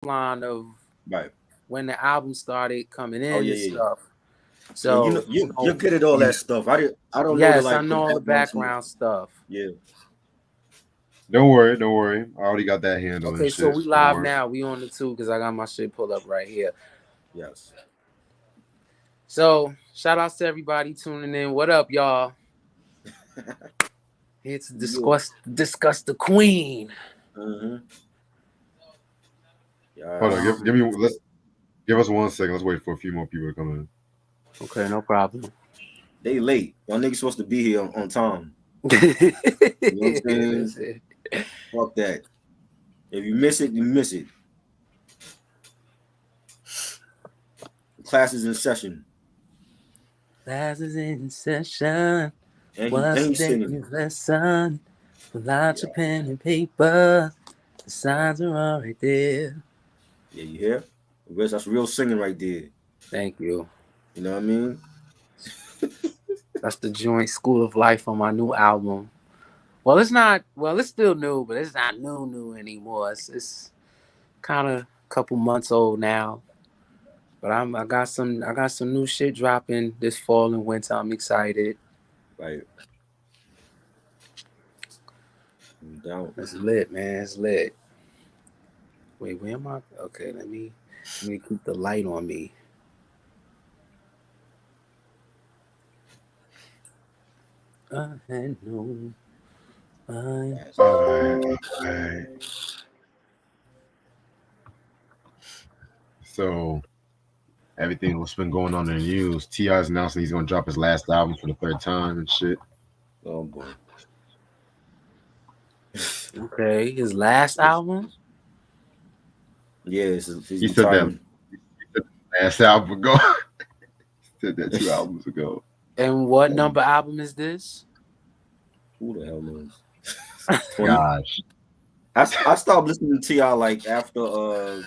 line of Right. when the album started coming Oh in yeah, and yeah, yeah. stuff. Yeah, you know, So, you're good at all that stuff. I don't know the yes, I like the know all the background to it. background stuff. Yeah. Don't worry, don't worry. I already got that handle and Okay, so shit. we Don't live worry. now. We on the two because I got my shit pulled up right here. Yes. So, shout outs to everybody tuning in. What up, y'all? Here to You discuss the queen. good. Mm-hmm. Hold on, Yes. give me let's give us 1 second. Let's wait for a few more people to come in. Okay, no problem. They late. Y'all niggas supposed to be here on time. You know what I'm saying? That's it. Fuck that. If you miss it, you miss it. Class is in session. Class is in session. And What's he's singing. today's lesson? Pull out Yeah. your pen and paper. The signs are all right there. Yeah, you hear? That's real singing right there. Thank you. You know what I mean? That's the joint School of Life on my new album. Well, it's not. Well, it's still new, but it's not new anymore. It's kind of a couple months old now. But I got some new shit dropping this fall and winter. I'm excited. Right. No doubt. It's lit, man. It's lit. Wait, where am I? Okay, let me keep the light on me. I had no mind. Yes. Alright. So everything what's been going on in the news. T.I.'s announcing he's gonna drop his last album for the third time and shit. Oh boy. Okay, his last album. Yeah, he's He said that retiring. last album ago. He said that 2 albums ago. And what Oh, number album is this? who the hell knows? 20. Gosh. I stopped listening to T.I. like after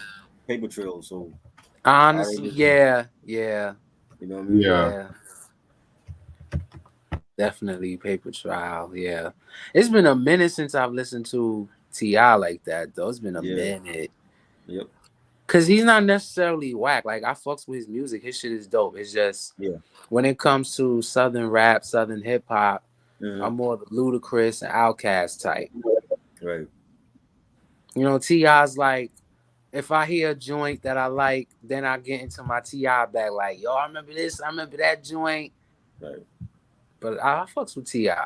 Paper Trail, so I don't Honestly, listen. yeah, You know what I mean? Yeah. yeah. Definitely Paper Trial. Yeah, it's been a minute since I've listened to Ti like that. Though it's been a Yeah. minute. Yep. Cause he's not necessarily whack. Like I fucks with his music. His shit is dope. It's just Yeah. when it comes to Southern rap, Southern hip hop, Hmm. I'm more the Ludacris and Outkast type. Right. You know, Ti's like if I hear a joint that I like, then I get into my Ti bag. Like, yo, I remember this. I remember that joint. Right. But I fucks with Ti. It's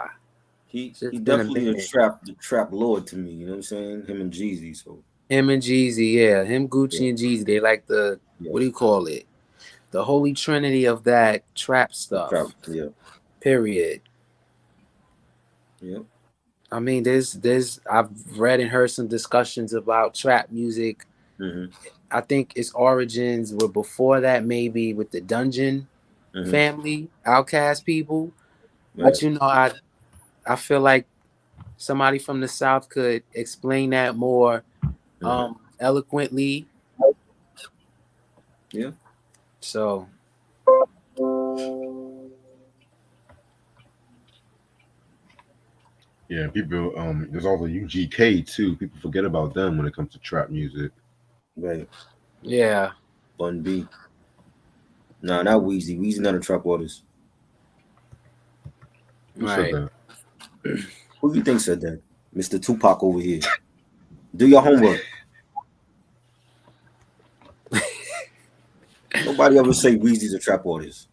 He just been a definitely minute. the trap lord to me. You know what I'm saying? Him and Jeezy. So Him and Jeezy, yeah, him, yeah. Gucci, and Jeezy. They like the what do Yes. you call it? The holy trinity of that trap The trap. stuff. Yeah. Period. Yep. I mean, there's I've read and heard some discussions about trap music. Hmm. I think its origins were before that, maybe with the Dungeon Hmm. family, Outcast people. Right. But you know, I feel like somebody from the South could explain that more Hmm. eloquently. Yeah. So Yeah, people there's also UGK too. People forget about them when it comes to trap music. Right. yeah, Bun B. Nah, not Weezy. Weezy not a trap artist. Who said right. that? Who you think said that? Mr. Tupac over here. Do your homework. Nobody ever say Weezy's a trap artist.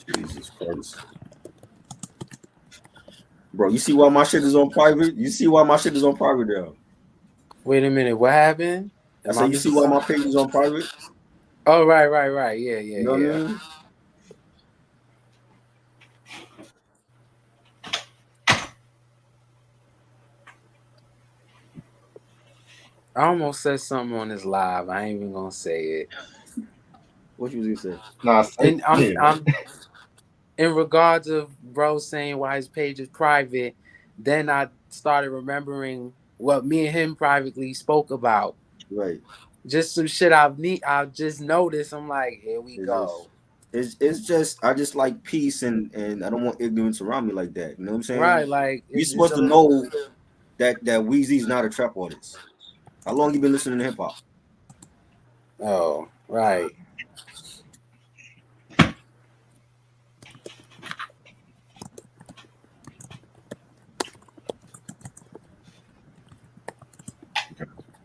Jesus Christ. Bro, you see why my shit is on private? You see why my shit is on private now? Wait a minute, what happened? I Am I said, you see missing why my something? page is on private? Oh, right. Yeah, You know what I yeah. mean? I almost said something on this live. I ain't even gonna say it. What you was gonna say? Nah, say And it. I'm in regards of bro saying why his page is private. Then I started remembering what me and him privately spoke about. Right. Just some shit I've just noticed. I'm like, here we Is this? go. it's just I just like peace and I don't want ignorance around me like that. You know what I'm saying? Right, like You're it's supposed to a, know that Weezy's not a trap artist. How long you been listening to hip hop? oh, right.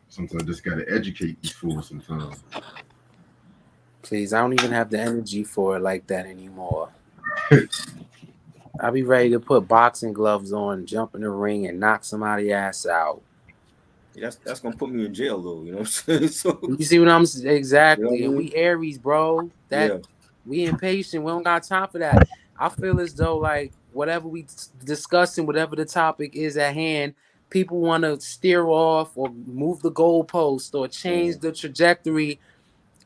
Sometimes I just gotta educate these fools sometimes. Please, I don't even have the energy for it like that anymore. I'll be ready to put boxing gloves on, jump in the ring, and knock somebody's ass out. Yeah, that's gonna put me in jail though. You know what I'm saying? So You see what I'm you know what exactly? I And mean? we Aries, bro. That Yeah, we impatient. We don't got time for that. I feel as though like whatever we discussing, whatever the topic is at hand, people want to steer off or move the goalpost or change mhm, the trajectory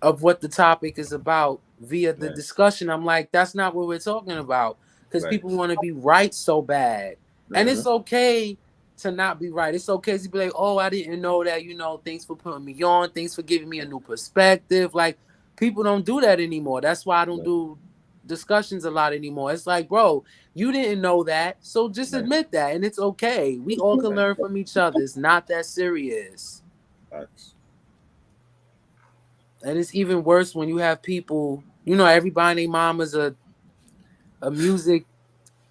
of what the topic is about via the right, discussion. I'm like, that's not what we're talking about because right. people want to be right so bad. And Uh-huh. it's okay to not be right. It's okay to be like, oh, I didn't know that. Thanks for putting me on. Thanks for giving me a new perspective. Like, people don't do that anymore. That's why I don't Right, do discussions a lot anymore. It's like, bro, you didn't know that. So just right, admit that. And it's okay. We all can right. learn from each other. It's not that serious. Facts. And it's even worse when you have people, everybody and their mom is a music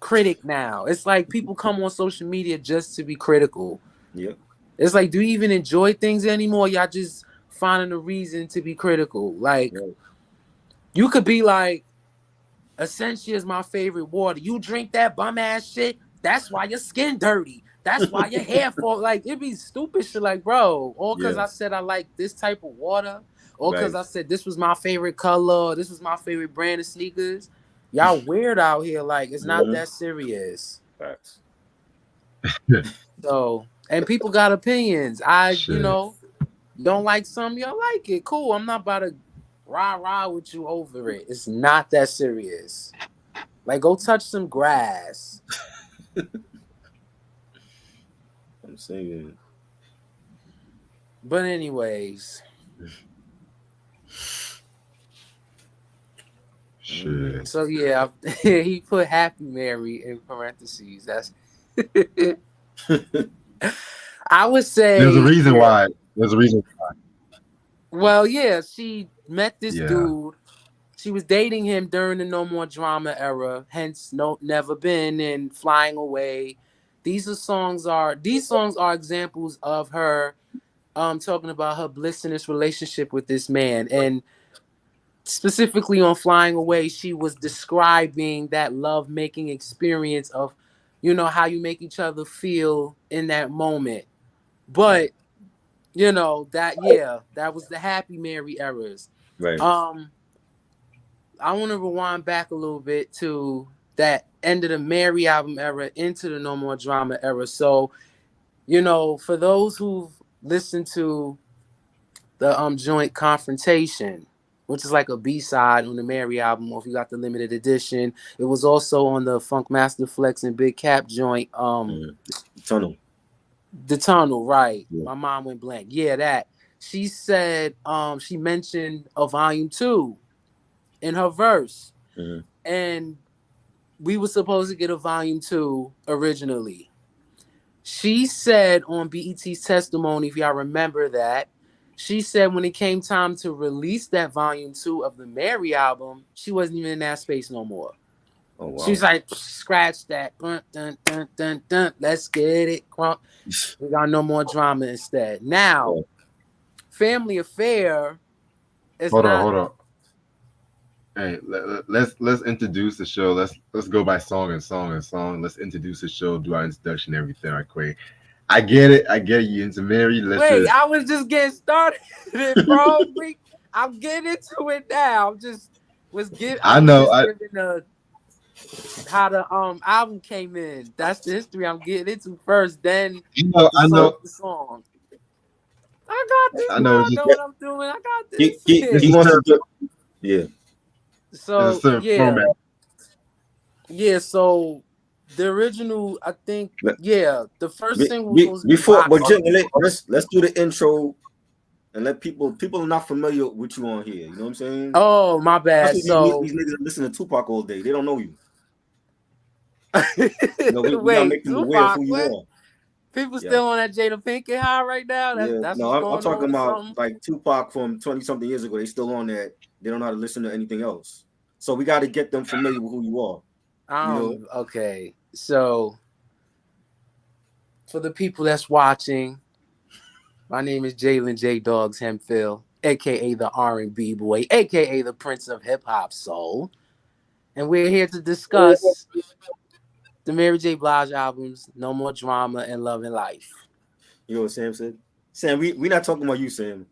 critic now. It's like people come on social media just to be critical. Yep. It's like, do you even enjoy things anymore? Y'all just finding a reason to be critical. Like, Right. you could be like, Essentia is my favorite water. You drink that bum ass shit, that's why your skin dirty. That's why your hair fall. Like, it'd be stupid shit like, bro, all because Yeah. I said I like this type of water, or because Right. I said this was my favorite color, this was my favorite brand of sneakers. Y'all weird out here. Like, it's not Mhm. that serious. Facts. So, and people got opinions. I, Shit. don't like something, y'all like it. Cool. I'm not about to rah with you over it. It's not that serious. Like, go touch some grass. I'm saying. But anyways, Shit. so yeah, he put Happy Mary in parentheses. That's I would There's a say, reason why. There's a reason. well, yeah, she met this Yeah. dude. She was dating him during the No More Drama era, hence No Never Been and Flying Away. These songs are examples of her talking about her bliss in this relationship with this man. And specifically on Flying Away, she was describing that love making experience of, how you make each other feel in that moment. Right. But, that was the Happy Mary eras. Right. Um, I want to rewind back a little bit to that end of the Mary album era into the No More Drama era. So, for those who've listened to the joint Confrontation, which is like a B-side on the Mary album, or if you got the limited edition. It was also on the Funk Master Flex and Big Cap joint, Mhm. Tunnel. The Tunnel, right. Yeah. My mind went blank. Yeah, that. She said she mentioned a volume 2 in her verse. Mhm. And we were supposed to get a volume 2 originally. She said on BET's testimony, if y'all remember that, she said when it came time to release that volume 2 of the Mary album, she wasn't even in that space no more. Oh She's wow. like, scratch that. Dun, dun, dun, dun, dun. Let's get it. Crunk. We got No More Drama instead. Now, Yeah. Family Affair is Hold on. not. Hold on. Hey, let's introduce the show. Let's go by song and song and song. Let's introduce the show. Do our introduction, everything right quick. I get it. I get you into Mary. Let's Wait, just. I was just getting started, bro. I'm getting into it now. I I was know. just giving how the album came in. That's the history I'm getting into first, then the I song know. the song. I got this, I bro. know. I It's just know what I'm doing. I got He this. he it's he a wants to certain, do. Yeah. it's a So certain yeah, format. yeah. So the original, I think, Let- yeah, the first single was supposed to be Before, but Boxing. let's do the intro and let people are not familiar with you on here. You know what I'm saying? Oh, my bad. Especially So, these niggas that listen to Tupac all day. They don't know you. You know, we gotta make wait, them aware of Tupac, who you what? are. People Yeah. still on that Jada Pinkett high right now? That's Yeah. that's No, what's I'm going on talking or about something? like Tupac from 20 something years ago. They still on that. They don't know how to listen to anything else. So we got to get them familiar with who you are. You know? Okay. So for the people that's watching, my name is Jalen J Dogs Hemphill, aka the R&B boy, aka the Prince of Hip Hop Soul, and we're here to discuss the Mary J. Blige albums, No More Drama and Love and Life. You know what Sam said? Sam, we not talking about you, Sam.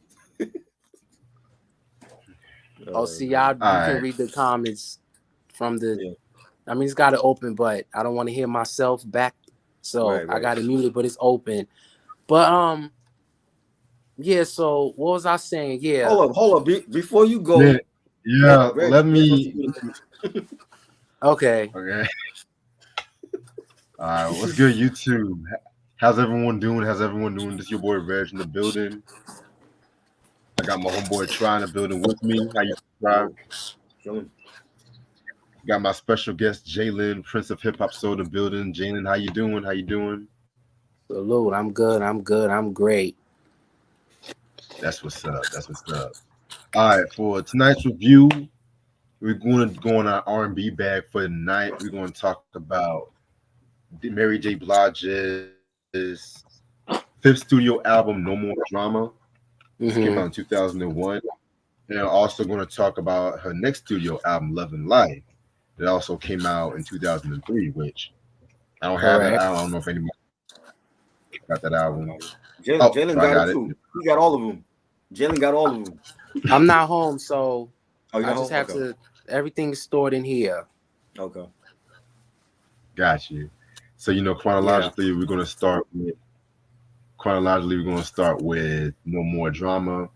Oh, see, Man. y'all, All you can right. read the comments from the. Yeah. I mean, it's got it open, but I don't want to hear myself back, so Right, I right. got it muted, but it's open. But yeah. So what was I saying? Yeah. Hold up. Before you Yeah, go, yeah. Reg Let wants to me. do the Okay. Okay. All right. What's good, YouTube? How's everyone doing? How's everyone doing? This is your boy Reg in the building. I got my homeboy Try in the building with me. How you Try? Yo, chilling. Got my special guest Jalen, Prince of Hip Hop Soul in the building. Jalen, how you doing? How you doing? Salute. I'm good. I'm good. I'm great. That's what's up. That's what's up. All right. For tonight's review, we're going to go on our R&B bag for the night. We're going to talk about Mary J. Blige's fifth studio album, No More Drama. This came out in Mm-hmm. 2001. And I'm also going to talk about her next studio album, Love and Life. That also came out in 2003, which I don't have that. Correct. I don't know if anybody got that album. Oh, Jalen so I got it got it. too. He got all of them. Jalen got all of them. I'm not home, so Oh, you I know just home? have Okay. to. Everything's stored in here. Okay. Got you. So, Yeah. chronologically, we're going to start with No More Drama.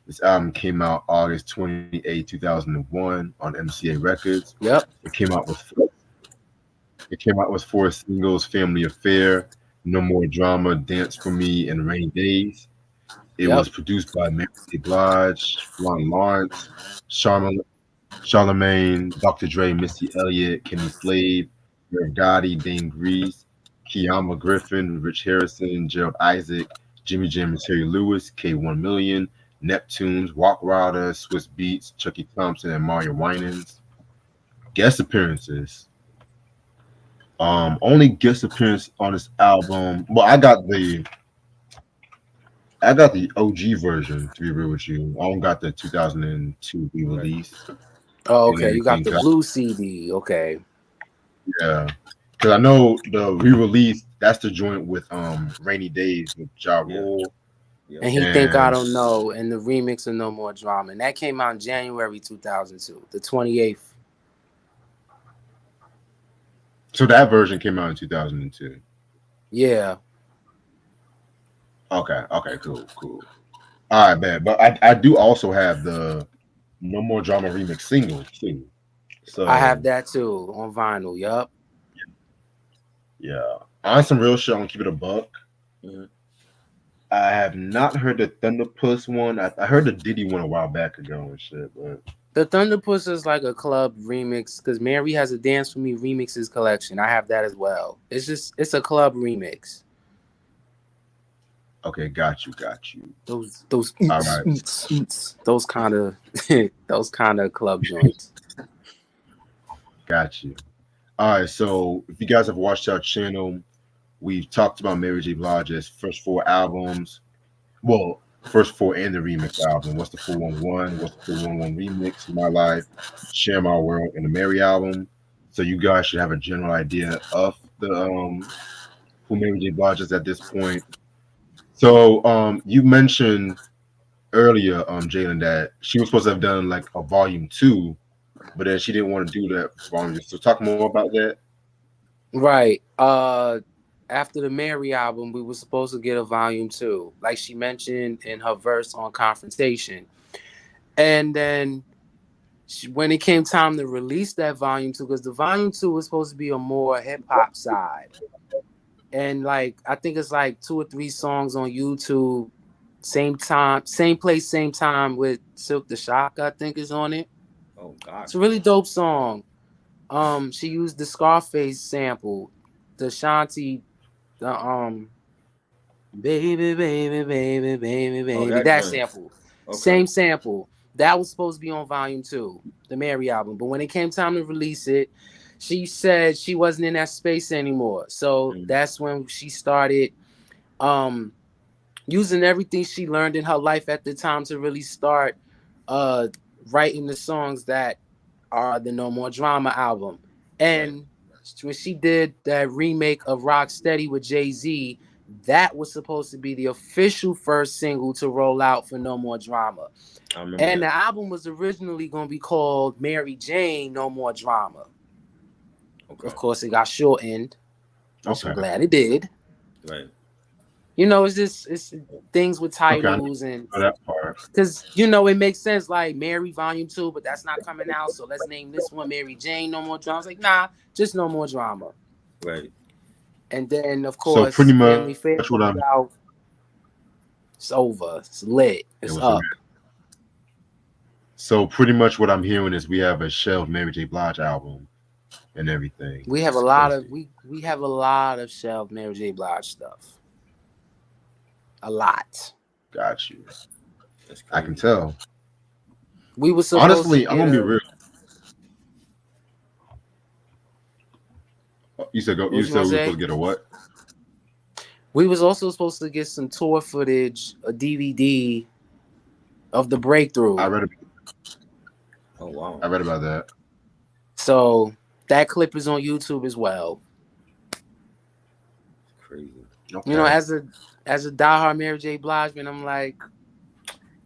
This album came out August 28, 2001 on MCA Records. Yep. It came out with four singles: Family Affair, No More Drama, Dance for Me, and Rainy Days. It Yep. was produced by Mary J. Blige, Ron Lawrence, Charma- Charlemagne, Dr. Dre, Missy Elliott, Kenny Slade, Irv Gotti, Dane Grease, Kiyama Griffin, Rich Harrison, Gerald Isaac, Jimmy Jam and Terry Lewis, K1 Million, Neptunes, Walk Wilder, Swiss Beats, Chucky Thompson, and Mario Winans. Guest appearances. Only guest appearance on this album. Well, I got the OG version to be real with you. I don't got the 2002 Right. re-release Oh, and okay. You got everything. the blue CD. Okay. Yeah, because I know the re-release. That's the joint with Rainy Days with Ja Yeah. Rule Yep. And he think I and don't know, and the remix of No More Drama, and that came out in January 2002, the 28th. so that version came out in 2002. Yeah. Okay, cool. All right, man. But I do also have the No More Drama remix single too. I have So that too on vinyl. Yup. yeah, on some real shit. I'm gonna keep it a buck. Mhm. I have not heard the Thunder Puss one. I heard the Diddy one a while back ago and shit, but The Thunder Puss is like a club remix because Mary has a Dance for Me remixes collection. I have that as well. It's a club remix. okay, got you. Those All right, those kind of those kind of club joints. got you. All right, so if you guys have watched our channel, we've talked about Mary J. Blige's first four albums. Well, first four and the remix album. What's the 411? What's the 411 remix? My Life, Share My World, and the Mary album. So you guys should have a general idea of the who Mary J. Blige is at this point. So you mentioned earlier, Jalen, that she was supposed to have done like a volume two, but then she didn't want to do that volume. So talk more about that. Right. After the Mary album, we were supposed to get a volume two, like she mentioned in her verse on Confrontation. And then when it came time to release that volume two, because the volume two was supposed to be a more hip hop side. And like I think it's like 2 or 3 songs on YouTube Same time, same place, same time with Silk the Shock, I think is on it. Oh God. It's a really dope song. She used the Scarface sample, the Shanti, the baby, baby, baby, baby, Oh, baby. that That joint. sample. Okay. Same sample. That was supposed to be on volume 2, the Mary album. But when it came time to release it, she said she wasn't in that space anymore. So that's when she started um using everything she learned in her life at the time to really start uh writing the songs that are the No More Drama album. Right. And when she did that remake of Rock Steady with Jay-Z, that was supposed to be the official first single to roll out for No More Drama. I remember And that. the album was originally going to be called Mary Jane No More Drama. Okay. Of course, it got shortened, which I'm Okay. glad it did. Right. You know, it's things with Okay. I titles and know that part. because you know it makes sense, like Mary Volume 2, but that's not coming out, so let's name this one Mary Jane No More Drama. I was like, nah, just No More Drama. Right. And then of So pretty course much Family what Fair I'm comes out. It's over. It's lit. it It's was up. so pretty much what I'm hearing is we have a shelved Mary J. Blige album and everything. We have It's a lot crazy. of we have a lot of shelved Mary J. Blige stuff. A lot. Got you. That's I can crazy. tell. We were supposed Honestly, to I'm get gonna be a. real. You said What you was you said gonna we were say? supposed to get a what? We was also supposed to get some tour footage, a DVD of the breakthrough. I read Oh wow. about that. So that clip is on YouTube as well. Crazy. Okay. You know, as a diehard Mary J. Blige fan, I'm like,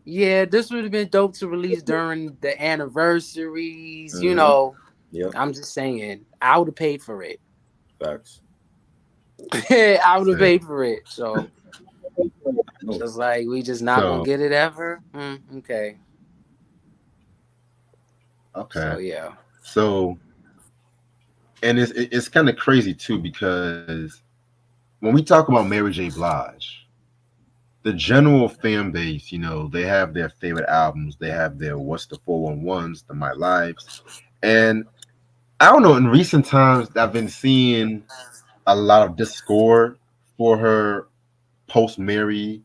yeah, this would have been dope to release during the anniversaries. You know, Yep. I'm just saying, I would have paid for it. Facts. I would have paid for it. So No. just like we just not gonna So get it ever. Okay. okay. So yeah. So and it's kind of crazy too because when we talk about Mary J. Blige, the general fan base, you know, they have their favorite albums. They have their What's the 411s, the My Lives. And I don't know, in recent times, I've been seeing a lot of discord for her post Mary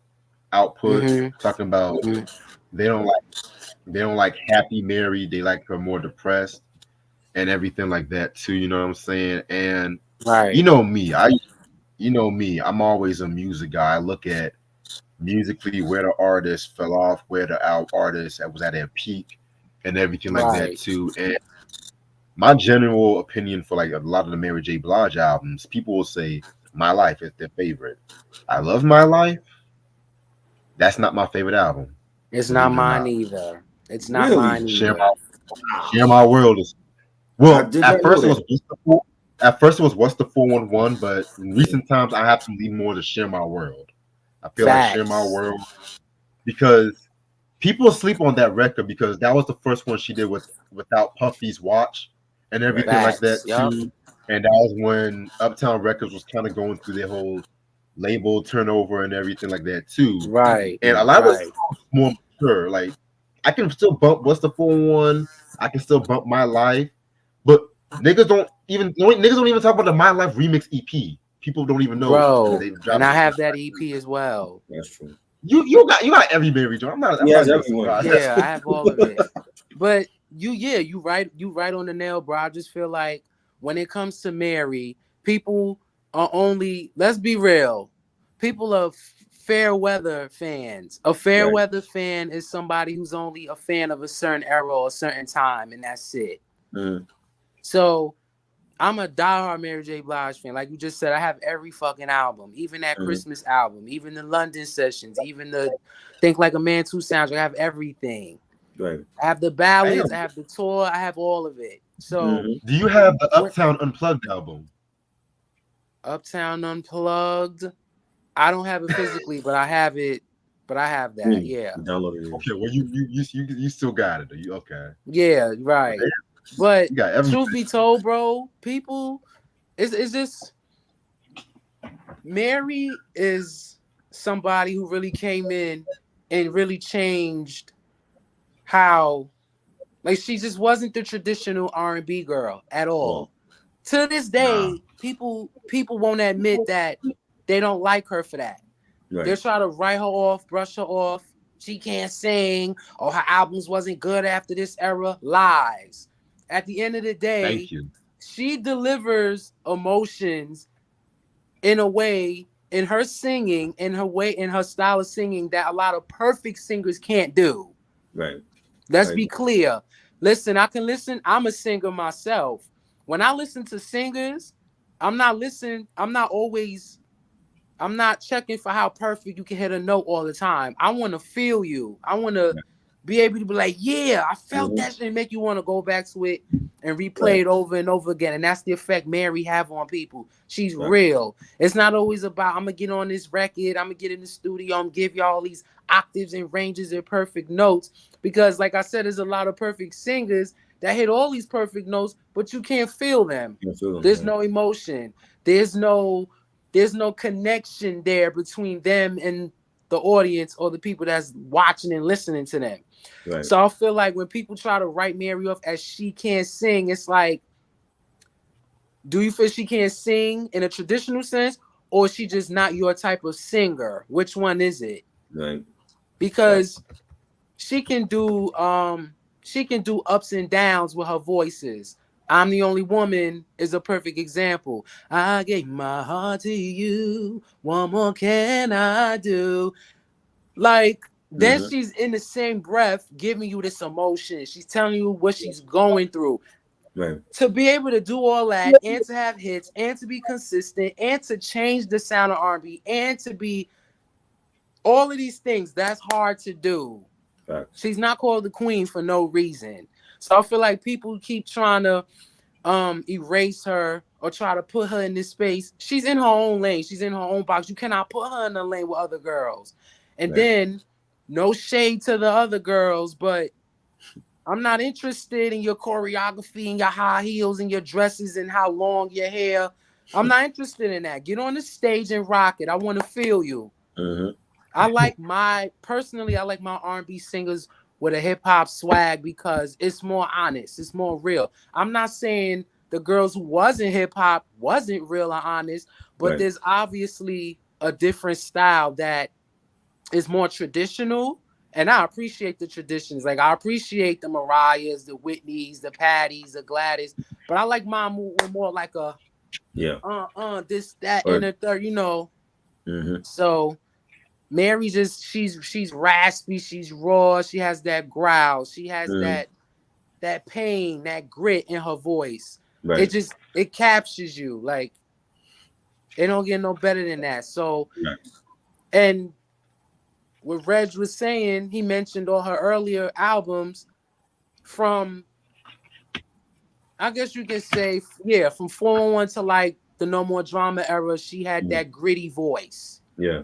output, Mm-hmm. talking about Mm-hmm. they don't like they don't like happy Mary, they like her more depressed and everything like that too, you know what I'm saying? And Right. you know me, I'm always a music guy. I look at musically where the artist fell off, where the artist was at their peak, and everything like that Right. too. And my general opinion for like a lot of the Mary J. Blige albums, people will say My Life is their favorite. I love My Life. That's not my favorite album, It's not believe it or mine not. either. It's not Really? mine either. Share My World is I well. did At not know first it was that. What's the 411, but in recent times I have to lean more to Share My World. I feel like Share My Facts. World because people sleep on that record because that was the first one she did without Puffy's watch and Right. everything like Facts. that Yup. too. And that was when Uptown Records was kind of going through their whole label turnover and everything like that too. Right. And a lot of Right. the more mature, like I can still bump What's the 411, I can still bump My Life, but niggas don't even talk about the My Life remix EP. People don't even know Bro. they've And dropped I it. have that EP as well. That's true. You got every Mary Joe. I'm He not has even everyone. surprised. Yeah, I have all of it. But you right on the nail, bro. I just feel like when it comes to Mary, people are only, let's be real, people are fair weather fans. A fair Right. weather fan is somebody who's only a fan of a certain era or a certain time, and that's it. Mm. So I'm a diehard Mary J. Blige fan. Like you just said, I have every fucking album, even that Christmas album, even the London sessions, even the Think Like a Man 2 soundtrack. I have everything. Right. I have the ballads, I have the tour, I have all of it. So Do you have the Uptown Unplugged album? Uptown Unplugged, I don't have it physically, but I have it. But I have that, yeah. Downloaded it. Okay, well you still got it. You okay? Yeah, right. But You got everything. truth be told, bro, people is this Mary is somebody who really came in and really changed how, like, she just wasn't the traditional R&B girl at all. To this day, people won't admit that they don't like her for that. Right. They'll try to write her off, brush her off. She can't sing, or her albums wasn't good after this era. Lies. At the end of the day, Thank you. she delivers emotions in a way, in her singing, in her way, in her style of singing, that a lot of perfect singers can't do. Right. Let's Right. be clear. Listen, I can listen. I'm a singer myself. When I listen to singers, I'm not listening. I'm not checking for how perfect you can hit a note all the time. I want to feel you. I want to be able to be like, yeah, I felt that shit, and make you want to go back to it and replay it over and over again. And that's the effect Mary have on people. She's real. It's not always about, I'm going to get on this record, I'm going to get in the studio, I'm going to give y'all these octaves and ranges and perfect notes. Because like I said, there's a lot of perfect singers that hit all these perfect notes, but you can't feel them. There's no emotion. There's no connection there between them and the audience or the people that's watching and listening to them. Right. So I feel like when people try to write Mary off as she can't sing, it's like, do you feel she can't sing in a traditional sense, or is she just not your type of singer? Which one is it? Right. Because she can do ups and downs with her voices. I'm the Only Woman is a perfect example. I gave my heart to you. What more can I do? Like, then she's in the same breath giving you this emotion. She's telling you what she's going through. Right. To be able to do all that and to have hits and to be consistent and to change the sound of R&B and to be all of these things, that's hard to do. Facts. She's not called the queen for no reason. So I feel like people keep trying to erase her or try to put her in this space. She's in her own lane. She's in her own box. You cannot put her in a lane with other girls. And then, no shade to the other girls, but I'm not interested in your choreography and your high heels and your dresses and how long your hair. I'm not interested in that. Get on the stage and rock it. I want to feel you. I like my R&B singers with a hip hop swag because it's more honest. It's more real. I'm not saying the girls who wasn't hip hop wasn't real or honest, but there's obviously a different style that is more traditional. And I appreciate the traditions. Like, I appreciate the Mariahs, the Whitneys, the Patties, the Gladys. But I like mine more like a this, that, and the third, you know. So Mary just she's raspy, she's raw, she has that growl, she has that pain, that grit in her voice. Right. It captures you. Like, it don't get no better than that. So and what Reg was saying, he mentioned all her earlier albums from, I guess you can say, from 411 to like the No More Drama era. She had that gritty voice. Yeah.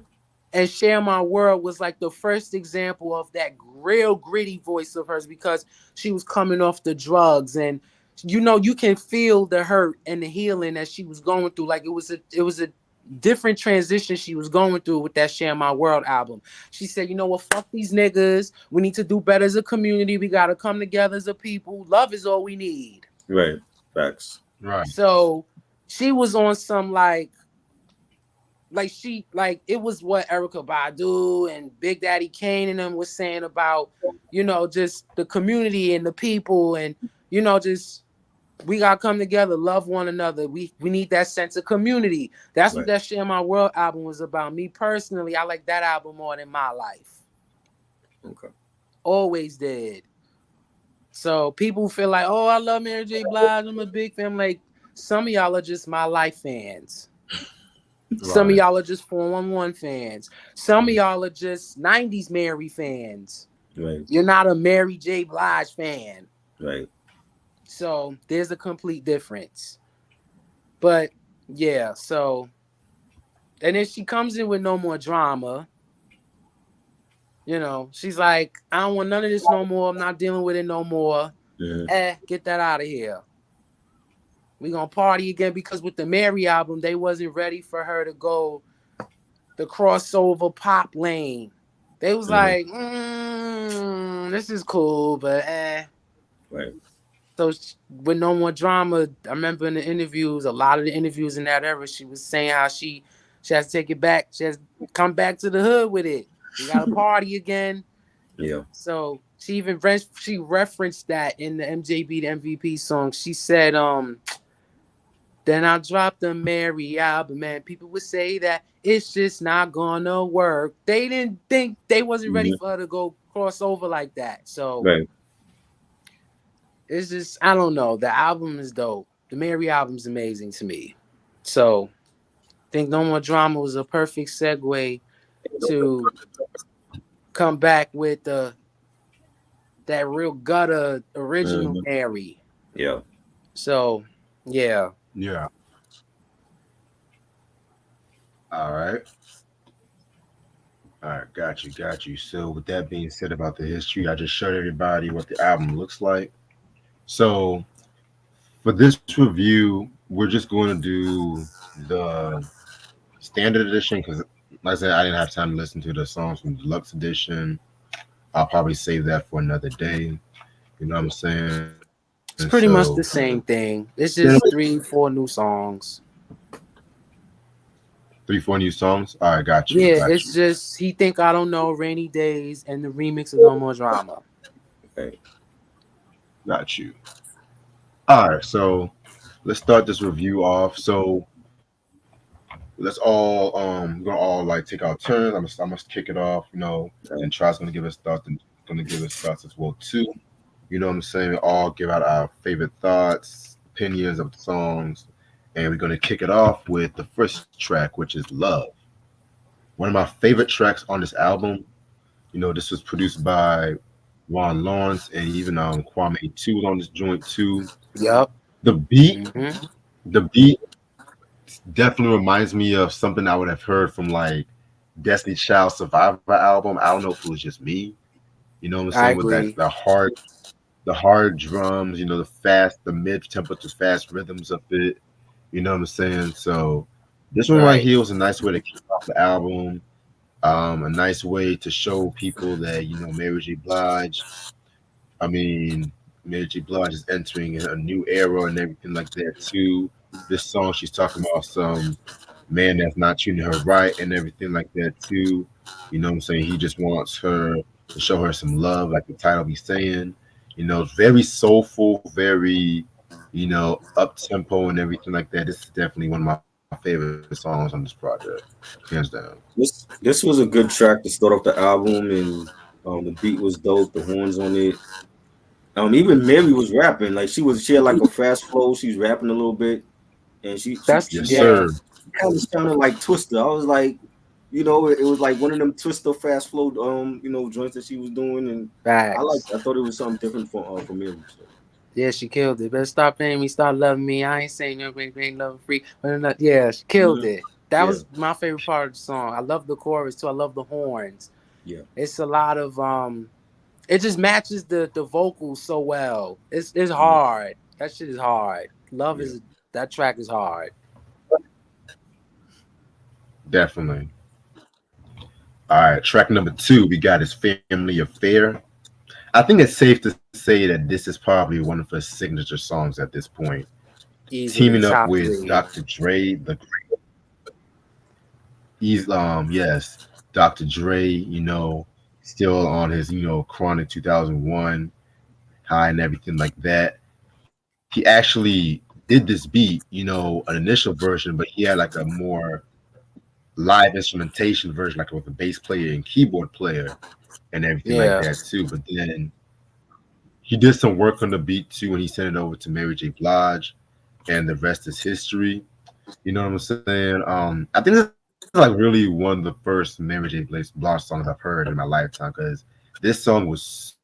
And Share My World was like the first example of that real gritty voice of hers, because she was coming off the drugs, and you can feel the hurt and the healing that she was going through. Like, it was a different transition she was going through with that Share My World album. She said, you know what, fuck these niggas. We need to do better as a community. We got to come together as a people. Love is all we need. Right. Facts. Right. So she was on some like it was what Erykah Badu and Big Daddy Kane and them was saying about, just the community and the people, and, just we got to come together, love one another. We need that sense of community. That's what that Share My World album was about. Me personally, I like that album more than My Life. Okay. Always did. So people feel like, oh, I love Mary J. Blige, I'm a big fan. Like, some of y'all are just My Life fans. Right. Some of y'all are just 411 fans. Some of y'all are just 90s Mary fans. Right. You're not a Mary J. Blige fan. Right. So there's a complete difference. But yeah, so, and then she comes in with No More Drama. She's like, I don't want none of this no more. I'm not dealing with it no more. Get that out of here. We're going to party again, because with the Mary album, they wasn't ready for her to go the crossover pop lane. They was Mhm. like, this is cool, but Right. So with No More Drama, I remember in the interviews, a lot of the interviews in that era, she was saying how she has to take it back. She has to come back to the hood with it. We got a party again. Yeah. So she even she referenced that in the MJB the MVP song. She said, then I dropped the Mary album, man. People would say that it's just not gonna work. They didn't think they wasn't ready Mhm. for her to go cross over like that. So Right. it's just I don't know. The album is dope. The Mary album's amazing to me. So I think No More Drama was a perfect segue to come back with that real gutter original Mhm. Mary. Yeah. So yeah. Yeah. All right. All right. Got you. Got you. So, with that being said about the history, I just showed everybody what the album looks like. So, for this review, we're just going to do the standard edition because, like I said, I didn't have time to listen to the songs from the deluxe edition. I'll probably save that for another day. You know what I'm saying? So, It's pretty much the same thing. standard, It's just 3, 4 new songs. 3, 4 new songs. All right, got you, Yeah, got you, it's just He Think I Don't Know, Rainy Days, and the remix of No More Drama. Right. got you. All right, so let's start this review off. So let's all we're gonna all like take our turns. I'm gonna kick it off, Right. and Try's gonna give us thoughts and gonna give us thoughts as well too. You know what I'm saying? We all give out our favorite thoughts, opinions of the songs, and we're gonna kick it off with the first track, which is Love. One of my favorite tracks on this album. This was produced by Ron Lawrence and even Kwame too was on this joint too. Yup. The beat, Mm-hmm. the beat definitely reminds me of something I would have heard from like Destiny Child Survivor album. I don't know if it was just me. You know what I'm I saying? With that agree. the hard drums, the mid tempo to fast rhythms of it. You know what I'm saying? So this one right Right. here was a nice way to kick off the album. A nice way to show people that Mary J. Blige. I mean, Mary J. Blige is entering a new era and everything like that too. This song, she's talking about some man that's not treating her right and everything like that too. You know what I'm saying? He just wants her to show her some love, like the title be saying. It's very soulful, very, up tempo and everything like that. This is definitely one of my favorite songs on this project, hands down. This was a good track to start off the album, and the beat was dope. The horns on it. Even Mary was rapping. Like she had like a fast flow. She was rapping a little bit, and That's Yes, she yeah. sir. kind of sounded like Twister. I was like, it was like one of them Twister fast flow, joints that she was doing, and Facts. I thought it was something different from Mary. So Yeah, she killed it. Better stop paying me, start loving me. I ain't saying no great thing, love free. Yeah, she killed mhm. it. That Yeah, was my favorite part of the song. I love the chorus too. I love the horns. yeah, It's a lot of it just matches the vocals so well. It's mhm, hard. That shit is hard. Love yeah. is that track is hard. Definitely. All right, track number two, we got his Family Affair. I think it's safe to say that this is probably one of his signature songs at this point. Teaming Easily up top with three. Dr. Dre, he's yes, Dr. Dre, still on his Chronic 2001 high and everything like that. He actually did this beat, an initial version, but he had like a more live instrumentation version, like with a bass player and keyboard player and everything like Yeah. that too. But then he did some work on the beat too, and he sent it over to Mary J. Blige, and the rest is history. You know what I'm saying? I think this is like really one of the first Mary J. Blige songs I've heard in my lifetime because this song was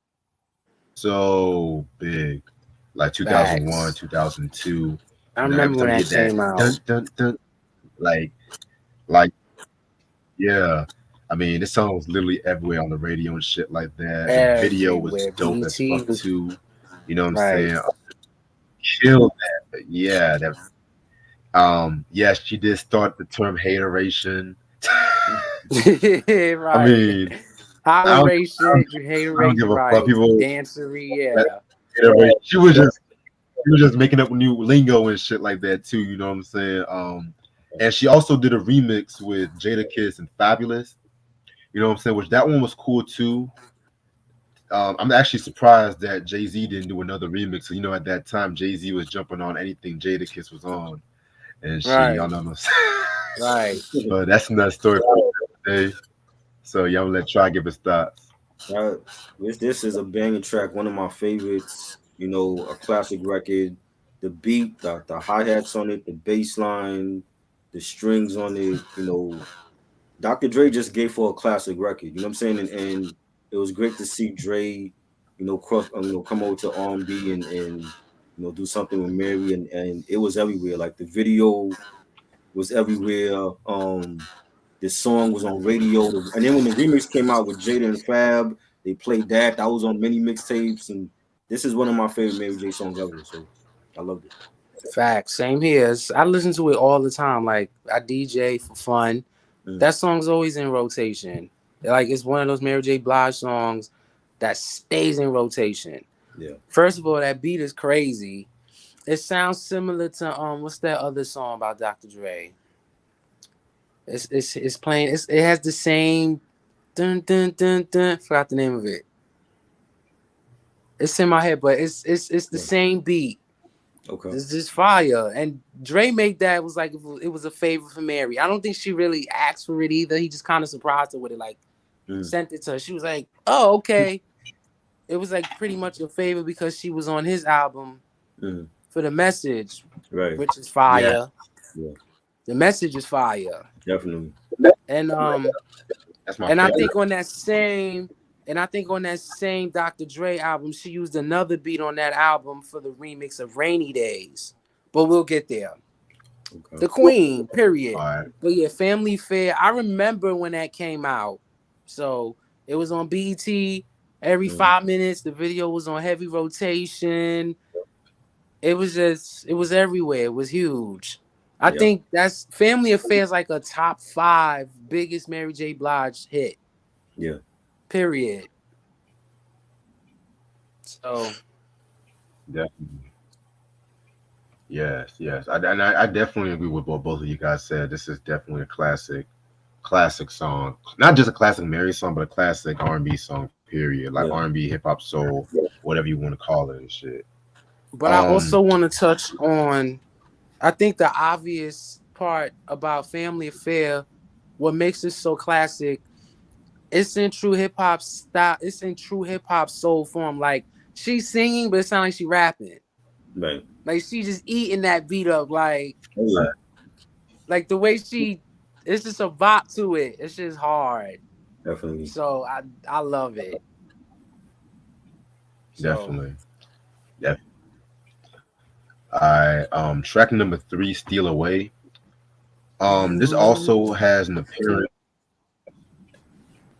so big, like 2001, Facts. 2002. Every I time he hit remember when that that dun came dun out. dun, like yeah. I mean, this song was literally everywhere on the radio and shit like that. The video was Everywhere. dope as fuck BET was too. You know what I'm right. saying? Killed that. Yeah, that yes, she did start the term hateration. I Right. mean, I don't, Holler I don't, shit, you I don't haterade, give you're a fuck. right. People Dancery, that yeah. iterate. She was just making up new lingo and shit like that too. You know what I'm saying? And she also did a remix with Jada Kiss and Fabulous. You know what I'm saying? Which that one was cool too. I'm actually surprised that Jay Z didn't do another remix. So, you know, at that time, Jay Z was jumping on anything Jada Kiss was on, and she, y'all Right, know what I'm saying. right. But that's another story for another day. So, y'all gonna let Try give his thoughts. Uh, this is a banging track, one of my favorites. You know, a classic record. The beat, the hi hats on it, the bass line, the strings on it. You know, Dr. Dre just gave for a classic record. You know what I'm saying? And it was great to see Dre, come over to R&B and do something with Mary, and it was everywhere. Like the video was everywhere. The song was on radio, and then when the remix came out with Jada and Fab, they played that. That was on many mixtapes, and this is one of my favorite Mary J songs ever. So I loved it. Facts. Same here. I listen to it all the time. Like I DJ for fun. Mm, That song's always in rotation. Like it's one of those Mary J. Blige songs that stays in rotation. yeah. First of all, that beat is crazy. It sounds similar to what's that other song about Dr. Dre? It's playing. It has the same dun dun dun dun. Forgot the name of it. It's in my head, but it's the Yeah. same beat. Okay. It's just fire. And Dre made that was like it was a favor for Mary. I don't think she really asked for it either. He just kind of surprised her with it, like Mm, sent it to her. She was like, "Oh, okay." It was like pretty much a favor because she was on his album mm, for the message, right. which is Yeah, fire. Yeah. The message is fire. Definitely. And that's my and I favorite. think on that same Dr. Dre album, she used another beat on that album for the remix of Rainy Days. But we'll get there. Okay. The Queen, period. All right. But yeah, Family Fair. I remember when that came out. So it was on BET every Mm, 5 minutes. The video was on heavy rotation. It was everywhere. It was huge. I yeah. think that's Family Affairs like a top five biggest Mary J. Blige hit. Yeah. Period. So Definitely. Yes, yes. I definitely agree with what both of you guys said. This is definitely a classic song. Not just a classic Mary song, but a classic R&B song. Period. Like Yeah. R&B, hip hop, soul, whatever you want to call it and shit. but I Um, also want to touch on I think the obvious part about Family Affair, what makes it so classic, it's in true hip hop style, it's in true hip hop soul form. Like she's singing, but it sounds like she rapping. Right. Like she just eating that beat up, Oh, yeah. like the way she it's just a bop to it. It's just hard. Definitely. So I love it. So definitely. Yeah. I track number three, Steal Away. This also has an appearance.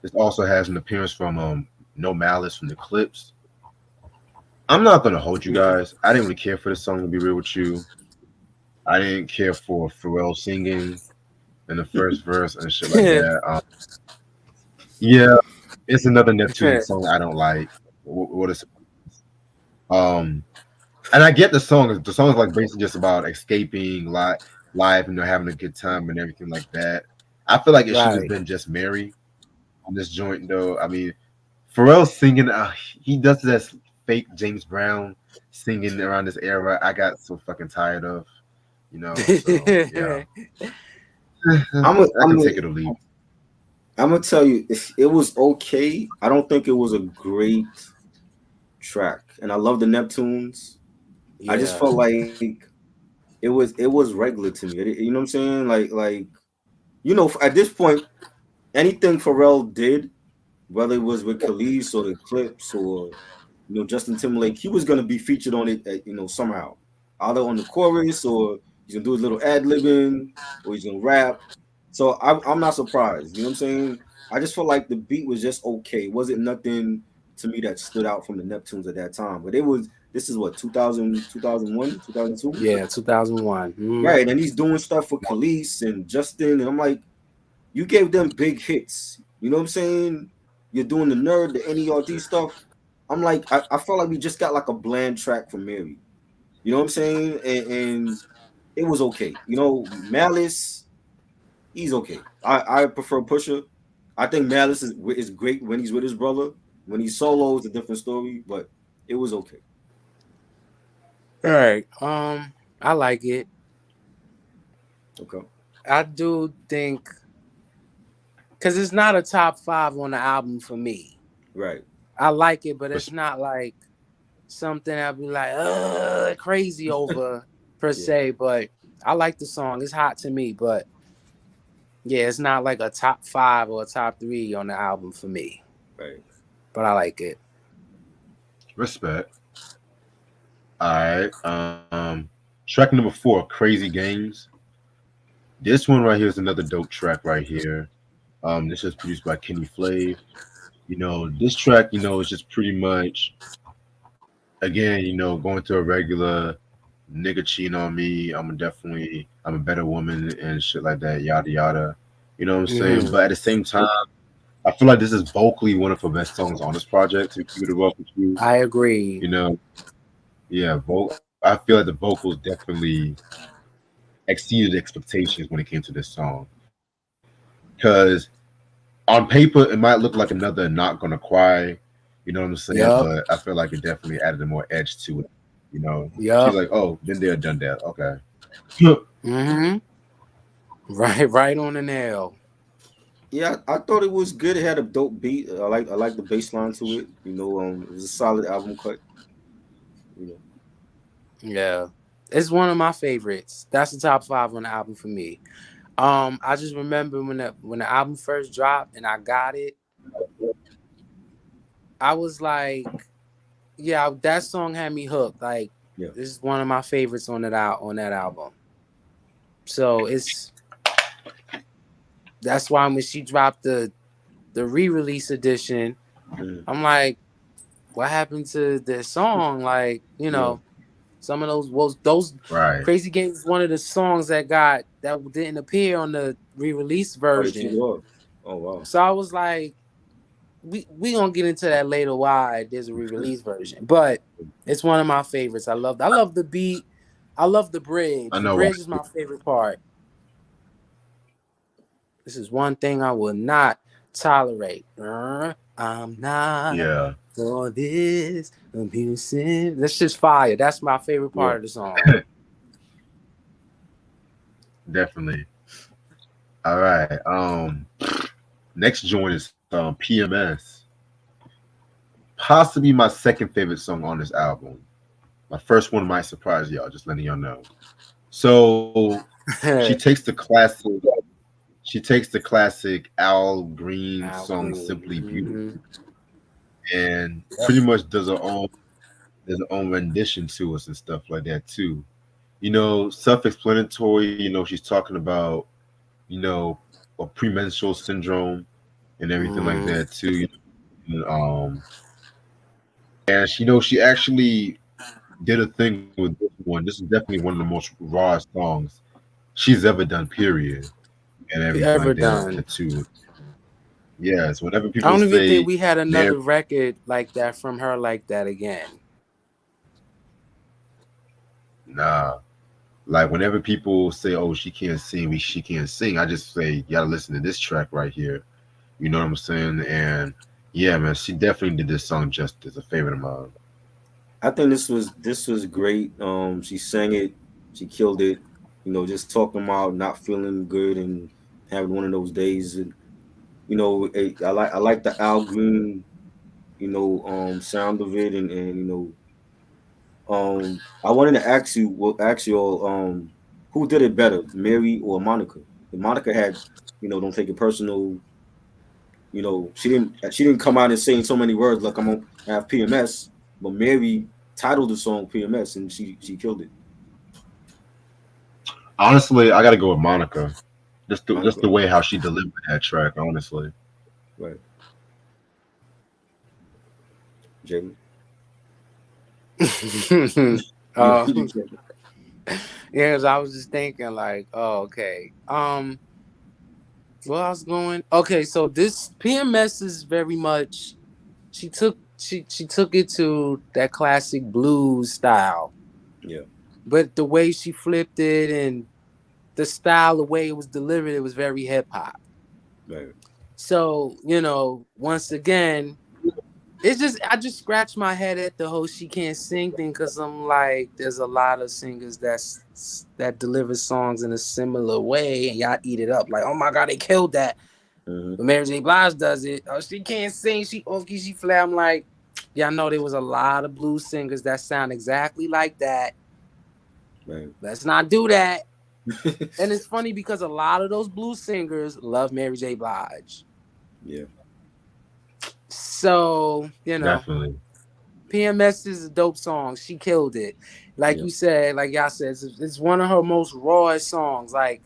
This also has an appearance from No Malice from the Clips. I'm not gonna hold you guys. I didn't really care for this song to be real with you. I didn't care for Pharrell singing in the first verse and shit like that. Yeah, it's another Neptune song I don't like. What is um and I get the song. The song is like basically just about escaping life, having a good time and everything like that. I feel like it should have right. been just Mary on this joint though. I mean, Pharrell singing, he does this fake James Brown singing around this era. I got so fucking tired of, So yeah, I'm a, I I'm can a, take it or leave. I'm gonna tell you, it was okay. I don't think it was a great track, and I love the Neptunes. I just Yeah. felt like it was regular to me. You know what I'm saying? At this point, anything Pharrell did, whether it was with Khalees or the Clips or Justin Timberlake, he was gonna be featured on it, somehow, either on the chorus or he's gonna do his little ad libbing or he's gonna rap. So I'm not surprised. You know what I'm saying? I just felt like the beat was just okay. It wasn't nothing to me that stood out from the Neptunes at that time. But it was. This is what 2000, 2001, 2002. Yeah, 2001. Right, and he's doing stuff for Khalees and Justin, and I'm like, you gave them big hits. You know what I'm saying? you're doing the nerd, the NERD stuff. I'm like, I felt like we just got like a bland track from Mary. You know what I'm saying? And it was okay. You know, Malice, he's okay. I prefer Pusha. I think Malice is great when he's with his brother. When he's solo, it's a different story, but it was okay. All right. I like it. Okay. I do think because it's not a top 5 on the album for me. Right. I like it, but it's not like something I'd be like, crazy over per Yeah. se. But I like the song. It's hot to me, but yeah, it's not like a top 5 or a top 3 on the album for me. Right. But I like it. Respect. All right. Track number 4, Crazy Games. This one right here is another dope track right here. This is produced by Kenny Flav. This track, is just pretty much, again, going to a regular nigga cheating on me. I'm a better woman and shit like that, yada yada. You know what I'm saying? Mm-hmm. But at the same time, I feel like this is vocally one of the best songs on this project. To keep it up with you, I agree. Yeah, I feel like the vocals definitely exceeded expectations when it came to this song. Because on paper, it might look like another Not Gonna Cry, you know what I'm saying? Yup. But I feel like it definitely added a more edge to it. She's Yup. like, oh, been there, done that. Okay. Mm-hmm. Right on the nail. Yeah, I thought it was good. It had a dope beat. I like the bass line to it. You know, it was a solid album cut. You know. Yeah. It's one of my favorites. That's the top 5 on the album for me. I just remember when the album first dropped and I got it, I was like, yeah, that song had me hooked. Like, Yeah. this is one of my favorites on that album. So that's why when she dropped the re-release edition, I'm like, what happened to this song? Like, some of those Right. Crazy Games is one of the songs that didn't appear on the re-release Oh, they took it version. off. Oh wow. So I was like, we gonna get into that later why there's a re-release version. But it's one of my favorites. I love the beat. I love the bridge. I The know. bridge is my favorite part. This is one thing I will not tolerate. I'm not for this abusive. That's just fire. That's my favorite part of the song. Definitely. All right. Next joint is PMS. Possibly my second favorite song on this album. My first one might surprise y'all, just letting y'all know. So she takes the classic Al Green song Simply Beautiful and pretty much does her own rendition to us and stuff like that too. Self-explanatory, she's talking about, a premenstrual syndrome and everything like that too. And she actually did a thing with this one. This is definitely one of the most raw songs she's ever done, period. And everything like that too. Yes, whenever people I don't even think say we had another record like that from her like that again. Nah. Like whenever people say, "Oh, she can't sing," she can't sing. I just say, "You gotta listen to this track right here." You know what I'm saying? And yeah, man, she definitely did this song justice. A favorite of mine. I think this was great. She sang it, she killed it. Just talking about not feeling good and having one of those days. And I like the Al Green, sound of it, and I wanted to ask you all, who did it better, Mary or Monica? And Monica had, don't take it personal. She didn't come out and saying so many words like I'm gonna have PMS, but Mary titled the song PMS and she killed it. Honestly, I gotta go with Monica. Just Monica. the way how she delivered that track. Honestly, Right. Jamie. Yeah, because I was just thinking like, oh, okay. Well, I was going. Okay, so this PMS is very much. She took it to that classic blues style, Yeah, but the way she flipped it and the style, the way it was delivered, it was very hip hop. right. So once again, it's just I just scratch my head at the whole she can't sing thing because I'm like, there's a lot of singers that deliver songs in a similar way, and y'all eat it up like, oh my god, they killed that. Mm-hmm. But Mary J. Blige does it. Oh, she can't sing. She off key. She flat. I'm like, yeah, I know there was a lot of blues singers that sound exactly like that. Right. Let's not do that. And it's funny because a lot of those blues singers love Mary J. Blige. Yeah, So, Definitely. PMS is a dope song. She killed it. Like yeah, you said, like y'all said, it's one of her most rawest songs. Like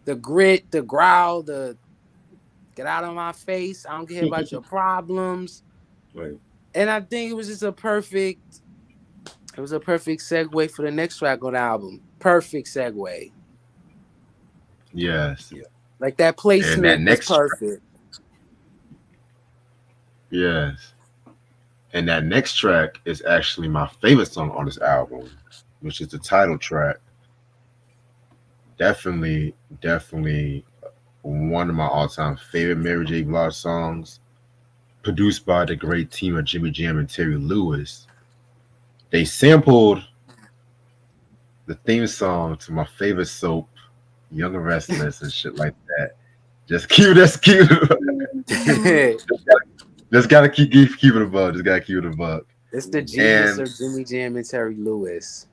the grit, the growl, the get out of my face. I don't care about your problems. right. And I think it was a perfect segue for the next track on the album. Perfect segue. Yes. Yeah, Like that And that placement was next track, perfect. yes. And that next track is actually my favorite song on this album, which is the title track. Definitely, definitely one of my all-time favorite Mary J. Blige songs, produced by the great team of Jimmy Jam and Terry Lewis. They sampled the theme song to my favorite soap, Young and Restless, and shit like that. Just cute, that's cute. Just gotta keep it above. Just gotta keep it above. It's the genius And of Jimmy Jam and Terry Lewis.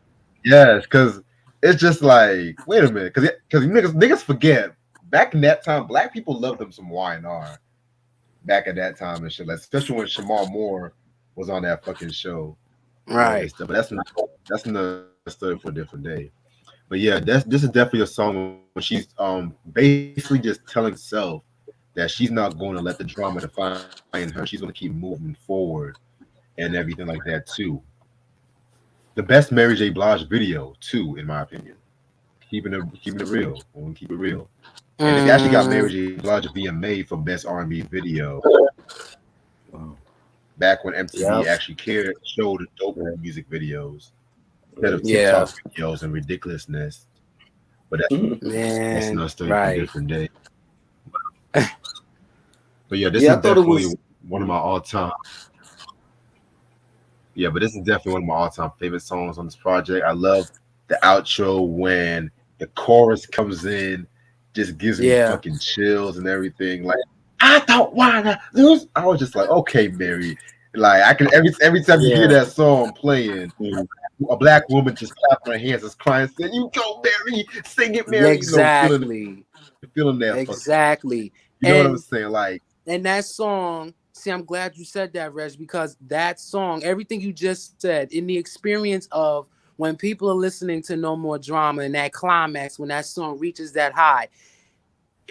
yes, because it's just like, wait a minute, because niggas forget back in that time, black people loved them some Y&R back at that time and shit, like, especially when Shamar Moore was on that fucking show and Right. stuff. But that's another story for a different day. But yeah, this is definitely a song when she's basically just telling herself that she's not going to let the drama define her. She's going to keep moving forward and everything like that too. The best Mary J. Blige video too, in my opinion. Keeping it real. I want to keep it real. And they actually got Mary Mm, J. Blige a VMA for best R&B video wow. back when MTV yep. actually cared, showed dope Right, music videos instead of right. Yeah. TikTok videos and ridiculousness. But that's Man. another story for a Right. different day. But yeah, this Yeah, is I thought it definitely was. one of my all-time. Yeah, but this is definitely one of my all-time favorite songs on this project. I love the outro when the chorus comes in, just gives me Yeah. fucking chills and everything. Like, I don't wanna lose. I was just like, okay, Mary. Like I can every time you hear Yeah. that song playing, Mhm. a black woman just clapping her hands, just crying, saying, "You go, Mary, sing it, Mary." Exactly. Feeling that fucking. Exactly. You know what I'm And saying? Like, and that song, see, I'm glad you said that, Reg, because that song, everything you just said, in the experience of when people are listening to No More Drama and that climax, when that song reaches that high,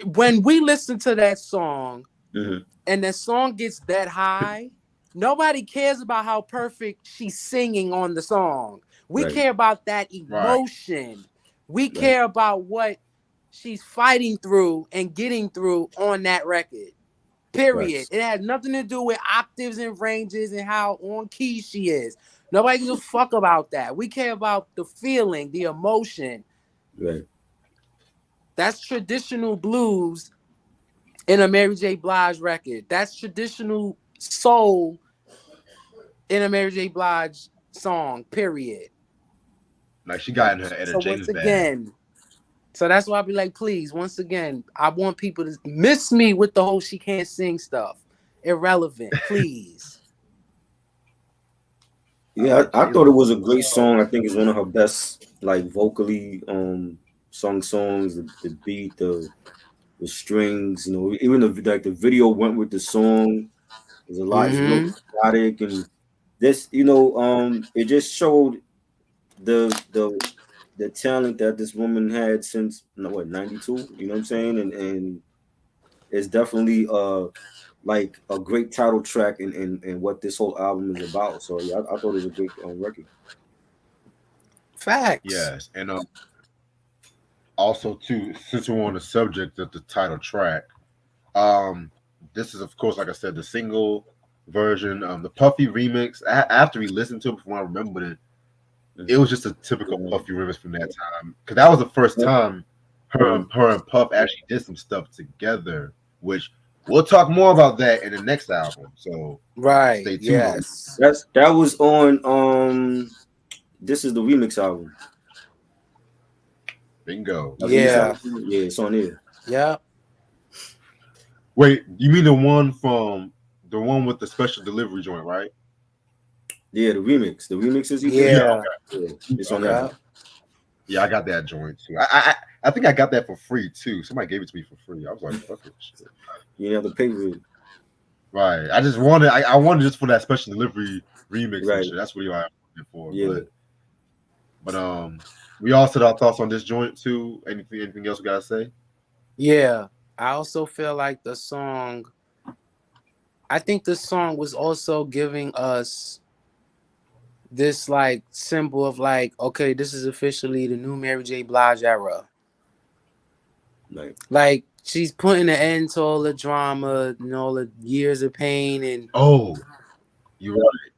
when we listen to that song Mhm. and the song gets that high, nobody cares about how perfect she's singing on the song. We Right, care about that right, emotion. We right, care about what she's fighting through and getting through on that record. Period. right, It has nothing to do with octaves and ranges and how on key she is. Nobody gives a fuck about that. We care about the feeling, the emotion. right. That's traditional blues in a Mary J. Blige record. That's traditional soul in a Mary J. Blige song. Period. like she got Right. in her Etta So once James bag. again, so that's why I be like, please, once again, I want people to miss me with the whole she can't sing stuff. Irrelevant, please. Yeah, I They thought it love was a the great song. song. I think it's one of her best, like vocally, sung songs. The beat, the strings, even the video went with the song. There's a lot. It's real Mm-hmm. melodic, and this, it just showed the the the talent that this woman had since what 92. You know what I'm saying? And it's definitely like a great title track and what this whole album is about. So yeah, I thought it was a great record. Facts. Yes, and also too, since we're on the subject of the title track, Um, this is of course, like I said, the single version. The Puffy remix. After we listened to it before I remembered it, it was just a typical Puffy remix from that time. Because that was the first time her and Puff actually did some stuff together. Which we'll talk more about that in the next album. So Right. stay tuned on. Yes. that was on this is the remix album. Bingo. The remix Yeah. album? Yeah, it's on there. Yep. Wait, you mean the one with the special delivery joint, right? Yeah, the remix. The remixes you think? Yeah, Yeah. Yeah, it's on that Yep. one. yeah, I got that joint too. I think I got that for free too. Somebody gave it to me for free. I was like, fuck it, shit. You didn't have to pay for it. Right. I just wanted I wanted just for that special delivery remix and Right. shit. That's what I wanted it for. Yeah. But we all said our thoughts on this joint too. Anything else we gotta say? Yeah. I also feel like the song. I think the song was also giving us this like symbol of like, okay, this is officially the new Mary J. Blige era. Like, Like she's putting an end to all the drama and all the years of pain and Oh, you right.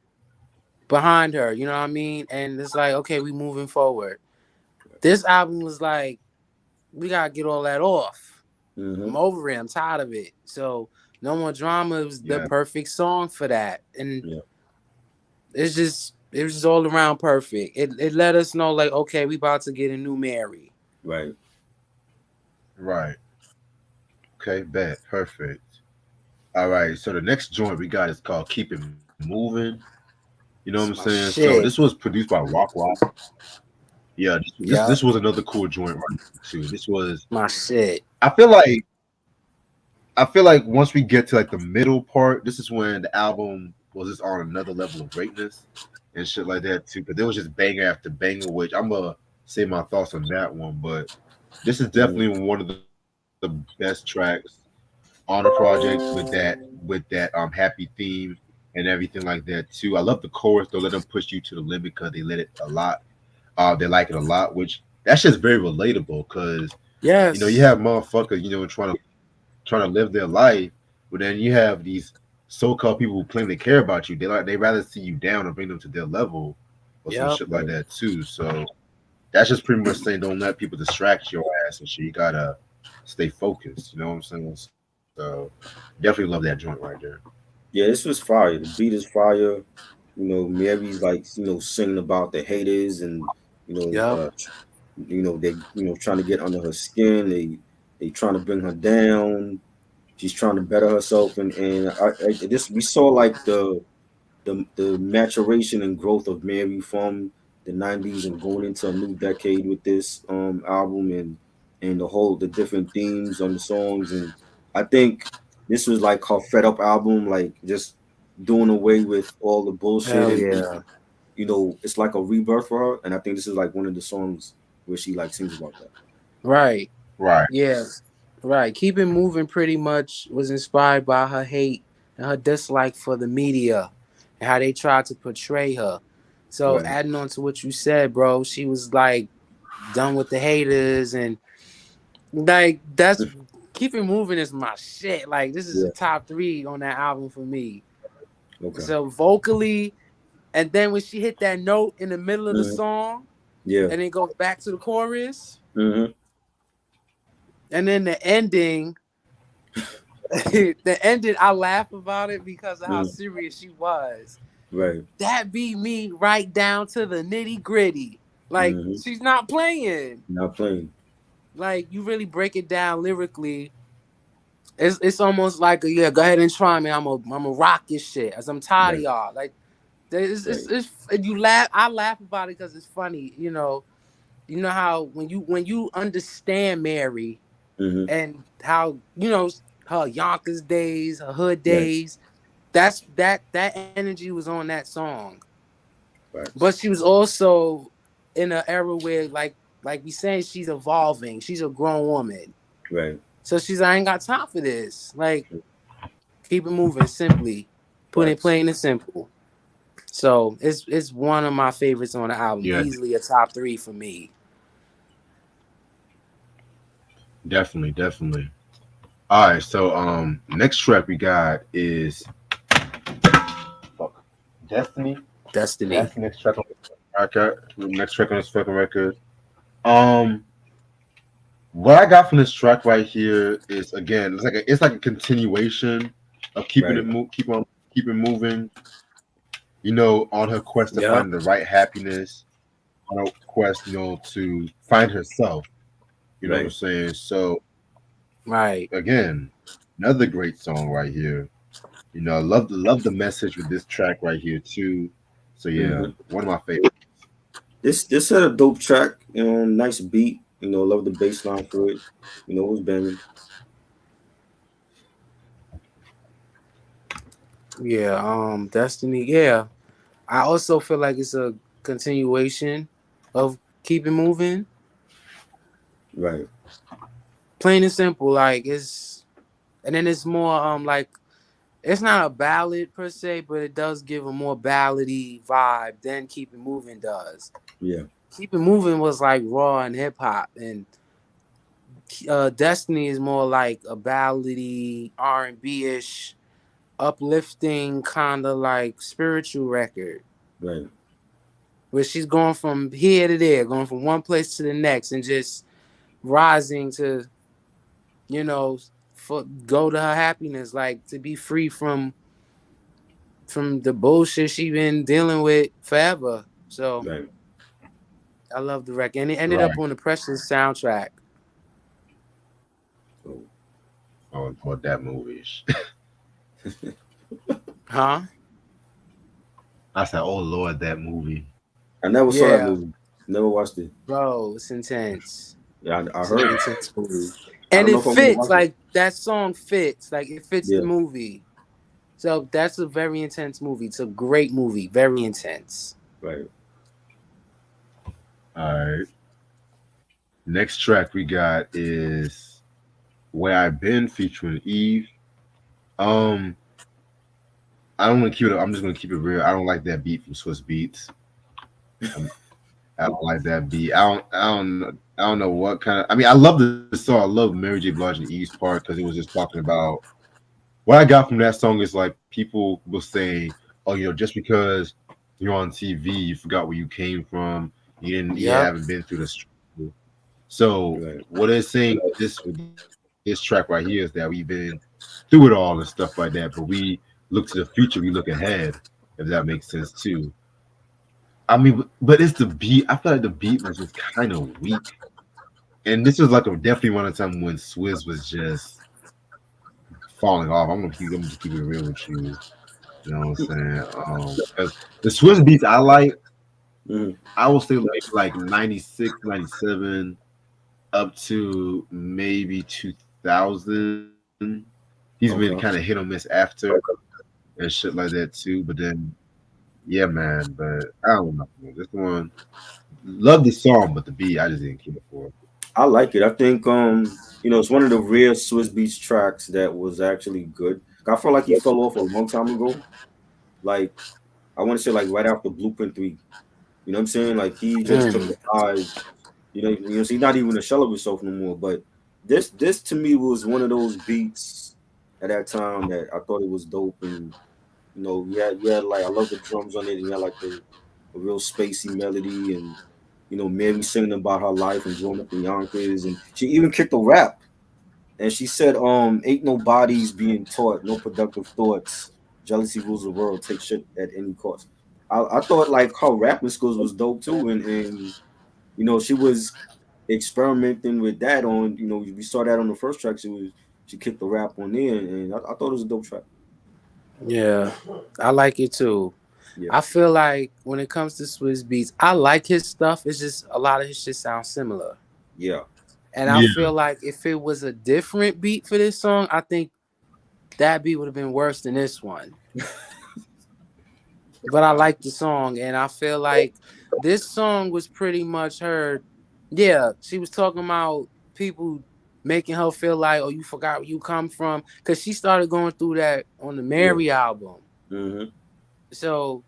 behind her. You know what I mean? And it's like, okay, we moving forward. This album was like, we gotta get all that off. mm-hmm. I'm over it. I'm tired of it. So no more drama was the Yeah. perfect song for that. And Yeah. it was just all around perfect. It let us know like, okay, we about to get a new Mary. Right. Right. Okay, bet. Perfect. All right. So the next joint we got is called Keep It Moving. You know what I'm It's saying? my So this was shit. produced by Rock. Yeah, this Yup. was another cool joint right too. This was My shit. I feel like once we get to like the middle part, this is when the album was just on another level of greatness and shit like that too. Because there was just banger after banger, which I'm gonna say my thoughts on that one. But this is Mm-hmm. definitely one of the best tracks on the project with that happy theme and everything like that too. I love the chorus. They'll let them push you to the limit because they let it a lot. They like it a lot, which that's just very relatable because you Yes. have motherfuckers trying to live their life, but then you have these so-called people who claim they care about you. They rather see you down and bring them to their level or some Yep. shit like Right. that too. So that's just pretty much saying don't let people distract your ass and shit. You gotta stay focused. You know what I'm saying? So definitely love that joint right there. Yeah, this was fire. The beat is fire. Mary's like, singing about the haters and, you know, Yep. uh, they, trying to get under her skin. They trying to bring her down. She's trying to better herself, and this we saw like the maturation and growth of Mary from the '90s and going into a new decade with this album and the different themes on the songs. And I think this was like her fed up album, like just doing away with all the bullshit Hell and yeah. it's like a rebirth for her. And I think this is like one of the songs where she like sings about that. Right. Right. Yeah. Right. Keep It Moving pretty much was inspired by her hate and her dislike for the media and how they tried to portray her. So Right. adding on to what you said, bro, she was like done with the haters and like that's Keep It Moving is my shit. Like this is a Yeah. top 3 on that album for me. Okay. So vocally, and then when she hit that note in the middle of the Hmm. song Yeah. and then goes back to the chorus, Hmm. and then the ending, the ending, I laugh about it because of how Hmm. serious she was. Right. That beat me right down to the nitty gritty. Like Hmm. she's not playing. Not playing. Like you really break it down lyrically. It's almost like yeah, go ahead and try me. I'm a rock this shit. As I'm tired of Right. y'all. Like Right. it's you laugh. I laugh about it because it's funny. You know how when you understand Mary Hmm. and how her Yonkers days, her hood Right. days. That energy was on that song. Facts. But she was also in an era where like we saying she's evolving. She's a grown woman. Right. So she's like, I ain't got time for this. Like keep it moving simply. Put it Facts. plain and simple. So it's one of my favorites on the album. Yeah, Easily a top 3 for me. definitely, definitely. All right, so next track we got is fuck, Destiny. Destiny. That's the next track on the record. Next track on this fucking record. Um, what I got from this track right here is again, it's like a continuation of keeping Right. it keep it moving. You know, on her quest to Yep. find the right happiness, on her quest, to find herself. You know what I'm Right. saying? So Right. again, another great song right here. You know, I love the message with this track right here too. So yeah, Hmm. one of my favorites. This had a dope track. Nice beat. Love the bass line for it. It was banging. Yeah. Destiny. Yeah. I also feel like it's a continuation of Keep It Moving. Right. Plain and simple. Like it's, and then it's more like it's not a ballad per se, but it does give a more ballady vibe than Keep It Moving does. Yeah. Keep It Moving was like raw and hip hop, and Destiny is more like a ballady R&B ish, uplifting kind of like spiritual record Right. where she's going from here to there, going from one place to the next, and just rising to for go to her happiness, like to be free from the bullshit she been dealing with forever. So Right. I love the record, and it ended Right. up on the Precious soundtrack. So, Oh, what that movie. Huh? I said, "Oh Lord, that movie." I never saw that Yeah, movie. Never watched it. bro, it's intense. Yeah, I It's an heard. intense movie, I and don't know it if I'm gonna fits. watch it. Like that song fits. Like it fits the Yeah. movie. So that's a very intense movie. It's a great movie. Very intense. Right. All right. Next track we got is "Where I've Been" featuring Eve. Um, I don't want to keep it. I'm just gonna keep it real. I don't like that beat from Swiss Beats. Um, I don't like that beat. I don't know what kind of. I mean, I love the song. I love Mary J. Blige and Eve's part because it was just talking about what I got from that song is like people will say, "Oh, just because you're on TV, you forgot where you came from. You Yep. haven't been through the struggle." So Right. what it's saying with this track right here is that we've been through it all and stuff like that, but we look to the future, we look ahead, if that makes sense too. I mean, but it's the beat. I feel like the beat was just kind of weak, and this was like definitely one of the time when Swizz was just falling off. I'm just keep it real with you. You know what I'm saying? 'Cause the Swiss beats I like, Hmm. I will say like 96, 97 up to maybe 2000. He's been kind of hit Okay. or miss after and shit like that too. But then, yeah, man. But I don't know. Man. This one, love the song, but the beat, I just didn't care for it. I like it. I think it's one of the rare Swiss Beats tracks that was actually good. I felt like he fell off a long time ago. Like I want to say like right after Blueprint 3. You know what I'm saying? Like he just took Mm. the eyes. So he's not even a shell of himself no more. But this to me was one of those beats at that time that I thought it was dope. And you had like I love the drums on it, and you had like a real spacey melody, and Mary singing about her life and growing up in Yonkers, and she even kicked a rap, and she said, "Ain't no bodies being taught, no productive thoughts. Jealousy rules the world. Take shit at any cost." I thought like her rapping skills was dope too, and she was experimenting with that on. We saw that on the first track. She kicked the rap on there, and I thought it was a dope track. Yeah, I like it too. Yeah, I feel like when it comes to Swiss Beats, I like his stuff. It's just a lot of his shit sounds similar. yeah, And I Yeah, feel like if it was a different beat for this song, I think that beat would have been worse than this one. But I like the song, and I feel like this song was pretty much her. Yeah, she was talking about people making her feel like, oh, you forgot where you come from, because she started going through that on the yeah. Mary album. Hmm. So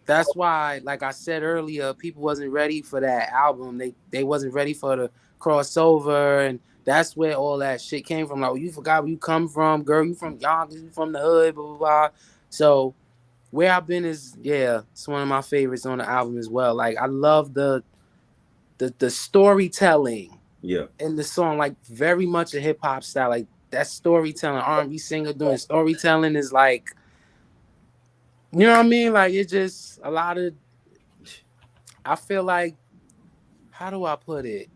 that's why, like I said earlier, people wasn't ready for that album. They wasn't ready for the crossover and That's where all that shit came from. Like, you forgot where you come from, girl. You from Yonkers, you from the hood, blah blah blah. So where I've been is, yeah, it's one of my favorites on the album as well. Like, I love the storytelling Yeah, in the song, like very much a hip hop style. Like that storytelling, R&B singer doing storytelling is like, you know what I mean? Like it's just a lot of. I feel like, how do I put it?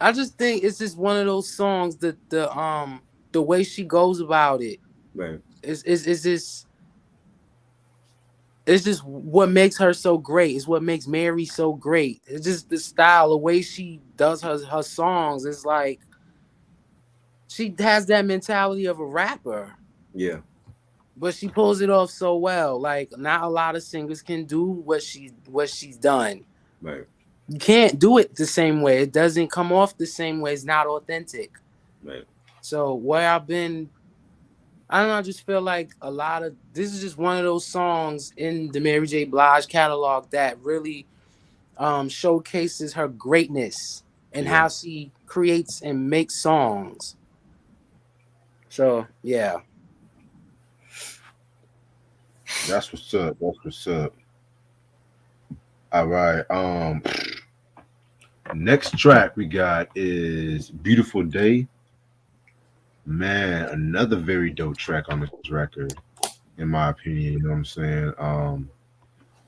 I just think it's just one of those songs that the way she goes about it right. is just, it's just what makes her so great. It's what makes Mary so great. It's just the style, the way she does her songs. It's like she has that mentality of a rapper, Yeah, but she pulls it off so well. Like not a lot of singers can do what she's done. right, You can't do it the same way. It doesn't come off the same way. It's not authentic. right. So where I've been, I don't know. I just feel like a lot of this is just one of those songs in the Mary J. Blige catalog that really showcases her greatness and Yeah, how she creates and makes songs. So yeah, That's what's up. That's what's up. All right. Next track we got is "Beautiful Day." Man, another very dope track on this record, in my opinion. You know what I'm saying?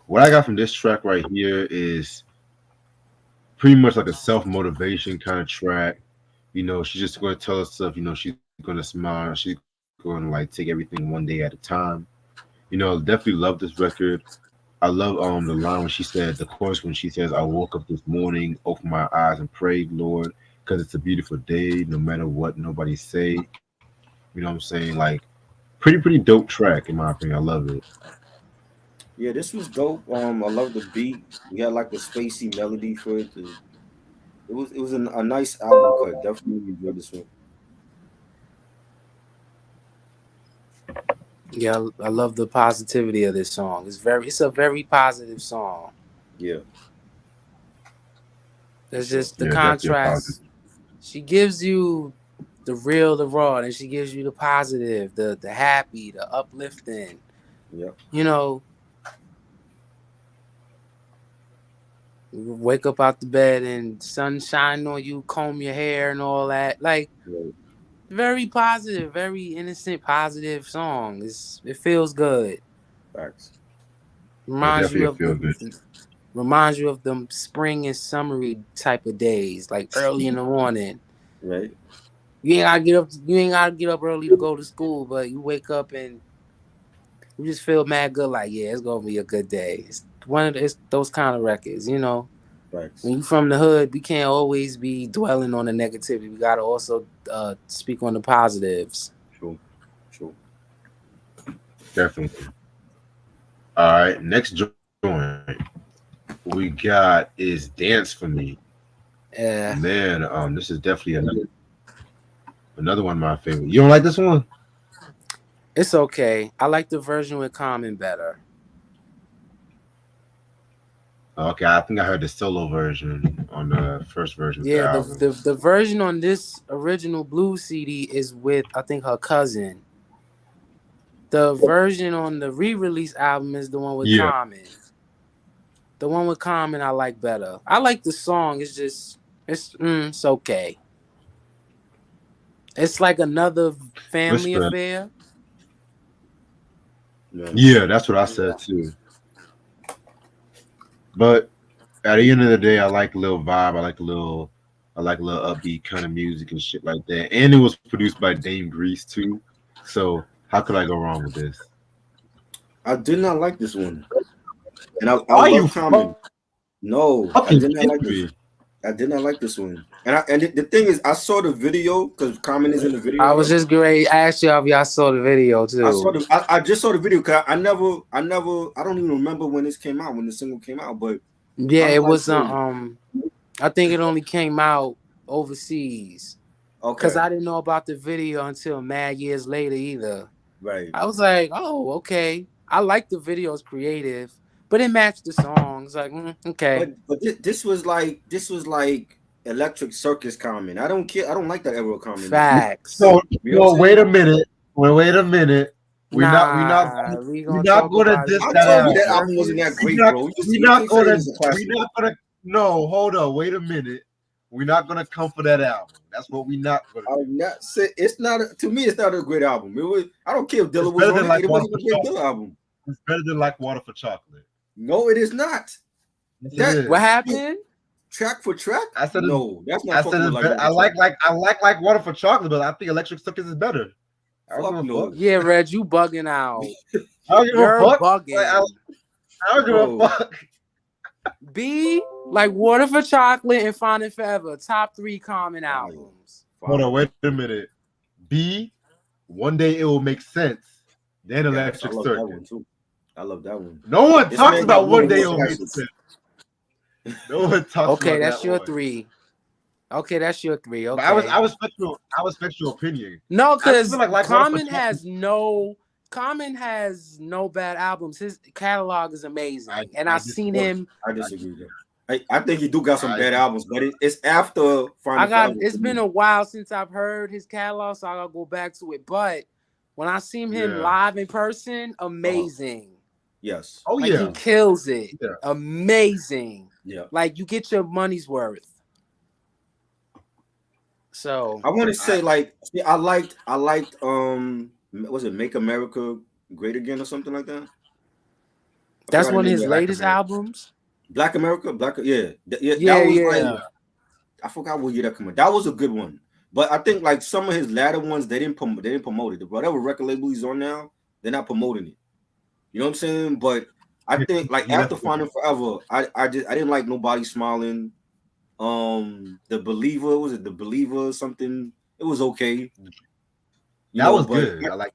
What I got from this track right here is pretty much like a self motivation kind of track. You know, she's just going to tell herself, you know, she's going to smile. She's going to like take everything one day at a time. You know, definitely love this record. I love the line when she said the chorus when she says, "I woke up this morning, opened my eyes and prayed, Lord, because it's a beautiful day, no matter what nobody say." You know what I'm saying? Like pretty dope track in my opinion. I love it. yeah. This was dope. I love the beat. We had like a spacey melody for it. It was a nice album cut. Definitely enjoyed this one. yeah, I love the positivity of this song. It's a very positive song. Yeah, for It's sure. just the Yeah, definitely a positive. contrast. She gives you the real, the raw, and she gives you the positive, the happy, the uplifting. Yeah, You know, you wake up out the bed and sunshine on you, comb your hair and all that. Like right. very positive, very innocent, positive song. It feels good. Facts. Yeah, Reminds definitely you a of feel good. them spring and summery type of days, like early in the morning. Right. You ain't gotta get up early to go to school, but you wake up and you just feel mad good. Like, yeah, it's gonna be a good day. It's it's those kind of records, you know. Facts. When you from the hood, we can't always be dwelling on the negativity. We gotta also speak on the positives. True. True. Definitely. All right, next joint we got is "Dance for Me." Yeah, Man, this is definitely another one of my favorite. You don't like this one? it's okay. I like the version with Common better. Okay, I think I heard the solo version on the first version of the Yeah, album. the version on this original blues CD is with, I think, her cousin. The version on the re-release album is the one with Yeah, Common. The one with Common I like better. I like the song. It's just it's okay. It's like another family respect. affair. Yeah. Yeah, that's what I said Yeah. too. But at the end of the day, I like a little vibe. I like a little upbeat kind of music and shit like that. And it was produced by Dame Grease too. So how could I go wrong with this? I did not like this one, and I Are you love Common. No, I fucking did not like kidding this. me? I did not like this one. And the thing is, I saw the video because Common is in the I video. was just great. Actually, if y'all saw the video I saw too. the. I just saw the video because I don't even remember when this came out when the single came out. But Yeah, I'm it like, was yo, I think it only came out overseas. Cause okay, I didn't know about the video until mad years later either. right. I was like, oh, okay. I like the videos creative, but it matched the songs. Like, okay. But this was like Electric Circus Common. I don't care. I don't like that era of Common no more. Facts. So, You know what I'm no, wait saying? a minute. Wait a minute. Nah, we We're gonna not talk gonna about diss I his that told you electric that album. album wasn't that circus. great, bro. We're You not keep saying gonna. it's a classic. We're not gonna. No, hold on. Wait a minute. We're not gonna come for that album. That's what we're not gonna do. I'm not say it's not to me. It's not a great album. It was. I don't care if It's Dilla was better on than it. like It Water wasn't for a great Dilla Chocolate. album. It's better than like Water for Chocolate. No, it is not. Yes, That it What is. happened? track for track. I said it. No, that's not I said fucking with it's like better. Water for Chocolate. I like Water for Chocolate, but I think Electric Circus is better. I don't Fuck give a no, fuck. Yeah, Reg, you bugging out. I don't give a You're fuck. bugging. I don't give a bro. fuck. B, like Water for Chocolate and Finding Forever, top 3 common Fire. albums. Hold Fire. on, wait a minute. B, One Day It Will Make Sense. Then Yes, I Electric love that Circus. one too. I love that one. No one This talks man got about One more Day It hits Will Make classics. Sense. No one talks Okay, about that's that your one. 3. Okay, that's your 3. But Okay. I respect your opinion. No, I just because feel like Water for Common Chocolate. has no bad albums. His catalog is amazing. And I I've seen him. I disagree with that. I think he do got some bad albums, but it's after I Final got Forever. it's been a while since I've heard his catalog, so I gotta go back to it. But when I seen him live in person, amazing. Yes. Oh Like yeah. he kills it. Yeah. Amazing. Yeah. Like you get your money's worth. So I want to say I liked was it Make America Great Again or something like that? that's forgot the one of name his of it. latest albums. Black America, Yeah, that was yeah. like I forgot what year that came out. That was a good one. But I think like some of his latter ones they didn't promote it. Whatever record label he's on now, they're not promoting it. You know what I'm saying? But I think like after Finding Forever, I didn't like Nobody Smiling. The Believer, was it The Believer or something? It was okay. That was good. I like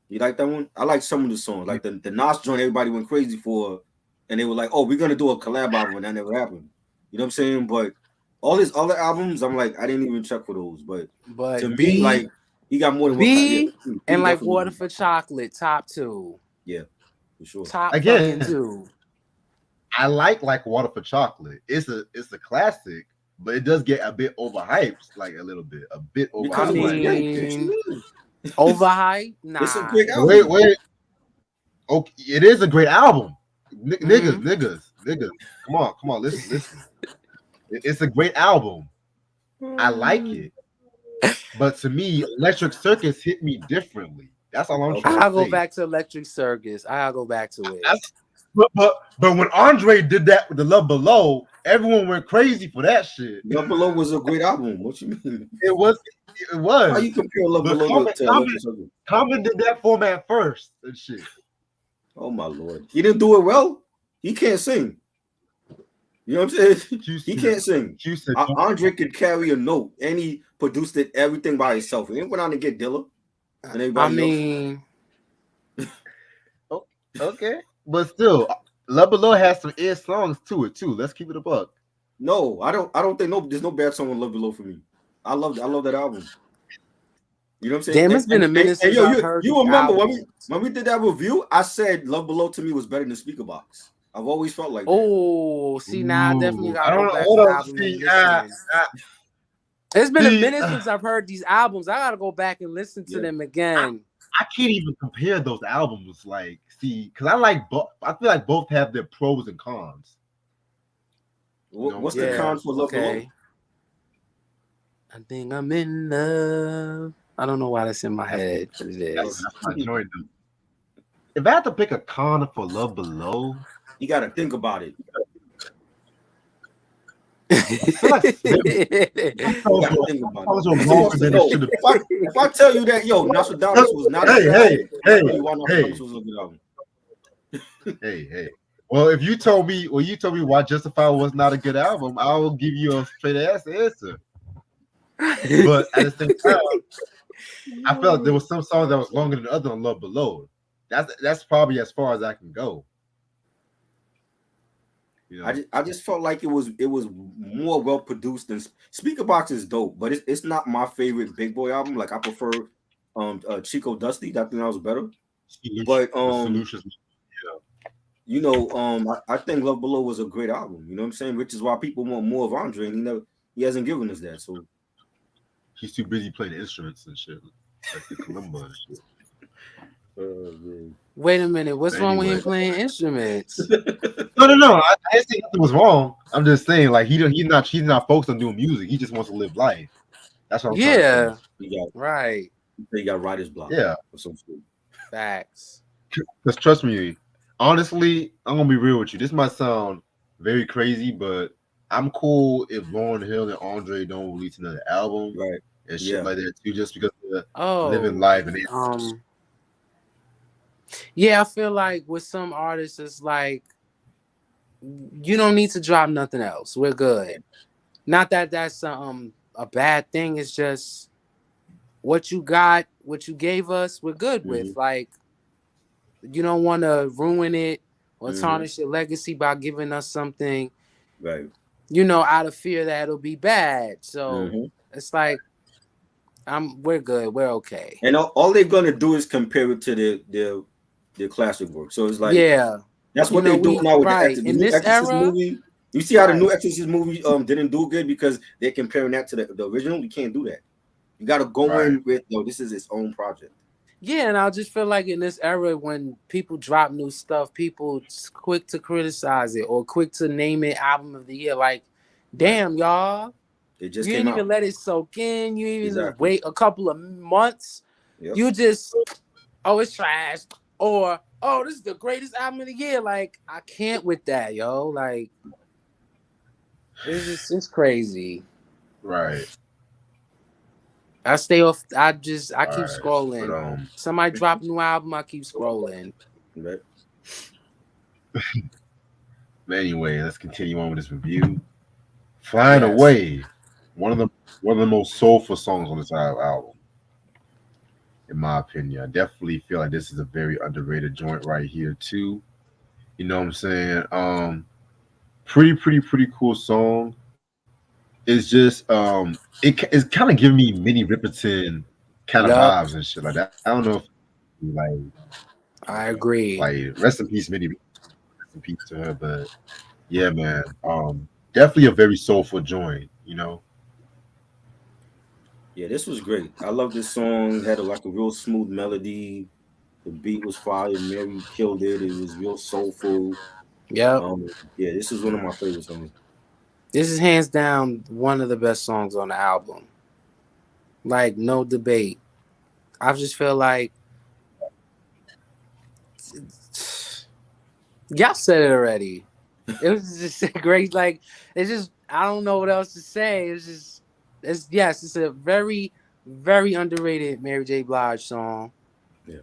you like that one? I like some of the songs. Like the Nas joint everybody went crazy for, and they were like, oh, we're gonna do a collab album, and that never happened. You know what I'm saying? But all his other albums, I'm like, I didn't even check for those. But to me, like he got more than one and like Water for Chocolate, top 2. Yeah, for sure. Top fucking 2. I like Water for Chocolate. It's a classic, but it does get a bit overhyped, like a little bit, overhyped. I mean, overhyped? Nah. It's a great album. Wait. Okay, it is a great album. Niggas. Come on, listen. It's a great album. I like it. But to me, Electric Circus hit me differently. That's all I'm trying to say. I'll go back to Electric Circus. I'll go back to it. But when Andre did that with the Love Below, everyone went crazy for that shit. Love Below was a great album. What you mean? It was. How you compare Love Below to Electric Circus? Common did that format first and shit. Oh my lord, he didn't do it well. He can't sing. You know what I'm saying? He can't sing. Andre could carry a note, and he produced it everything by himself. He went on to get Dilla and everybody else. Okay, but still, Love Below has some air songs to it too. Let's keep it a buck. No, I don't think there's no bad song on Love Below for me. I love that album. You know what I'm saying? Damn, it's been a minute since I've heard. You remember when we did that review? I said Love Below to me was better than Speaker Box. I've always felt like that. Oh, see now I definitely gotta go back to the album. It's been a minute since I've heard these albums. I gotta go back and listen to them again. I can't even compare those albums. Like, see, because I like both. I feel like both have their pros and cons. What's the cons for Love Below? I think I'm in love. I don't know why that's in my head, but it is. If I had to pick a con for Love Below, you got to think about it. If I tell you that, yo, Nostradamus was not. Hey. Well, if you told me, why Justified was not a good album, I will give you a straight ass answer. But at the same time, I felt there was some songs that was longer than other on Love Below. That's probably as far as I can go. You know? I just felt like it was more well produced than Speaker Box is dope, but it's not my favorite Big Boy album. Like I prefer Chico Dusty. I think that was better. But I think Love Below was a great album. You know what I'm saying? Which is why people want more of Andre. And He hasn't given us that. So He's too busy playing instruments and shit, like the kalimba and shit. man. Wait a minute, what's But wrong with anyway, him playing instruments? no. I didn't say nothing was wrong. I'm just saying, like he's not focused on doing music. He just wants to live life. That's what I'm trying to say. Yeah, he got right. he got writer's block Yeah, or some shit. Facts. because trust me, honestly, I'm gonna be real with you. This might sound very crazy, but I'm cool if Lauren Hill and Andre don't release another album Right. and shit Yeah. like that too, just because they're living Oh, life and they, um, yeah, I feel like with some artists, it's like you don't need to drop nothing else. We're good. Not that that's a bad thing. It's just what you got, what you gave us, we're good with. Hmm. Like you don't want to ruin it or Hmm. tarnish your legacy by giving us something, Right. out of fear that it'll be bad. So Hmm. it's like we're good, we're okay. And all they're gonna do is compare it to their classic work. So it's like Yeah, that's what they're doing we now with right the in new this Exorcist era, movie. You see how the right? new Exorcist movie didn't do good because they're comparing that to the original. You can't do that. You got to go right, in with this is its own project. Yeah, and I just feel like in this era when people drop new stuff, people quick to criticize it or quick to name it album of the year. Like, Right. damn, y'all, It just you came ain't out. even let it soak in. You ain't even Exactly. wait a couple of months. Yep. You just, oh, it's trash, or oh, this is the greatest album of the year. Like, I can't with that, yo. Like, it's crazy. right, I stay off. I keep right. But scrolling. Somebody drop a new album, I keep scrolling. Right. but anyway, let's continue on with this review. Flying Yes. Away, one of the one of the most soulful songs on this album, in my opinion. I definitely feel like this is a very underrated joint right here too. You know what I'm saying? Pretty cool song. It's just it's kind of giving me mini Ripperton kind of Yup. vibes and shit like that. I don't know if like I agree. rest in peace, Minnie. Rest in peace to her. But yeah, man. Definitely a very soulful joint. You know. Yeah, this was great. I love this song. Had like a real smooth melody. The beat was fire. Mary killed it. It was real soulful. Yep. Yeah, this is one of my favorite songs. This is hands down one of the best songs on the album. Like no debate. I just feel like y'all said it already. It was just a great. Like it's just I don't know what else to say. It's a very underrated Mary J. Blige song. Yeah.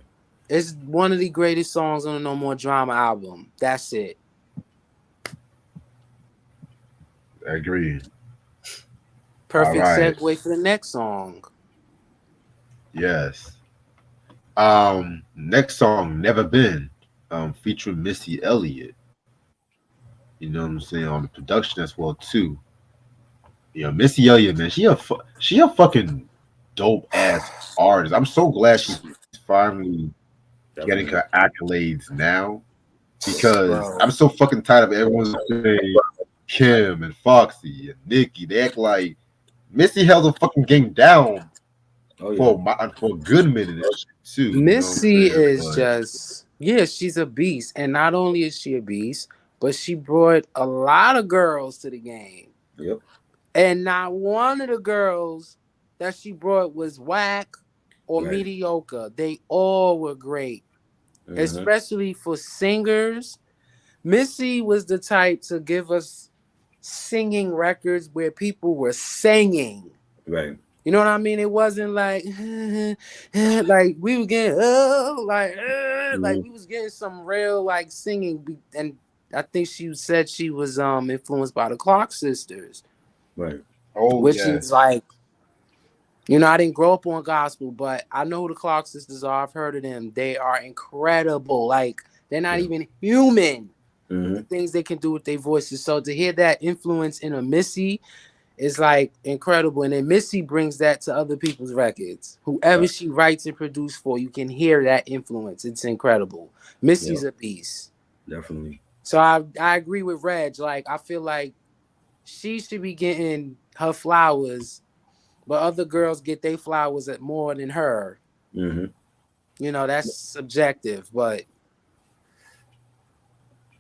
It's one of the greatest songs on the No More Drama album. That's it. I agree. All Perfect right. segue for the next song. Yes. Next song, Never Been, featuring Missy Elliott. You know what I'm saying, on the production as well too. You know, Missy Elliott, man, she a fucking dope ass artist. I'm so glad she's finally getting her Definitely. accolades now because I'm Bro. so fucking tired of everyone's saying Kim and Foxy and Nicki. They act like Missy held the fucking game down Oh yeah. for a good minute and shit too. You know what I'm Missy saying? is But just, yeah, she's a beast. And not only is she a beast, but she brought a lot of girls to the game. Yep. And not one of the girls that she brought was whack or Right. mediocre. They all were great, Hmm. especially for singers. Missy was the type to give us singing records where people were singing. Right. You know what I mean? It wasn't like like we were getting like Hmm. we was getting some real like singing. And I think she said she was influenced by the Clark sisters, Right. oh which is yes, like, I didn't grow up on gospel, but I know who the Clark sisters are. I've heard of them. They are incredible. Like they're not Yeah. even human. The Hmm. things they can do with their voices. So to hear that influence in a Missy is like incredible. And then Missy brings that to other people's records. Whoever Right. she writes and produces for, you can hear that influence. It's incredible. Yep. Missy's a beast. Definitely. So I agree with Reg. Like I feel like she should be getting her flowers, but other girls get their flowers at more than her. Hmm. That's subjective, but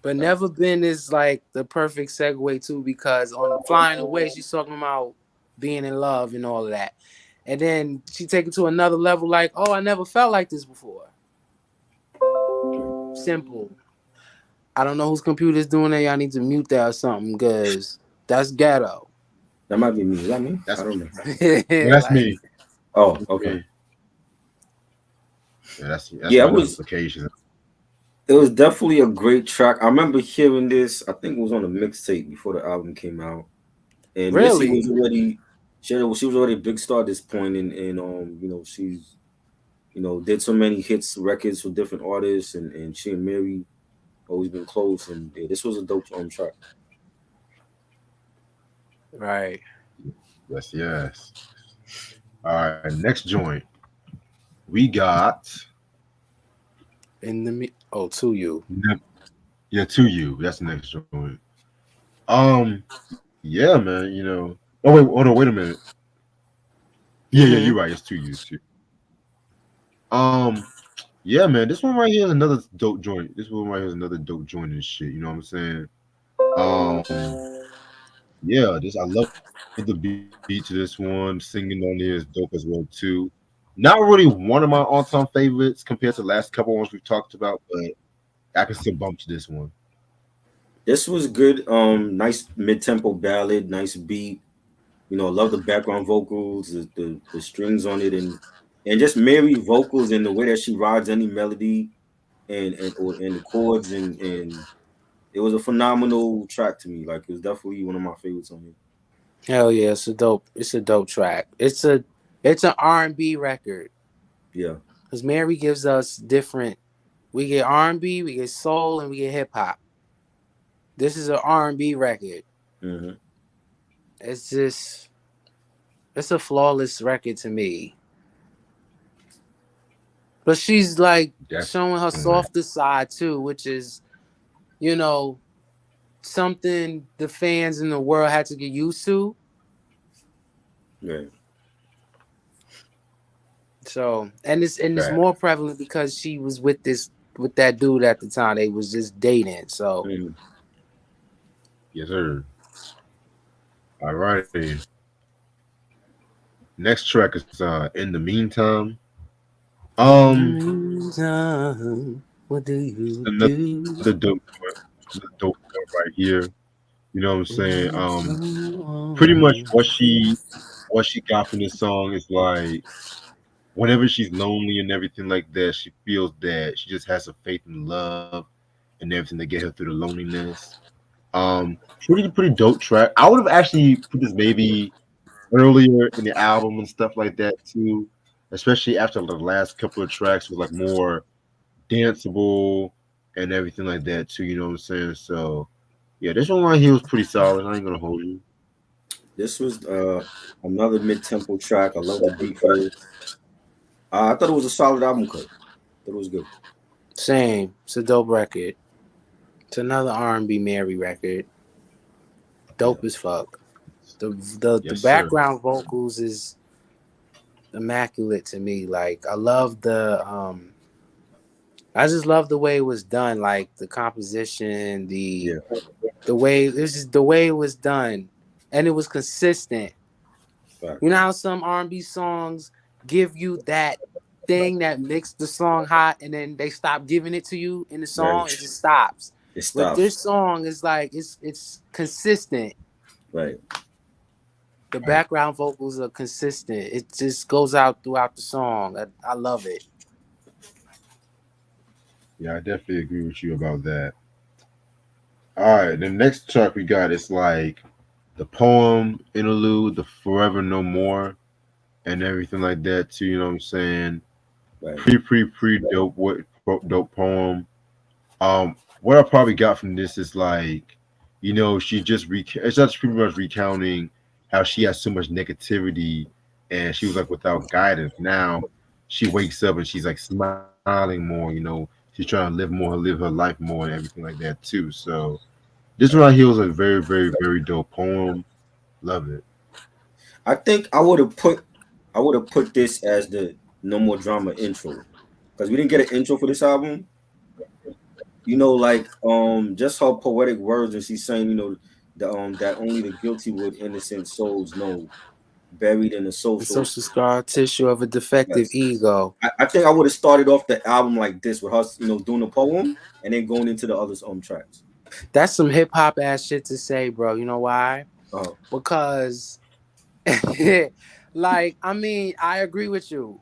Never Been is like the perfect segue too, because on Flying Away, she's talking about being in love and all of that. And then she take it to another level, like, oh, I never felt like this before. Simple. I don't know whose computer is doing that. Y'all need to mute that or something, because that's ghetto. That might be me. Is that me? I That's don't know. yeah, that's Like, me. Oh, That's okay. me. Yeah, that's Yeah, my it was. notification. It was definitely a great track. I remember hearing this. I think it was on a mixtape before the album came out. And Missy was really? already she was already a big star at this point, and she's did so many hits records for different artists, and she and Mary always been close, and yeah, this was a dope track. Right. Yes, yes. All right, next joint we got. To you. Yeah, to you. That's the next joint. Yeah, man. Oh wait, hold on. Wait a minute. Yeah, yeah, you're Mm-hmm. right. It's to you. It's to you. Yeah, man. This one right here is another dope joint. This one right here is another dope joint and shit. You know what I'm saying? Um, yeah. This I love the beat to this one. Singing on here is dope as well too. Not really one of my all-time favorites compared to the last couple ones we've talked about, but I can still bump to this one. This was good. Nice mid tempo ballad, nice beat. Love the background vocals, the strings on it, and just Mary vocals and the way that she rides any melody and the chords and it was a phenomenal track to me. Like it was definitely one of my favorites on here. Hell yeah, it's a dope track. It's an R&B record. Yeah. Because Mary gives us different. We get R&B, we get soul, and we get hip hop. This is an R&B record. Hmm. It's just it's a flawless record to me. But she's like showing her Definitely. softer side too, which is, you know, something the fans in the world had to get used to. Right. So and it's Fact. more prevalent because she was with that dude at the time. They was just dating. So Hmm. Yes, sir. All righty. Next track is In the Meantime. in the Um, meantime, what do it's you another dope, do? another dope joint right here. You know what I'm saying? Pretty much what she got from this song is like whenever she's lonely and everything like that, she feels that she just has a faith in love and everything to get her through the loneliness. Pretty dope track. I would have actually put this maybe earlier in the album and stuff like that too, especially after the last couple of tracks was like more danceable and everything like that too. You know what I'm saying? So yeah, this one right here was pretty solid. I ain't gonna hold you. This was another mid tempo track. I love the beat for this. I thought it was a solid album cut. Thought it was good. Same. It's a dope record. It's another R&B Mary record. Yeah. Dope as fuck. The Yes, sir. background vocals is immaculate to me. Like I just love the way it was done. Like the composition, the Yeah. the way it was just the way it was done, and it was consistent. You know Facts. how some R&B songs give you that thing that makes the song hot, and then they stop giving it to you in the Right. song. It just stops. It But stops. this song is like it's consistent. Right. The Right. background vocals are consistent. It just goes out throughout the song. I love it. Yeah, I definitely agree with you about that. All right, the next track we got is like the poem interlude, the Forever No More, and everything like that too. You know what I'm saying? Right. Pretty dope. Dope poem. What I probably got from this is like, it's just pretty much recounting how she has so much negativity, and she was like without guidance. Now she wakes up and she's like smiling more. She's trying to live more, live her life more, and everything like that too. So This right here was a very, very, very dope poem. Love it. I think I would have put this as the No More Drama intro because we didn't get an intro for this album. You know, like just her poetic words and she's saying, you know, that only the guilty would innocent souls know, buried in the The social. social scar tissue of a defective Yes. ego. I think I would have started off the album like this with her, you know, doing the poem and then going into the other tracks. That's some hip hop ass shit to say, bro. You know why? Uh, Because, like, I mean, I agree with you.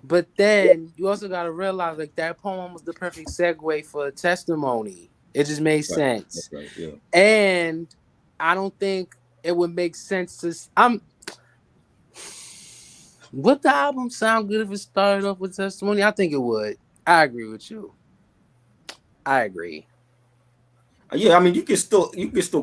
But then you also got to realize, like, that poem was the perfect segue for testimony. It just made right. That's sense. right. Yeah. And I don't think it would make sense to. Would the album sound good if it started off with testimony? I think it would. I agree with you. I agree. Yeah, I mean, you can still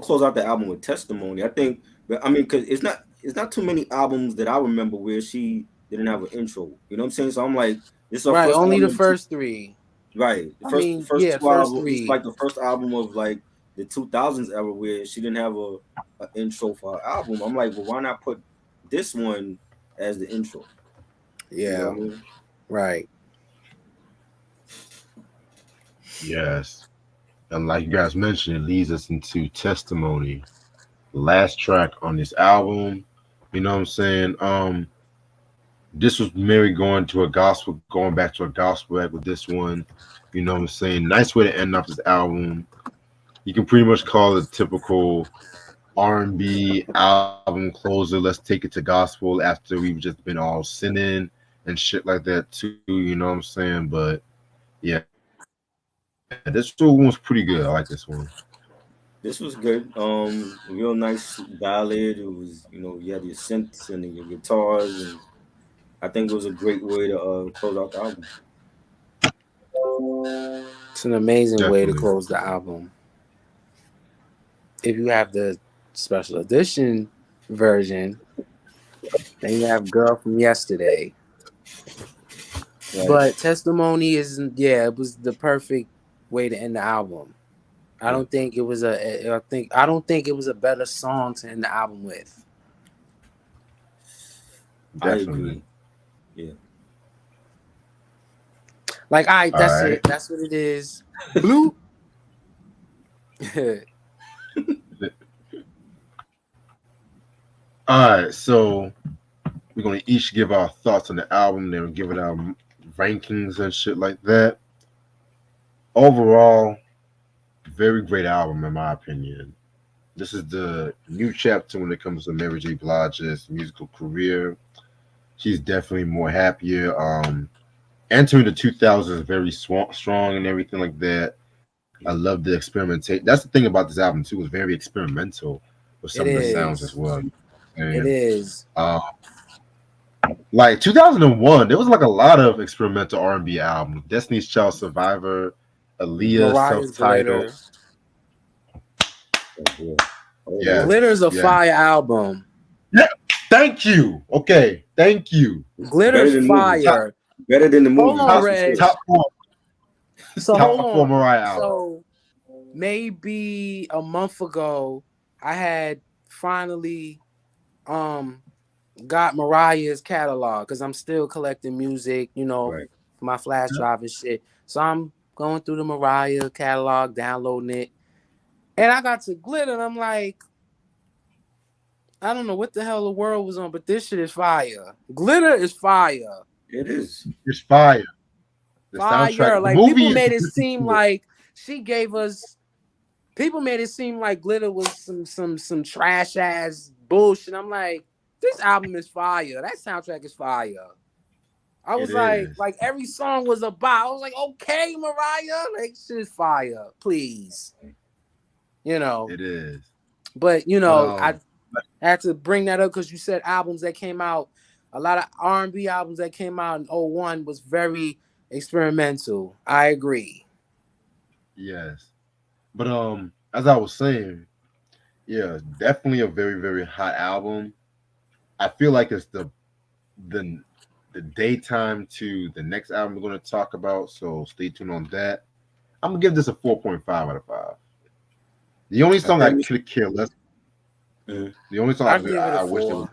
close out the album with testimony. I think, but I mean, because it's not too many albums that I remember where she didn't have an intro. You know what I'm saying? So I'm like, this is her Right. first Only the album. first three. Right, I mean, first yeah, two first albums. This is three. like the first album of like the 2000s era where she didn't have a intro for her album. I'm like, well, why not put this one as the intro? You know what Yeah. I mean? Right. Yes. And like you guys mentioned, it leads us into testimony. The last track on this album. You know what I'm saying? This was Mary going back to a gospel act with this one. You know what I'm saying? Nice way to end off this album. You can pretty much call it typical R&B album closer. Let's take it to gospel after we've just been all sinning and shit like that too. You know what I'm saying? But yeah, this one was pretty good. I like this one. This was good. Real nice ballad. It was, you know, you had your synths and your guitars, and I think it was a great way to close out the album. It's an amazing way to Definitely. close the album. If you have the special edition version, then you have Girl from Yesterday. Right. But Testimony isn't, yeah, it was the perfect way to end the album. I Yeah. don't think it was I don't think it was a better song to end the album with. I Definitely. agree. Yeah. Like, all right, All that's right. it. That's what it is. Blue. All right. So we're gonna each give our thoughts on the album, then we'll give it our rankings and shit like that. Overall, very great album in my opinion. This is the new chapter when it comes to Mary J. Blige's musical career. She's definitely more happier. Entering the 2000s very strong and everything like that. I love the experimentation. That's the thing about this album too. It's very experimental with some of It the sounds as is. well. It And is. like 2001, there was like a lot of experimental R&B albums. Destiny's Child, Survivor, Aaliyah, Mariah's self-titled. Glitter. Yeah. Oh yeah. Yes, Glitter's a yeah, fire album. yeah. Thank you. Okay, thank you. Better Glitter's than movies. Top, fire. Better than the Hold movies. on, That's top, for sure. Reg. top four, So hold top four on. Mariah album. So maybe a month ago, I had finally um got Mariah's catalog because I'm still collecting music, you know, Right. for my flash drive and shit. So I'm going through the Mariah catalog, downloading it, and I got to Glitter, and I'm like, I don't know what the hell the world was on, but this shit is fire. Glitter is fire. It is. It's fire. The Fire. soundtrack, the Like, people movie is made it different seem to it. like she gave us. People made it seem like Glitter was some trash ass bullshit. I'm like, this album is fire. That soundtrack is fire. I It was is. like every song was about. I was like, okay, Mariah, like shit is fire, please. You know, It is. but But I had to bring that up because you said albums that came out. A lot of R&B albums that came out in '01 was very experimental. I agree. yes. But as I was saying, yeah, definitely a very, very hot album. I feel like it's the the daytime to the next album we're going to talk about. So stay tuned on that. I'm gonna give this a 4.5 out of 5. The only I song I think. could care less. Mhm. The only song I'd give it a I wish they would. 4.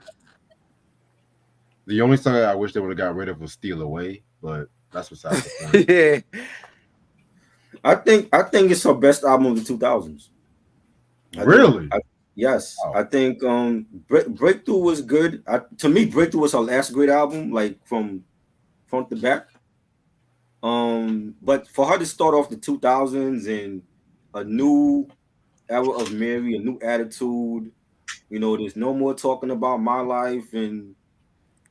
The only song I wish they would have got rid of was "Steal Away," but that's besides the point. Yeah, I think it's her best album of the 2000s. I do. Really? Yes, Wow. I think Breakthrough was good. To me, Breakthrough was her last great album, like from front to back. But for her to start off the 2000s and a new era of Mary, a new attitude, there's no more talking about my life and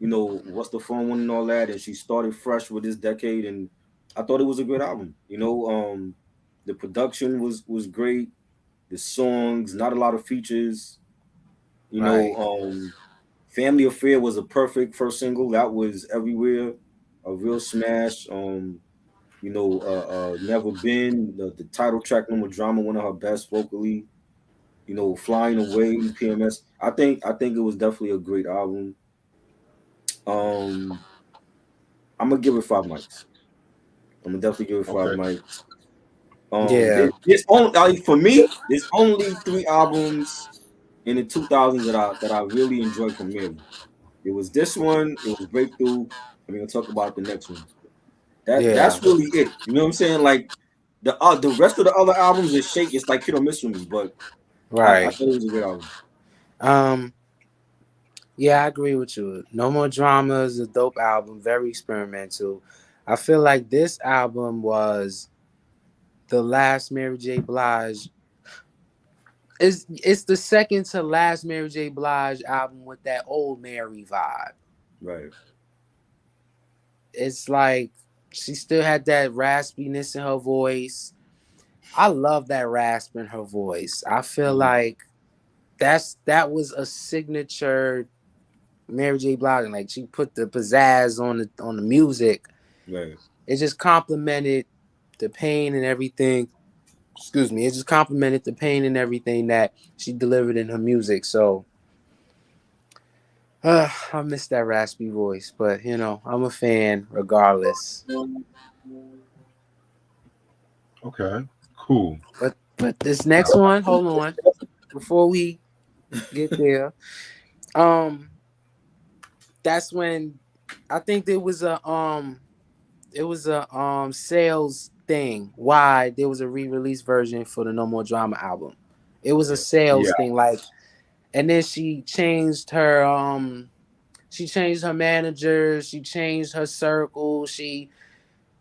what's the fun one and all that. And she started fresh with this decade, and I thought it was a great album. The production was great. The songs, not a lot of features. You know, right. um, Family Affair was a perfect first single. That was everywhere, a real smash. Never Been, the title track number Drama, one of her best vocally. Flying Away, PMS. I think it was definitely a great album. Um, I'm gonna give it 5 mics. I'm gonna definitely give it five Okay. mics. Yeah, There's only like, for me, there's only 3 albums in the 2000s that I really enjoyed from Mary. It was this one. It was Breakthrough. And we're gonna talk about the next one. yeah, That's really it. You know what I'm saying? Like the rest of the other albums is shake. It's like hit or miss for me. But I right. thought it was a good album. Um, yeah, I agree with you. No More Drama is a dope album, very experimental. I feel like this album was the last Mary J. Blige. It's the second to last Mary J. Blige album with that old Mary vibe. Right. It's like she still had that raspiness in her voice. I love that rasp in her voice. I feel Mhm. like that was a signature Mary J. Blige. Like she put the pizzazz on the music. Right. It just complemented the pain and everything. Excuse me. It just complemented the pain and everything that she delivered in her music. So I miss that raspy voice, but I'm a fan regardless. Okay. Cool. But this next one, hold on, before we get there, um, that's when I think there was a sales thing. Why there was a re-release version for the No More Drama album? It was a Yeah. Yeah. sales thing, like, and then she changed her manager, she changed her circle, she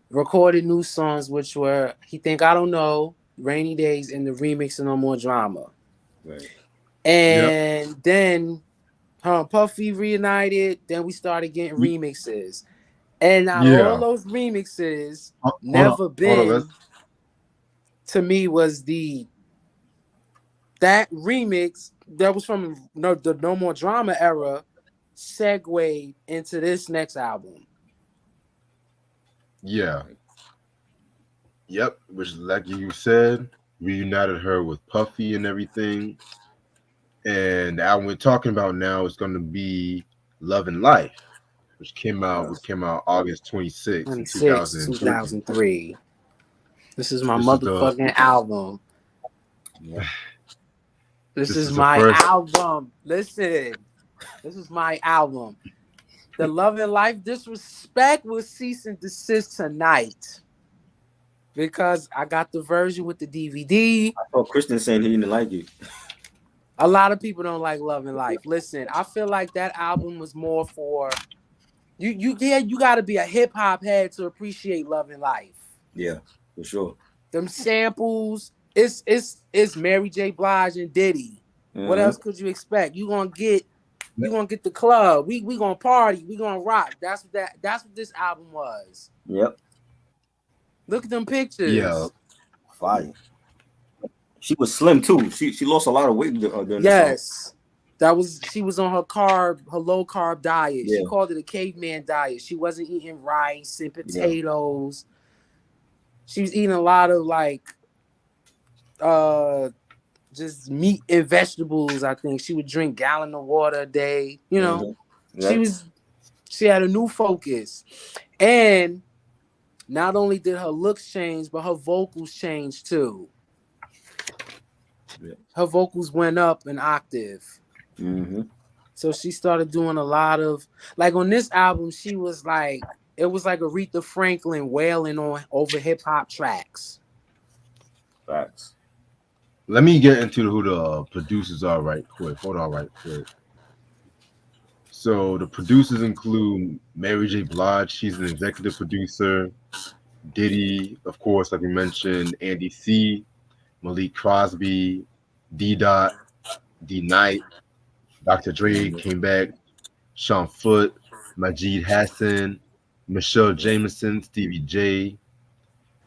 recorded new songs, which were He Think I Don't Know, Rainy Days, and the remix of No More Drama. Right. Yep. And then Puffy reunited, then we started getting remixes. And out of all Yeah. those remixes, Hold on. Never Hold on. Let's. Been to me was that remix that was from the No More Drama era segued into this next album. Yeah. Yep. Which, like you said, reunited her with Puffy and everything. And the album we're talking about now is going to be "Love and Life," which came out August 26th in 26, 2003. 2003. This is my This is the motherfucking album. Yeah. This this is is the my first. album. Listen, this is my album. The Love and Life Disrespect will cease and desist tonight because I got the version with the DVD. I thought Kristen saying he didn't like it. A lot of people don't like Love and Life. Listen, I feel like that album was more for you. You got to be a hip hop head to appreciate Love and Life. Yeah, for sure. Them samples, it's Mary J. Blige and Diddy. What Uh-huh. else could you expect? You gonna get the club. We gonna party. We gonna rock. That's what this album was. Yep. Look at them Yeah. pictures. Fire. She was slim too. She lost a lot of weight during the song. Yes. She was on her low carb diet. She Yeah. called it a caveman diet. She wasn't eating rice and Yeah. potatoes. She was eating a lot of uh just meat and vegetables. I think she would drink gallon of water a day. She Right. was she had a new focus. And not only did her looks change, but her vocals changed too. Yeah. her vocals went up an octave. Mm-hmm. So she started doing a lot of like on this album, she was like it was like Aretha Franklin wailing on over hip hop tracks. Facts. Let me get into who the producers are right quick. Hold on, right quick. So the producers include Mary J. Blige. She's an executive producer. Diddy, of course, like we mentioned, Andy C, Malik Crosby, D. Dot, D. Knight, Dr. Dre Mm-hmm. came back, Sean Foote, Majid Hassan, Michelle Jameson, Stevie J,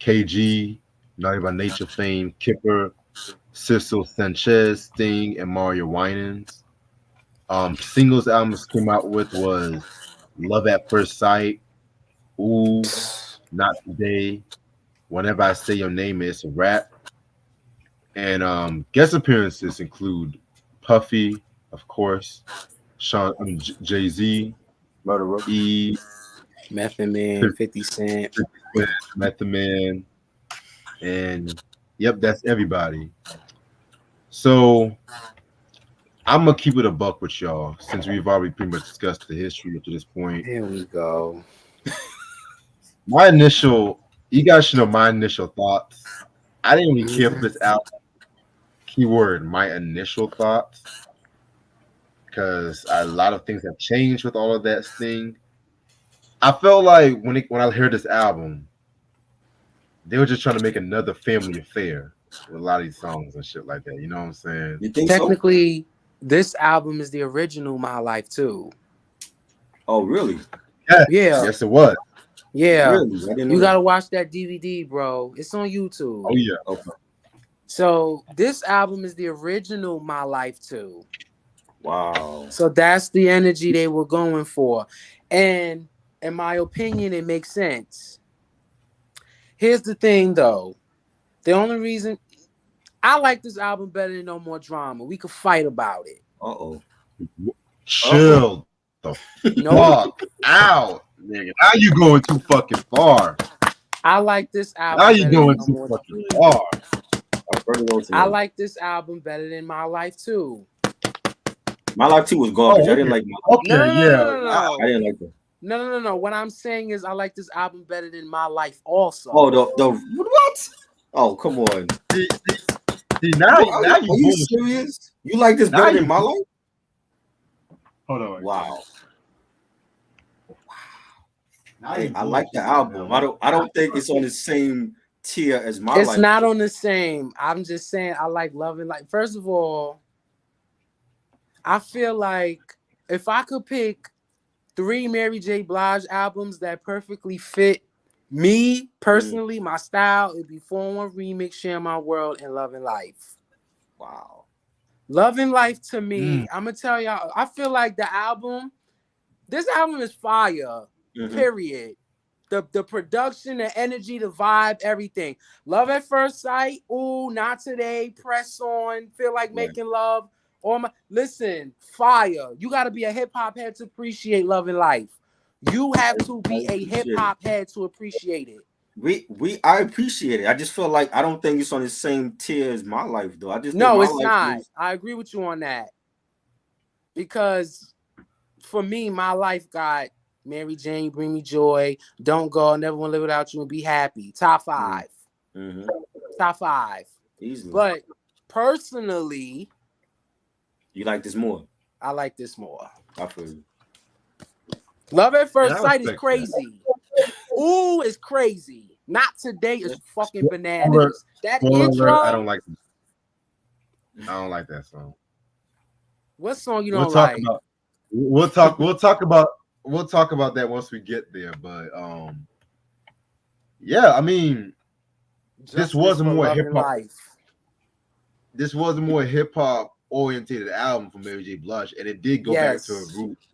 KG, Naughty by Nature fame, Kipper, Cecil Sanchez, Sting, and Mario Winans. Singles albums came out with was Love at First Sight, Ooh, Not Today, Whenever I Say Your Name, It's a Rap. And guest appearances include Puffy, of course, Jay Z, Murderer. E, Method Man, 50 Cent. 50 Cent, Method Man, and yep, that's everybody. So I'm gonna keep it a buck with y'all since we've already pretty much discussed the history up to this point. Here we go. My initial, you guys should know my initial thoughts. I didn't really care for this album. Keyword, my initial thoughts, because a lot of things have changed with all of that thing. I felt like when I heard this album, they were just trying to make another family affair with a lot of these songs and shit like that. You know what I'm saying? You think so? Technically, this album is the original My Life too. Oh, really? Yeah. Yeah. Yes, it was. Yeah. Really? I didn't know You that. gotta watch that DVD, bro. It's on YouTube. Oh yeah. Okay. So this album is the original My Life too. Wow. So that's the energy they were going for. And in my opinion, it makes sense. Here's the thing though. The only reason I like this album better than No More Drama. We could fight about it. Uh-oh. Chill the No, fuck out, nigga. Now you going too fucking far. I like this album Now you better than going No too More fucking Drama. far. I like this album better than My Life too. My Life 2 was garbage. Oh, I didn't like My Life. Okay, No, yeah. no. I didn't like that. No. What I'm saying is I like this album better than My Life also. Oh, the what? Oh, come on. See, now Are you bullshit. serious? You like this Now better you- than My Life? Hold on. Wow. Now Hey, you I like the bullshitting, album. man. I don't think it's on the same tier as My It's Life. not on the same. I'm just saying I like Love and Life. First of all, I feel like if I could pick 3 Mary J. Blige albums that perfectly fit me personally, my style, it'd be 4-1 Remix, Share My World, and Love and Life. Wow. Love and Life to me, I'm gonna tell y'all, I feel like this album is fire. Mhm. Period. The production, the energy, the vibe, everything. Love at First Sight, Ooh, Not Today, Press On, Feel Like Making Love. Listen, fire. You gotta be a hip-hop head to appreciate Love and Life. You have to be a hip-hop head to appreciate it. I appreciate it. I just feel like I don't think it's on the same tier as My Life, though. I just think No, My it's Life not. was- I agree with you on that. Because for me, My Life got Mary Jane, Bring Me Joy, Don't Go, Never Want to Live Without You, and Be Happy. Top 5. Mhm. Top 5. Easily. But personally, You like this more? I like this more. I feel you. Love at First Yeah, I Sight is respect crazy. Ooh, it's crazy. Not Today is fucking Spoiler- bananas. That Spoiler intro. alert, I don't like that song. What song you We'll don't talk like? about we'll talk about that once we get there. But yeah, I mean, Justice was a for more Love and hip-hop- Life. this was a more hip hop oriented album from Mary J. Blige, and it did go back to her Yes. roots.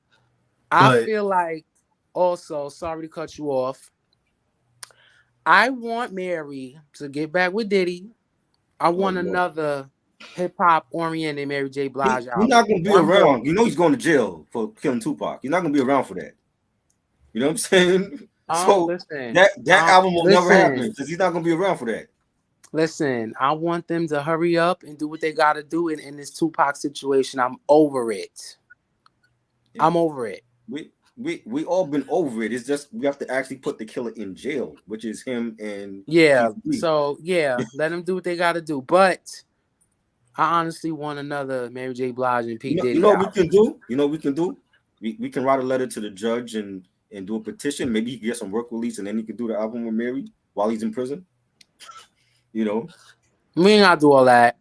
I But- feel like also, sorry to cut you off. I want Mary to get back with Diddy. I want no. another hip hop oriented Mary J. Blige He's album. not gonna be One more. around. You know he's going to jail for killing Tupac. He's not gonna be around for that. You know what I'm saying? So Listen. that album will never listen. happen because he's not gonna be around for that. Listen, I want them to hurry up and do what they got to do in this Tupac situation. I'm over it. Yeah. I'm over it. We all been over it. It's just we have to actually put the killer in jail, which is him and Yeah. Keith Lee. So yeah, let them do what they got to do. But I honestly want another Mary J. Blige and P You Diddy know what we album. can do? You know what we can do? We can write a letter to the judge and do a petition. Maybe he can get some work release and then he can do the album with Mary while he's in prison. You know, We ain't gotta do all that.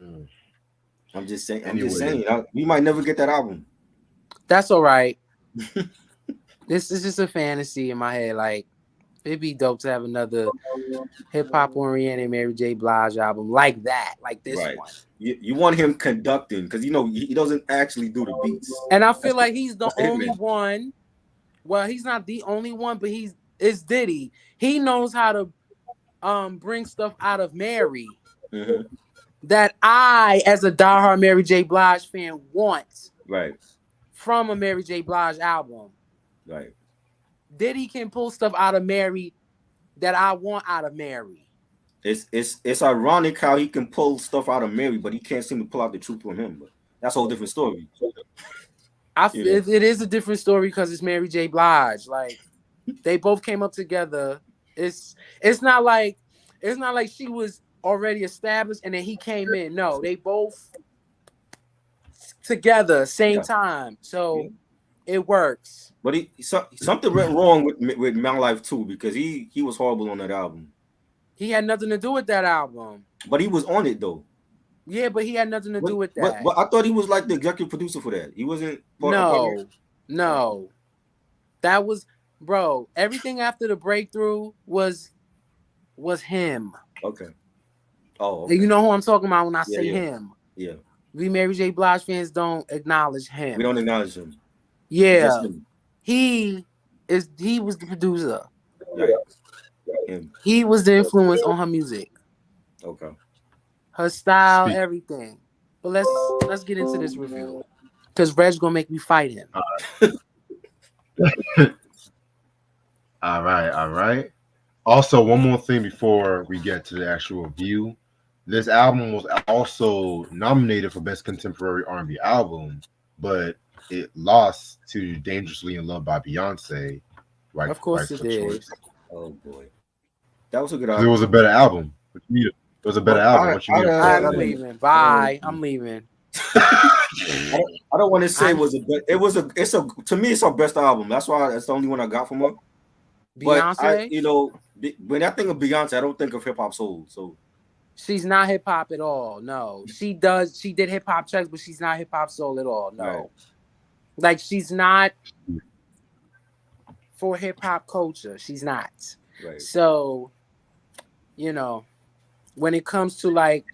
Mm. I'm just saying. I'm just Anyway, saying. We might never get that album. That's all right. This is just a fantasy in my head. Like it'd be dope to have another hip hop oriented Mary J. Blige album like that, like this Right. one. You want him conducting because you know he doesn't actually do the beats. And I feel That's like he's the the only hitman. one. Well, he's not the only one, but it's Diddy. He knows how to bring stuff out of Mary Mm-hmm. that I, as a diehard Mary J. Blige fan, want Right. from a Mary J. Blige album. Right. Diddy can pull stuff out of Mary that I want out of Mary. It's ironic how he can pull stuff out of Mary, but he can't seem to pull out the truth from him. But that's a whole different story. You know. It is a different story because it's Mary J. Blige. Like they both came up together. It's not like she was already established and then he came in. No, they both together same Yeah. time. Yeah. So it works. But something went wrong with My Life too because he was horrible on that album. He had nothing to do with that album. But he was on it though. Yeah, but he had nothing to do with that. But I thought he was like the executive producer for that. He wasn't part of it. No. That was bro. Everything after the breakthrough was him. Okay. Oh, okay. You know who I'm talking about when I say Yeah. him. Yeah. We Mary J. Blige fans don't acknowledge him. We don't acknowledge him. Yeah. Him. He was the producer. Right. Him. He was the influence on her music. Okay. Her style, everything. But let's get into this review. Because Reg's gonna make me fight him. All right. Also, one more thing before we get to the actual review. This album was also nominated for Best Contemporary R&B Album, but it lost to Dangerously in Love by Beyonce. Right, of course it did. Choice. Oh boy, that was a good album. album. It was a better album. It was a better album. What you mean? I'm leaving. Bye. I'm leaving. I don't want to say it's to me it's our best album. That's why that's the only one I got from her. Beyonce, but when I think of Beyonce, I don't think of hip hop soul. So she's not hip hop at all. No, she did hip hop tracks, but she's not hip hop soul at all. No, right. Like she's not for hip hop culture. She's not. Right. So, when it comes to like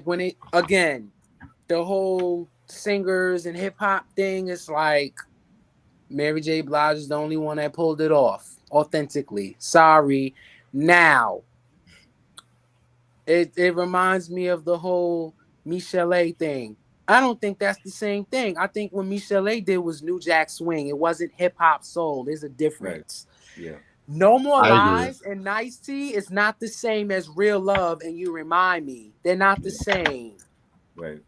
when it again, the whole singers and hip hop thing is like Mary J. Blige is the only one that pulled it off authentically. Sorry. Now, it reminds me of the whole Michelle thing. I don't think that's the same thing. I think what Michelle did was New Jack Swing. It wasn't hip hop soul. There's a difference. Right. Yeah. No More Lies and Nice Tea is not the same as Real Love and You Remind Me. They're not the same. Right.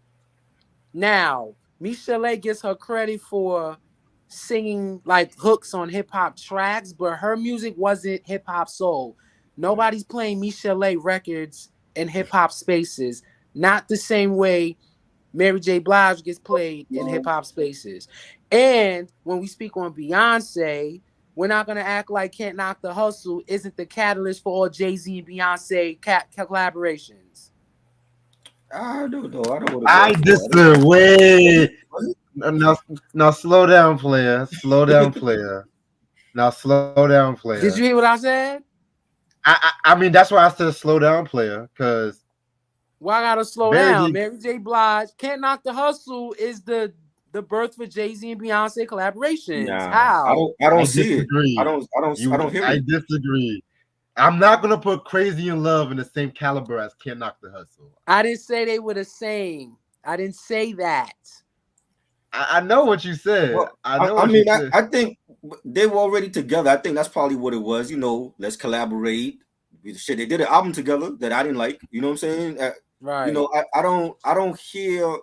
Now, Michelle gets her credit for singing like hooks on hip hop tracks, but her music wasn't hip hop soul. Nobody's playing Michelle records in hip hop spaces, not the same way Mary J. Blige gets played in hip hop spaces. And when we speak on Beyonce, we're not gonna act like Can't Knock the Hustle isn't the catalyst for all Jay-Z and Beyonce collaborations. I don't know. I disagree. Now slow down, player. Slow down, player. Now slow down, player. Did you hear what I said? I mean, that's why I said slow down, player, because I gotta slow down. Mary J. Blige, Can't Knock the Hustle is the birth for Jay-Z and Beyonce collaborations. Nah, how? I don't see it. I don't hear it. I disagree. I'm not gonna put Crazy in Love in the same caliber as Can't Knock the Hustle. I didn't say they were the same. I didn't say that. I know what you said. Well, I think they were already together. I think that's probably what it was. Let's collaborate. Shit, they did an album together that I didn't like. You know what I'm saying? Right. I don't hear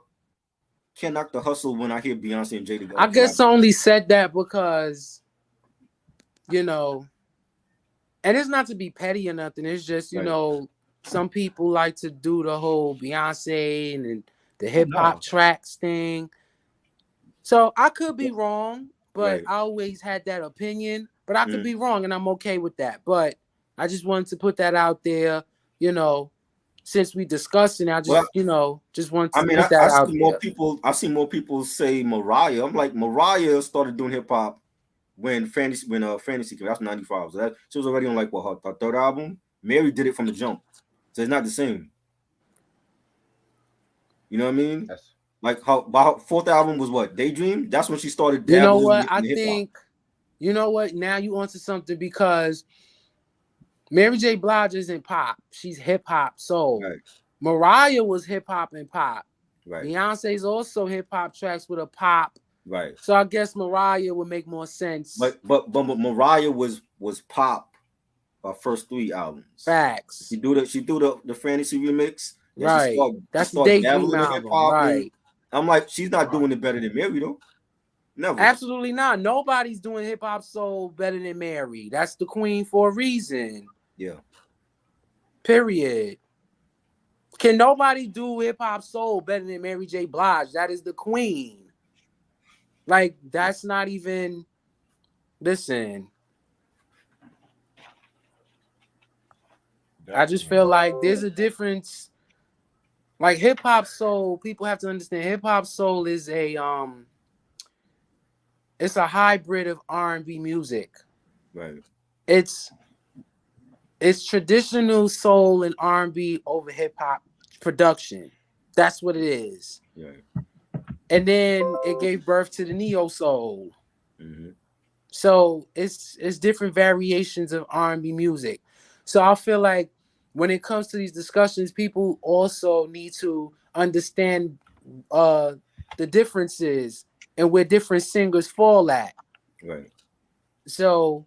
Ken Knock the Hustle when I hear Beyonce and Jada I guess I collaborate. only said that because, you know, and it's not to be petty or nothing. It's just, Right. some people like to do the whole Beyonce and the Oh hip hop no. tracks thing. So I could be wrong, but Right. I always had that opinion. But I could Mm. be wrong, and I'm okay with that. But I just wanted to put that out there, you know, since we discussing it, I Well, just, just wanted I to mean, put I that see out more there. people. I see more people say Mariah. I'm like, Mariah started doing hip hop when Fantasy came. That's '95. So that she was already on like what her third album. Mary did it from the jump, so it's not the same. You know what I mean? That's Like her fourth album was what Daydream. That's when she started You know dabbling what? I in hip hop. think, you know what? Now you onto something because Mary J. Blige isn't pop. She's hip hop soul. Right, Mariah was hip hop and pop. right, Beyonce's also hip hop tracks with a pop. right. So I guess Mariah would make more sense. But Mariah was pop her first three albums. Facts. She do the Fantasy remix. Then she Right. start she That's the start Daydream dabbling in hip album. hop, and Right. I'm like, she's not doing it better than Mary though. Never. Absolutely not. Nobody's doing hip hop soul better than Mary. That's the queen for a reason. Yeah. Period. Can nobody do hip hop soul better than Mary J. Blige? That is the queen. Like, that's not even. Listen, I just definitely. feel like there's a difference. Like hip hop soul, people have to understand hip hop soul is it's a hybrid of R&B music. Right. It's it's traditional soul and R&B over hip hop production. That's what it is. Right. And then it gave birth to the neo soul. Mm-hmm. So it's different variations of R&B music. So I feel like when it comes to these discussions, people also need to understand uh the differences and where different singers fall at. Right. So,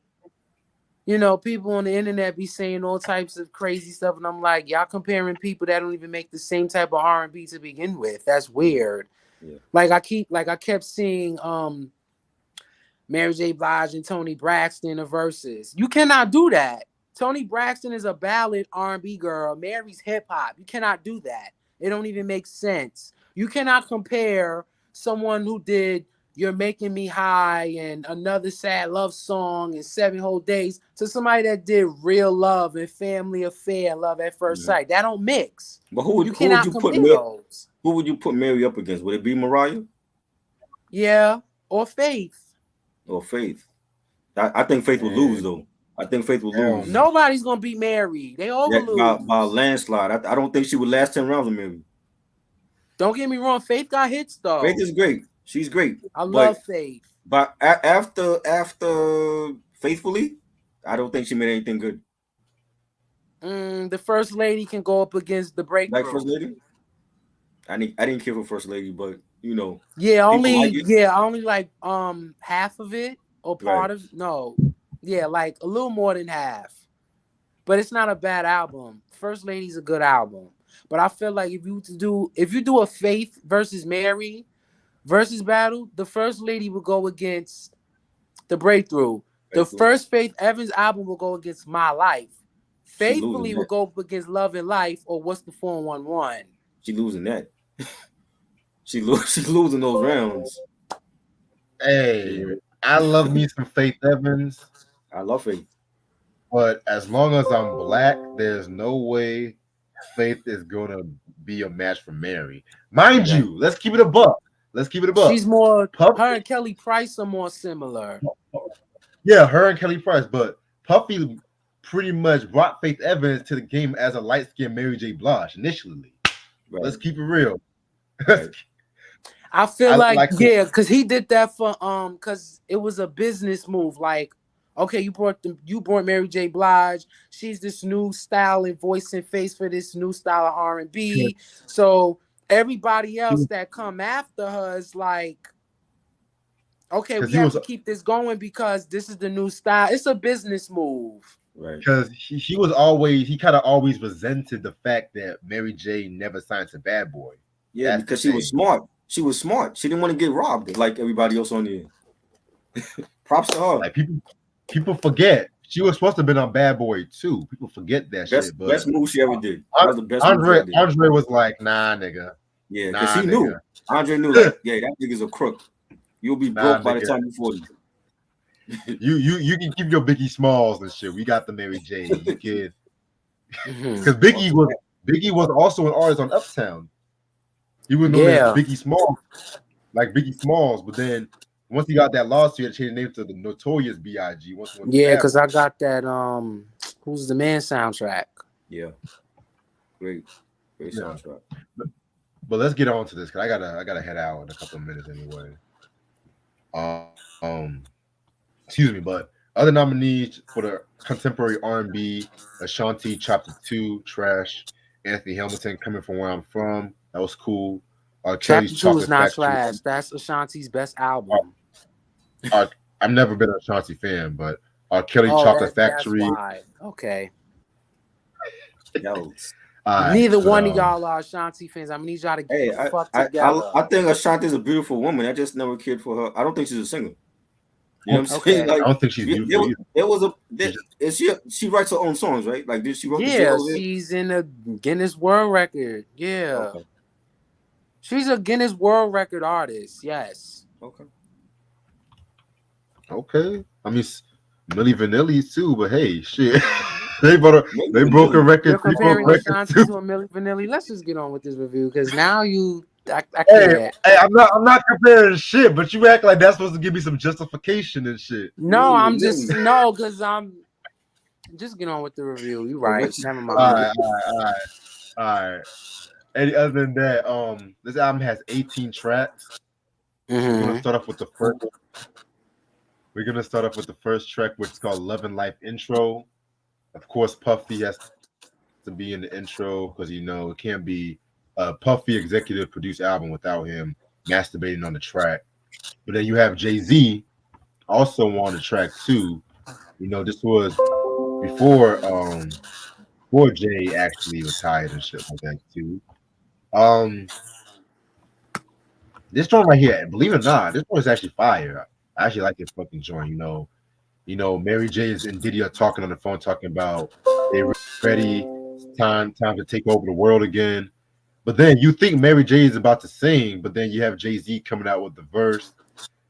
people on the internet be saying all types of crazy stuff, and I'm like, y'all comparing people that don't even make the same type of R&B to begin with. That's Yeah. weird. Yeah. Like I kept seeing Mary J. Blige and Tony Braxton in the verses. You cannot do that. Tony Braxton is a ballad R&B girl. Mary's hip hop. You cannot do that. It don't even make sense. You cannot compare someone who did "You're Making Me High" and Another Sad Love Song and 7 Whole Days to somebody that did Real Love and Family Affair, Love at First Mm-hmm. Sight. That don't mix. But You cannot compare those. who would you put Mary up against? Would it be Mariah Yeah, or Faith. or Faith? I think Faith will lose And though. I think Faith will hell lose. no. Nobody's gonna beat Mary. They all Yeah, gonna by a lose. landslide. I don't think she would last 10 rounds with Mary. Don't get me wrong, Faith got hits Faith though. is great. She's great. I But love Faith. after Faithfully, I don't think she made anything good. The first lady can go up against the Like First breakthrough. Lady, I didn't care for First Lady, but Yeah, people like only it. yeah, only like half of it or Right. part of no. Yeah, like a little more than half. But it's not a bad album. First Lady's a good album. But I feel like if you do a Faith versus Mary versus battle, the first lady will go against the breakthrough. The Faithful. first Faith Evans album will go against My Life. She losing Faithfully will that. go up against Love and Life or What's the 411. She losing that. She's losing those rounds. Hey, I love me some Faith Evans, I love Faith. but as long as I'm black, there's no way Faith is gonna be a match for Mary. Mind Exactly. you, let's keep it a buck. Let's keep it a buck. She's more Puffy, her and Kelly Price are more similar. yeah, her and Kelly Price, but Puffy pretty much brought Faith Evans to the game as a light skinned Mary J. Blige initially. Right. Let's keep it real. Right. I feel I like like yeah, because he did that for because it was a business move. Like, okay, you brought Mary J. Blige. She's this new style and voice and face for this new style of R&B. So everybody else that come after her is like, Okay, because we he have was to keep this going because this is the new style. It's a business move. Right. because he kind of always resented the fact that Mary J never signed to Bad Boy. Yeah, That's the because she was thing. smart. She was smart. She didn't want to get robbed like everybody else on the Props to her. Like people forget she was supposed to have been on Bad Boy too. People forget that shit, but Best move she ever did. That was the best move she Andre ever did. Andre was like, nah, nigga, Yeah, because nah, he knew. nigga, Andre knew, like, yeah, that nigga's a crook. You'll be nah, broke by the nigga. time you're 40. You can keep your Biggie Smalls and shit. We got the Mary J. You can Mhm. because Biggie was also an artist on Uptown. He was known as Yeah, Biggie Smalls, like Biggie Smalls, but then once he got that lawsuit, he had to change the name to the Notorious B.I.G. Once he went to yeah, Bad because Boy. I got that Who's the Man soundtrack. Yeah, great Yeah. soundtrack. But let's get on to this because I gotta head out in a couple of minutes anyway. Um, excuse me, but other nominees for the contemporary R&B: Ashanti, Chapter 2, Trash; Anthony Hamilton, Coming From Where I'm From, that was cool. Kelly's Chapter 2 is Chocolate not Factory. trash. That's Ashanti's best album. Uh, I've never been an Ashanti fan, but Kelly Oh, Chocolate that's Factory. why. Okay. Yo, All right, Neither but one of y'all are Ashanti fans. I need y'all to get hey, the fuck together. I think Ashanti's a beautiful woman. I just never cared for her. I don't think she's a singer. You know what I'm saying? Okay. Like, I don't think she's beautiful either. there was a She's just, is she writes her own songs, right? Like, did she wrote the Yeah, J.O. hit? she's in a Guinness World Record. Yeah. Okay, She's a Guinness World Record artist. Yes. okay. okay. I mean, Millie Vanilli too, but hey, shit, they broke Maybe they broke a Vanilli. record. You're They broke comparing records Ashanti too. to a Milli Vanilli. Let's just get on with this review because now I Hey, can't. hey, I'm not comparing shit, but you act like that's supposed to give me some justification and shit. No, Maybe I'm Vanilli. just no, because I'm just get on with the review. You right. Rich. Never All mind. right, all right. And other than that, this album has 18 tracks. We're gonna Mm-hmm. start off with the first. We're gonna start off with the first track, which is called "Love and Life" intro. Of course, Puffy has to be in the intro because it can't be a Puffy executive produced album without him masturbating on the track. But then you have Jay-Z also on the track too. This was before Jay actually retired and shit like that too. Um, this joint right here, believe it or not, this one is actually fire. I actually like this fucking joint. Mary J and Diddy are talking on the phone, talking about they ready, it's time to take over the world again. But then you think Mary J is about to sing, but then you have Jay-Z coming out with the verse.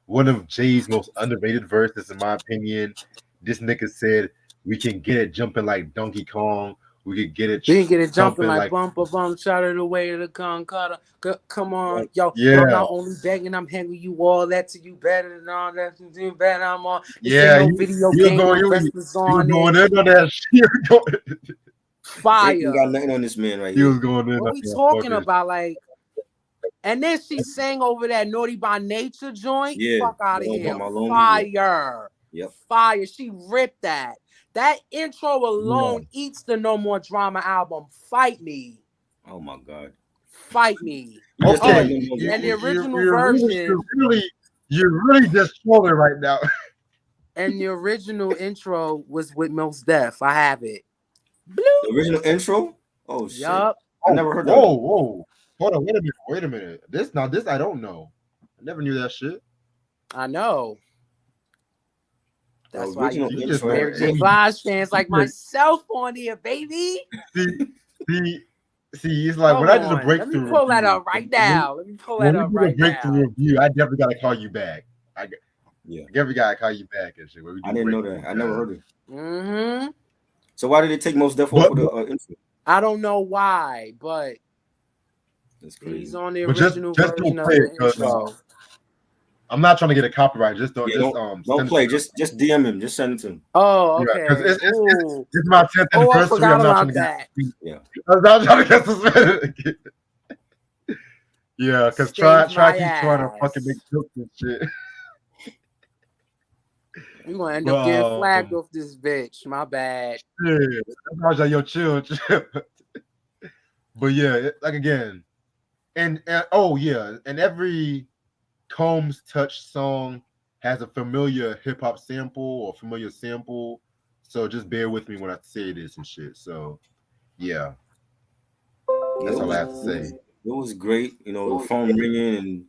One of Jay's most underrated verses, in my opinion. This nigga said, "We can get it jumping like Donkey Kong. We could get it We can get it jumping thumping like like bumper bump, shout it away to the Concorda. Come on, yo. I'm yeah, not only begging, I'm hanging you all that to you better than all that. You better I'm on. This ain't yeah." no You, video you was game. going, No you, wrestlers you was on going it. in on that shit. Drake ain't got Fire. nothing on this man right He here. was going in What on we that talking fucking. about? Like, and then she sang over that Naughty by Nature joint. Yeah, Fuck out of Lord by here. my lonely. Fire. Yep. Fire. She ripped that. That intro Yeah. alone eats the No More Drama album. Fight me. Oh my God. Fight me. You just don't Okay, like Oh, no more and the drama. original version you're really just trolling right now. and the original intro was with Most Def. I have it. Bloop. The original intro? Oh shit. Yup. I Oh, never heard that one. whoa. Hold on, wait a minute. This I don't know. I never knew that shit. I know. The That's why original you You get just some intro. Mary J. hey, Blige fans like see, myself on here, baby. see, see, it's like when Hold I did a on. Let me breakthrough pull that review. up right now. Let me pull that When we up do the right breakthrough now. review, I definitely gotta call you back. I Yeah. definitely gotta call you back and shit. When we I do didn't know breakthrough, that. I never heard it. Mm-hmm. So why did they take most death off but of the intro? I don't know why, but That's he's crazy. on the but just original just don't version of play it the because intro. I'm not trying to get a copyright. Just don't Yeah, just don't send it. play. Just DM him. Just send it to him. Oh, Yeah, because okay. Ooh. it's my 10th Oh, I anniversary. forgot I'm not trying about to get. that. Yeah. I'm not trying to get suspended. Yeah, because Saved try my keep trying to fucking make ass. jokes and shit. You're gonna end up getting But flagged off this bitch. My bad. yeah, that's why I was like, yo, chill. But yeah, like again, and oh yeah, and every Combs Touch song has a familiar hip hop sample or familiar sample. So just bear with me when I say this and shit. So yeah, Yeah, that's it all I was have to it say. was it was great. The phone ringing and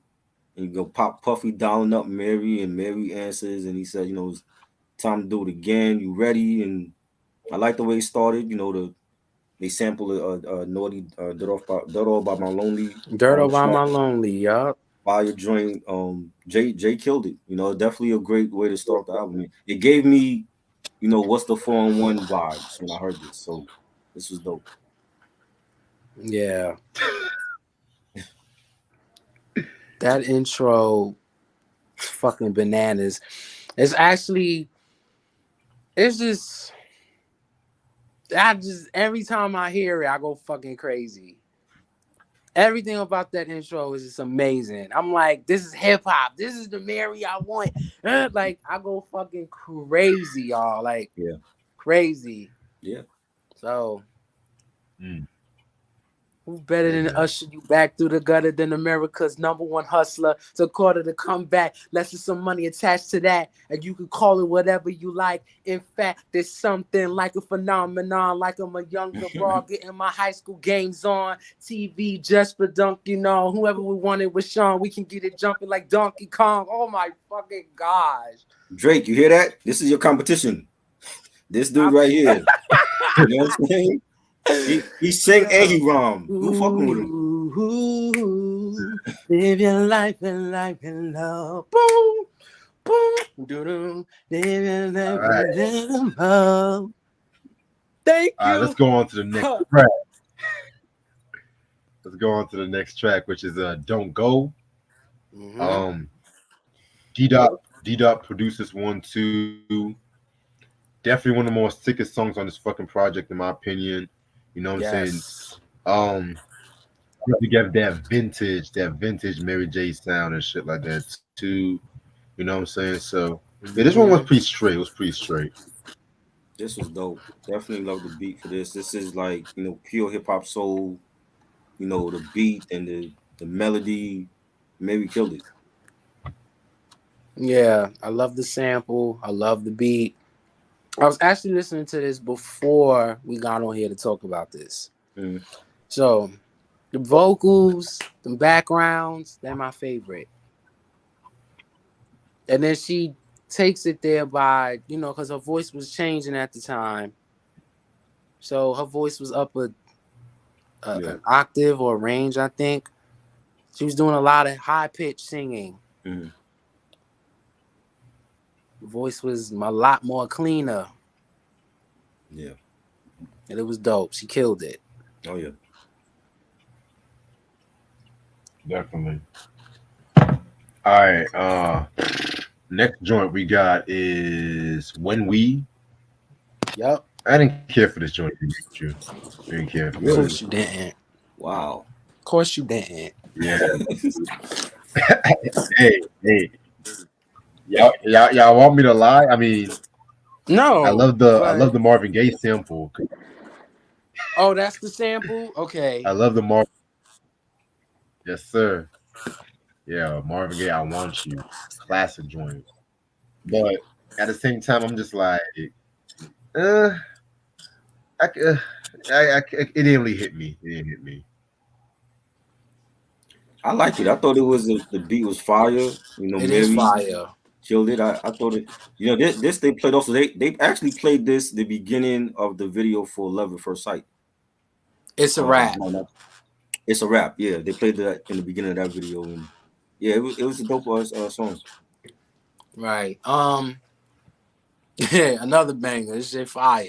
you go pop Puffy dialing up Mary and Mary answers and he said, it's time to do it again. You ready? And I like the way he started. They sampled naughty dirt all by my lonely Dirt over track my lonely, yup. fire joint. Jay killed it. Definitely a great way to start the album. It gave me what's the 4-on-1 vibes when I heard this. So this was dope. Yeah. That intro is fucking bananas. It's actually it's just I just every time I hear it, I go fucking crazy. Everything about that intro is just amazing. I'm like, this is hip hop. This is the Mary I want. Like, I go fucking crazy, y'all. Like, Yeah, crazy. yeah. So, Mm, who better yeah, than man. usher you back through the gutter than America's number one hustler? To quarter to come back, less than some money attached to that, and you can call it whatever you like. In fact, there's something like a phenomenon, like I'm a younger bro getting my high school games on TV just for whoever we wanted with Sean, we can get it jumping like Donkey Kong. Oh my fucking gosh! Drake, you hear that? This is your competition. This dude I'm right here. You know what I'm saying? He sing and he rhyme. Who fucking with him? ooh, live your life and life in love. Boom. Boom, doo-doo, All right. thank All right, let's you. go on to the next track. Let's go on to the next track, which is Don't Go. Mm-hmm. Um D Dot produced this one too. Definitely one of the more sickest songs on this fucking project, in my opinion. You know what I'm saying? Yes. You get that vintage Mary J sound and shit like that too. You know what I'm saying? So yeah, this one was Mm-hmm. pretty straight. It was pretty straight. This was dope. Definitely love the beat for this. This is like, pure hip hop soul, the beat and the melody. Maybe killed it. Yeah, I love the sample. I love the beat. I was actually listening to this before we got on here to talk about this. Mm, So the vocals, the backgrounds, they're my favorite. And then she takes it there by, because her voice was changing at the time. So her voice was up yeah. an octave or a range, I think. She was doing a lot of high pitched singing. Mm, Voice was a lot more cleaner, yeah. and it was dope. She killed it. Oh yeah. Definitely. All right. Next joint we got is When We. Yep. I didn't care for this joint. You. I didn't care for Of this. Really? course you didn't. Wow. Of course you didn't. Yeah. Hey. Y'all want me to lie? I mean, No, I but love the Marvin Gaye sample. oh, that's the sample. Okay. I love the Marvin. Yes, sir. Yeah, Marvin Gaye. I want you. Classic joint. But at the same time, I'm just like, uh, I, uh, it didn't really hit me. It didn't hit me. I like it. I thought it was the beat was fire. It is Mary fire. killed it. I thought it. This they played also. They actually played this the beginning of the video for Love at First Sight. It's a rap. No, it's a rap. Yeah, they played that in the beginning of that video, and yeah, it was a dope song. Right. Another banger. It's just fire.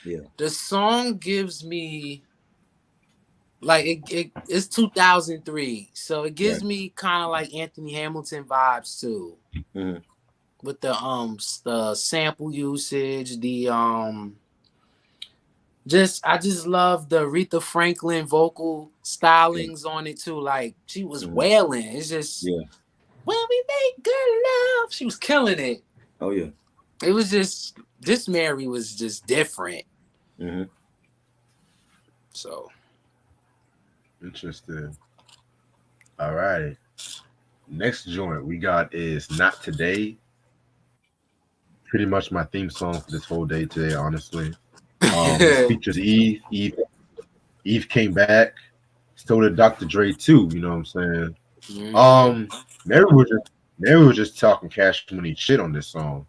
Yeah, The song gives me like it's 2003, so it gives right. me kind of like Anthony Hamilton vibes too, Hmm. with the sample usage, the just I just love the Aretha Franklin vocal Yeah, stylings on it too. Like she was hmm, wailing. It's just yeah. when we make good love, she was killing it. Oh yeah. It was just this Mary was just different. Hmm. So Interesting. All right. Next joint we got is Not Today. pretty much my theme song for this whole day today, honestly. This features Eve. Eve came back. So did Dr. Dre too. You know what I'm saying? Mhm. Um, Mary was just Mary was just talking Cash Money shit on this song.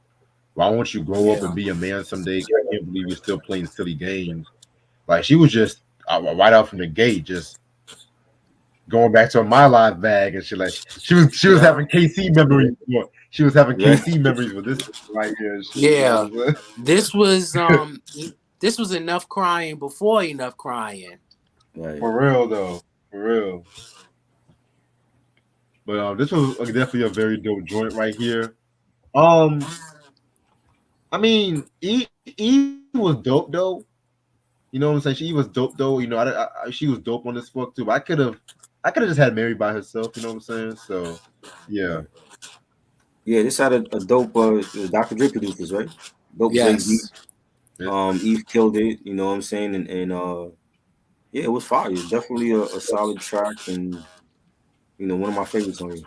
Why won't you grow up Yeah. and be a man someday? I can't believe you're still playing silly games. Like she was just right out from the gate, just going back to a My Life bag and shit. Like she was Yeah. having KC memories. She was having Right, KC memories with this right here and shit. You know Yeah. what I'm saying? This was this was enough crying before enough crying. right. For real though, for real. But this was definitely a very dope joint right here. Um, I mean, Eve was dope though. You know what I'm saying? She was dope though. You know, she was dope on this fuck too. But I could have just had Mary by herself. You know what I'm saying? So, yeah, Right. Yeah, this had a dope Dr. Dre producers, right? Dope Dre beat. Yes. Eve killed it, you know what I'm saying? And yeah, it was fire. Definitely a solid track and one of my favorites on here.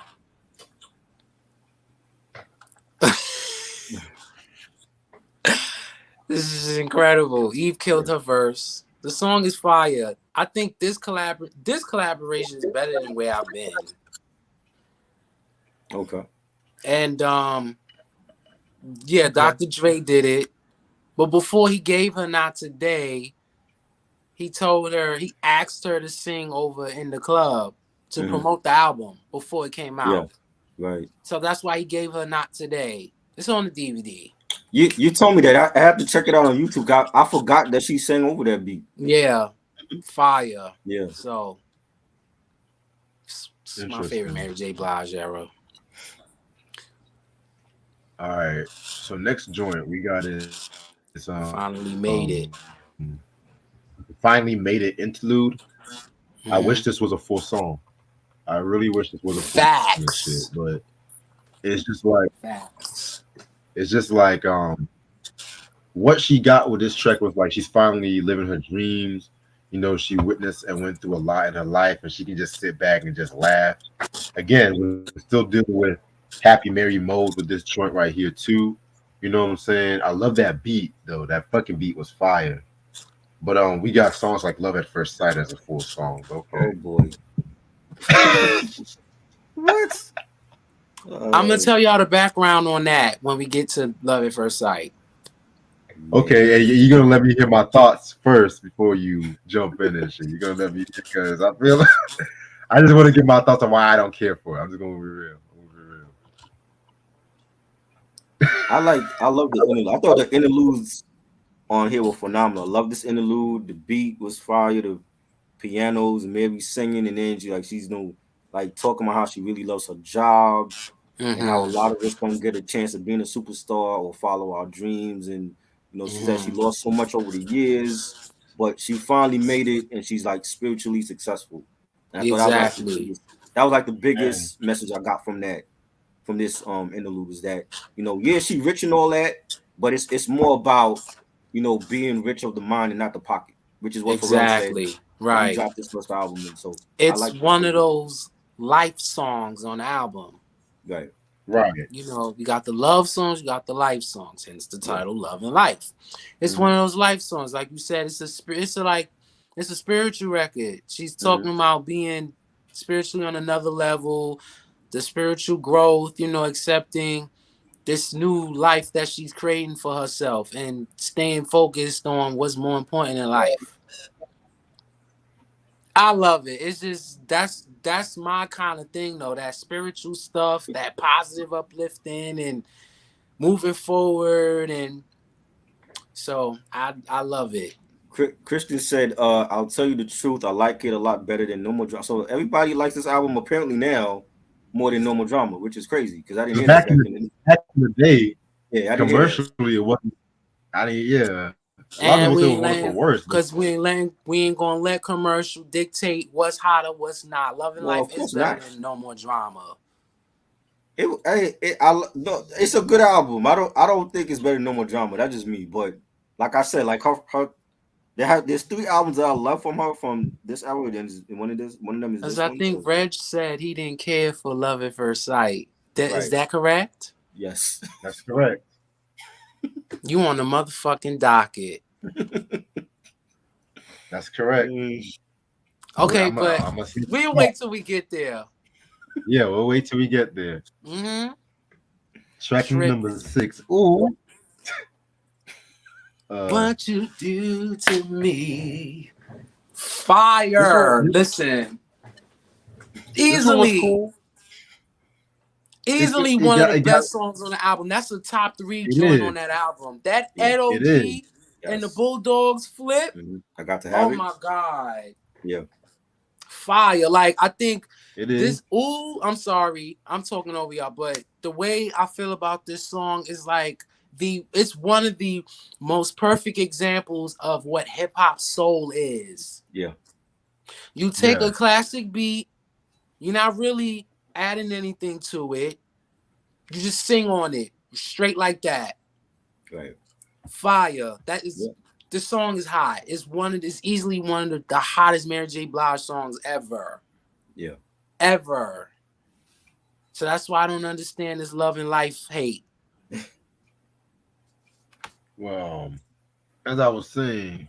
This is incredible. Eve killed her verse. The song is fire. I think this collaboration is better than where I've been. Okay. And yeah, okay. Dr. Dre did it. But before he gave her Not Today, he asked her to sing over in the club to Hmm. promote the album before it came Yeah, out. right. So that's why he gave her Not Today. It's on the DVD. You told me that. I have to check it out on YouTube. I forgot that she sang over that beat. Yeah, fire. Yeah. So it's my favorite Interesting. Mary J. Blige era. All right. So next joint we got is Finally made it. finally made it interlude. I wish this was a Mm-hmm. full song. I really wish this was a full song and shit, Facts. but Facts. it's just like what she got with this track was like she's finally living her dreams. You know, she witnessed and went through a lot in her life, and she can just sit back and just laugh. Again, we're still dealing with happy Mary mode with this joint right here too. You know what I'm saying? I love that beat though. That fucking beat was fire. But we got songs like Love at First Sight as a full song. Okay. Oh boy. What? I'm gonna Uh, tell y'all the background on that when we get to Love at First Sight. Okay, and man. you're gonna let me hear my thoughts first before you jump in and shit. You're gonna let me because I feel I just want to get my thoughts on why I don't care for it. I'm just gonna be real. I'm gonna be real. I love the interlude. I thought the interludes on here were phenomenal. I love this interlude. The beat was fire. The pianos and Mary singing, and then she's like talking about how she really loves her job and how a Mm-hmm. lot of us don't get a chance of being a superstar or follow our dreams. And she said she Mm-hmm. lost so much over the years, but she finally made it, and she's like spiritually successful. And I thought Exactly. that was like the Man, biggest message I got from this interlude is that yeah, she rich and all that, but it's more about being rich of the mind and not the pocket, which is what Pharrell said Exactly. when he Right. dropped his first album. And so I It's like that one of statement. those life songs on the album. Right. right. You know, you got the love songs, you got the life songs, hence the Yeah. title Love and Life. It's Hmm. one of those life songs. Like you said, it's a spiritual record. She's Hmm. talking about being spiritually on another level, the spiritual growth, accepting this new life that she's creating for herself and staying focused on what's more important in life. I love it. It's just that's my kind of thing though. That spiritual stuff, that positive uplifting and moving forward, and so I love it. Christian said, "I'll tell you the truth. I like it a lot better than Normal Drama." So everybody likes this album apparently now more than Normal Drama, which is crazy because I didn't hear that Back in back the then. back in the day, Yeah, I didn't hear that. commercially it wasn't. I mean, yeah, a lot of And people we say it was ain't one for letting worse, but because we ain't gonna let commercial dictate what's hotter, what's not. Love and Well, Life of is course better not. than No More Drama. No, it's a good album. I don't think it's better than No More Drama. That's just me. But like I said, like her there's three albums that I love from her from this album, and one of them is As this I one. think So Reg said he didn't care for Love at First Sight. Is right, that correct? yes. that's correct. You on the motherfucking docket. That's correct. Okay, but I'm gonna see. we'll wait till we get there. Yeah, we'll wait till we get there. Mm-hmm. Track number Tripping. 6. Ooh. What you do to me. This one, Fire. Listen. this one was Easily. cool. Easily It one of got the it got best songs on the album. That's a top three it joint is. on that album. That Yeah. Ed It is. OG and the Yes. Bulldogs flip. I got to Oh have it. my God. Yeah. Fire. Like, I think It is. this, ooh, I'm sorry. I'm talking over y'all, but the way I feel about this song is like it's one of the most perfect examples of what hip hop soul is. Yeah. You take Yeah. a classic beat, you're not really adding anything to it. You just sing on it straight like that. Right. Fire. That is Yeah. this song is hot. It's easily one of the hottest Mary J. Blige songs ever. Yeah. Ever. So that's why I don't understand this love and life hate. Well, as I was saying,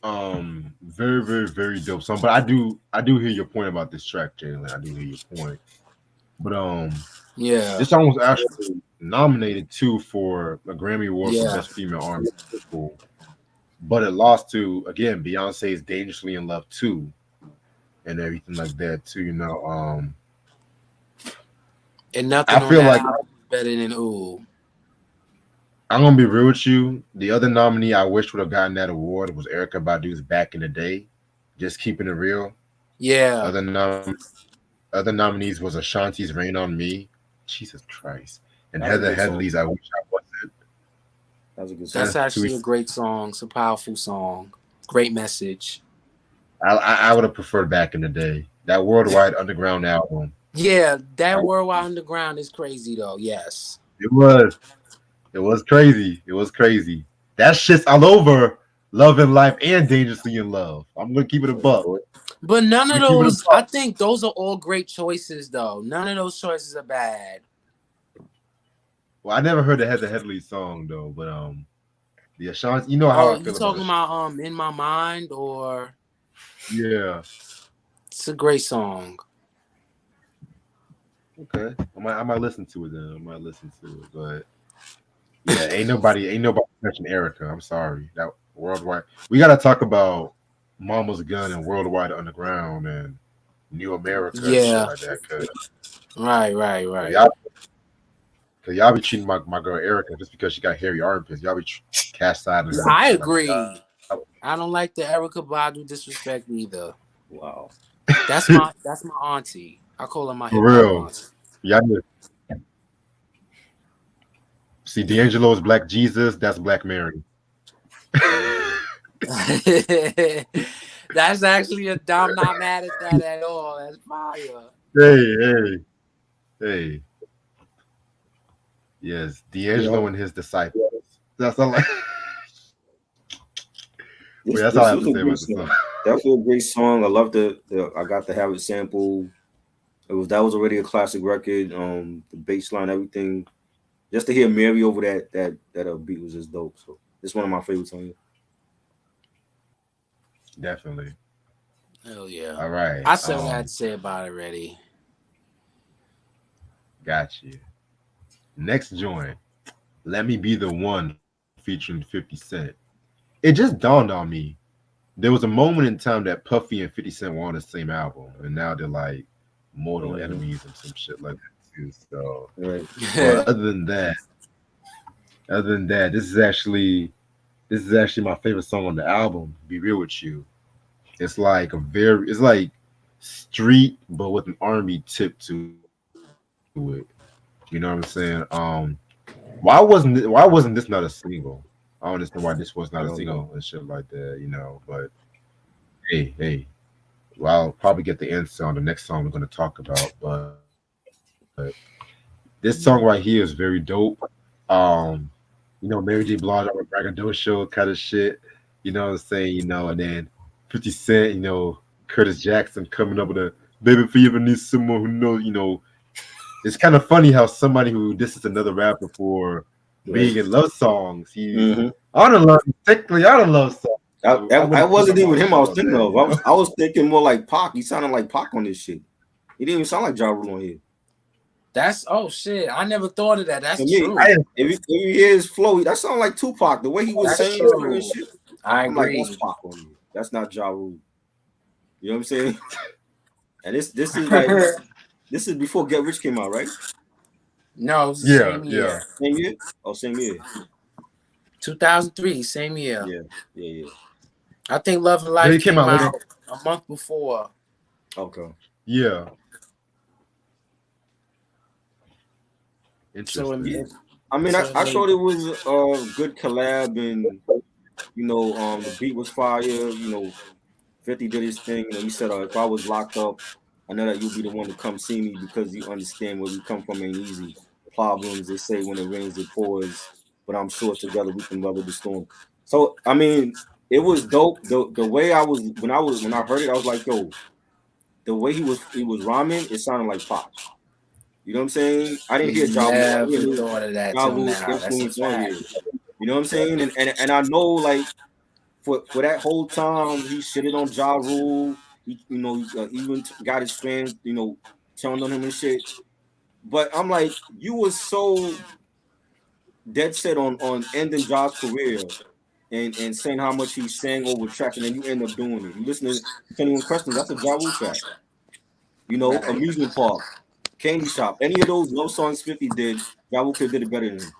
very, very, very dope song. But I do hear your point about this track, Jalen. I do hear your point. But Yeah. this song was actually nominated too for a Grammy Award for Yeah. Best Female R&B Vocal, but it lost to again Beyonce's "Dangerously in Love" 2 and everything like that too. And I nothing on feel that like album is better than Ooh. I'm gonna be real with you. The other nominee I wish would have gotten that award was Erica Badu's "Back in the Day." Just keeping it real. Yeah. Other other nominees was Ashanti's "Rain on Me." Jesus Christ. And That was a Heather good song. Headley's "I Wish I Wasn't." That was a good song. That's That's too. actually a great song. It's a powerful song. Great message. I would have preferred "Back in the Day." That Worldwide Underground album. Yeah, that Worldwide Underground is crazy though. Yes. It was. It was crazy. It was crazy. That shit's all over Love and Life and Dangerously in Love. I'm gonna keep it a buck. But none I'm of gonna keep it a those, I buck. think those are all great choices though. None of those choices are bad. Well, I never heard the Heather Headley song though, but the Ashanti, you know how Oh, I you feel about talking it. about In My Mind, or Yeah. it's a great song. Okay. I might listen to it then. I might listen to it, but yeah, ain't nobody touching Erica. I'm sorry. That worldwide. We gotta talk about Mama's Gun and Worldwide Underground and New America and shit Yeah. like that. Cause Right. y'all be treating my girl Erica just because she got hairy armpits. Y'all be cast siding her and I shit. I'm like, agree. I don't like the Erica Badu disrespect either. Wow. That's my auntie. I call her my for hip hop real. auntie. Y'all need see D'Angelo is Black Jesus. That's Black Mary. That's actually I'm not mad at that at all. That's fire. Hey. Hey. Yes, Yeah. D'Angelo and his disciples. That's all. Wait, This that's all I this have was to a say great about the song. song. Definitely a great song. I love the I got to have it sample. That was already a classic record. The bass line, everything. Just to hear Mary over that beat was just dope. So it's one of my favorite songs. Definitely. Hell yeah. All right. I said what I had to say about it already. Got you. Next joint. Let Me Be the One featuring 50 Cent. It just dawned on me. There was a moment in time that Puffy and 50 Cent were on the same album, and now they're like mortal Mhm. enemies and some shit like that too. So, Right. but other than that, this is actually my favorite song on the album. Be real with you, it's like street, but with an R&B tip to it. You know what I'm saying? Why wasn't this not a single? I don't understand why this was not a I single don't and know. shit like that. But hey, well, I'll probably get the answer on the next song we're going to talk about. But this song right here is very dope. Um, Mary J. Blige on a braggadocio kind of shit. You know what I'm saying? And then 50 Cent, Curtis Jackson coming up with a baby if you ever need someone who knows. It's kind of funny how somebody who this is another rapper for being Right. in love songs. Mm-hmm. I don't love particularly. I don't love songs. I I wouldn't put wasn't them on even the him I show was all thinking day. of. I was thinking more like Pac. He sounded like Pac on this shit. He didn't even sound like Ja Rule on here. That's oh shit. I never thought of that. To That's me, I true. if you hear his flow, that sounded like Tupac. The way he was That's saying certain true. shit, I I'm like, that's agree. Pac on here. That's not Ja Rule. You know what I'm saying? And this is like this is before Get Rich came out, right? No, it was the yeah, same yeah. year. Same year? Oh, same year. 2003, same year. Yeah, yeah, yeah. I think Love and But Life he came came out later. out a month before. Okay. Yeah, So interesting. I mean, so it I made thought it was a good collab, and the beat was fire. 50 did his thing. He said, if I was locked up, I know that you'll be the one to come see me because you understand where we come from ain't easy. Problems, they say when it rains, it pours. But I'm sure together we can weather the storm. So, I mean, it was dope. The way when I heard it, I was like, yo, the way he was rhyming, it sounded like Pop. You know what I'm saying? I didn't hear Ja Rule. I didn't never hear thought of that Ja till Rule's now. That's a influence on fact. here. You know what I'm saying? And I know like for that whole time he shitted on Ja Rule. He even got his fans, telling on him and shit. But I'm like, you were so dead set on ending Ja's career and saying how much he sang over tracks, and then you end up doing it. You listen to 21 Questions, that's a Ja Rule track. Right. Amusement Park, Candy Shop, any of those love songs 50 did, Ja Rule could have did it better than him.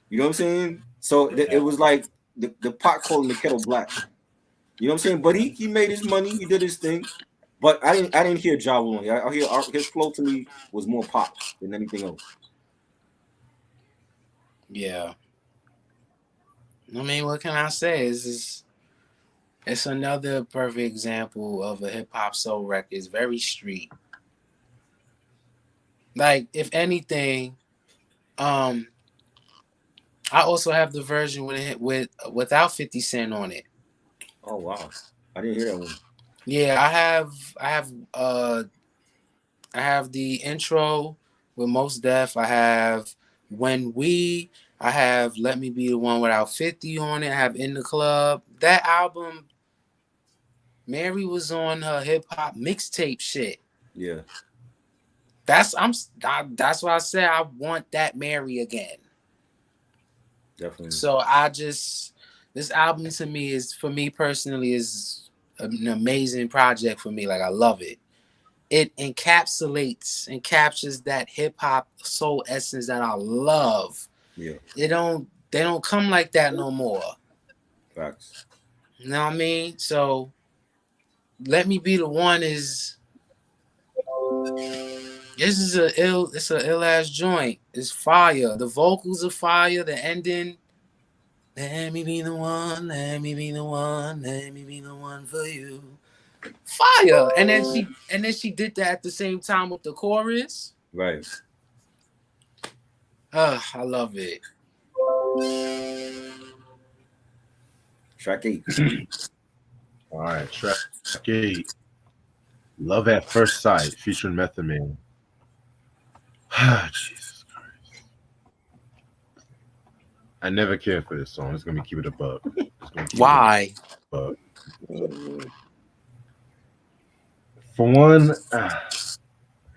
You know what I'm saying? So it Yeah. was like the pot calling the kettle black. You know what I'm saying? But he made his money, he did his thing. But I didn't hear Ja Rule. I hear his flow to me was more pop than anything else. Yeah. I mean, what can I say? It's another perfect example of a hip hop soul record. It's very street. Like, if anything, um, I also have the version without 50 Cent on it. Oh wow, I didn't hear that one. Yeah, I have the intro with Most Def. I have When We. I have Let Me Be the One without 50 on it. I have In the Club. That album, Mary was on her hip hop mixtape shit. Yeah, That's why I said I want that Mary again. definitely. So this album to me is, for me personally, is an amazing project for me. Like, I love it. It encapsulates and captures that hip hop soul essence that I love. Yeah, They don't come like that no more. facts. You know what I mean? So Let Me Be the One it's a ill ass joint. It's fire. The vocals are fire. The ending, let me be the one, let me be the one, let me be the one for you. Fire. And then she did that at the same time with the chorus. Right. I love it. Track 8. All right, track 8. Love at First Sight featuring Method Man. Jesus Christ. I never cared for this song. It's gonna be keep it a buck. It's gonna keep it a Why? buck. For one,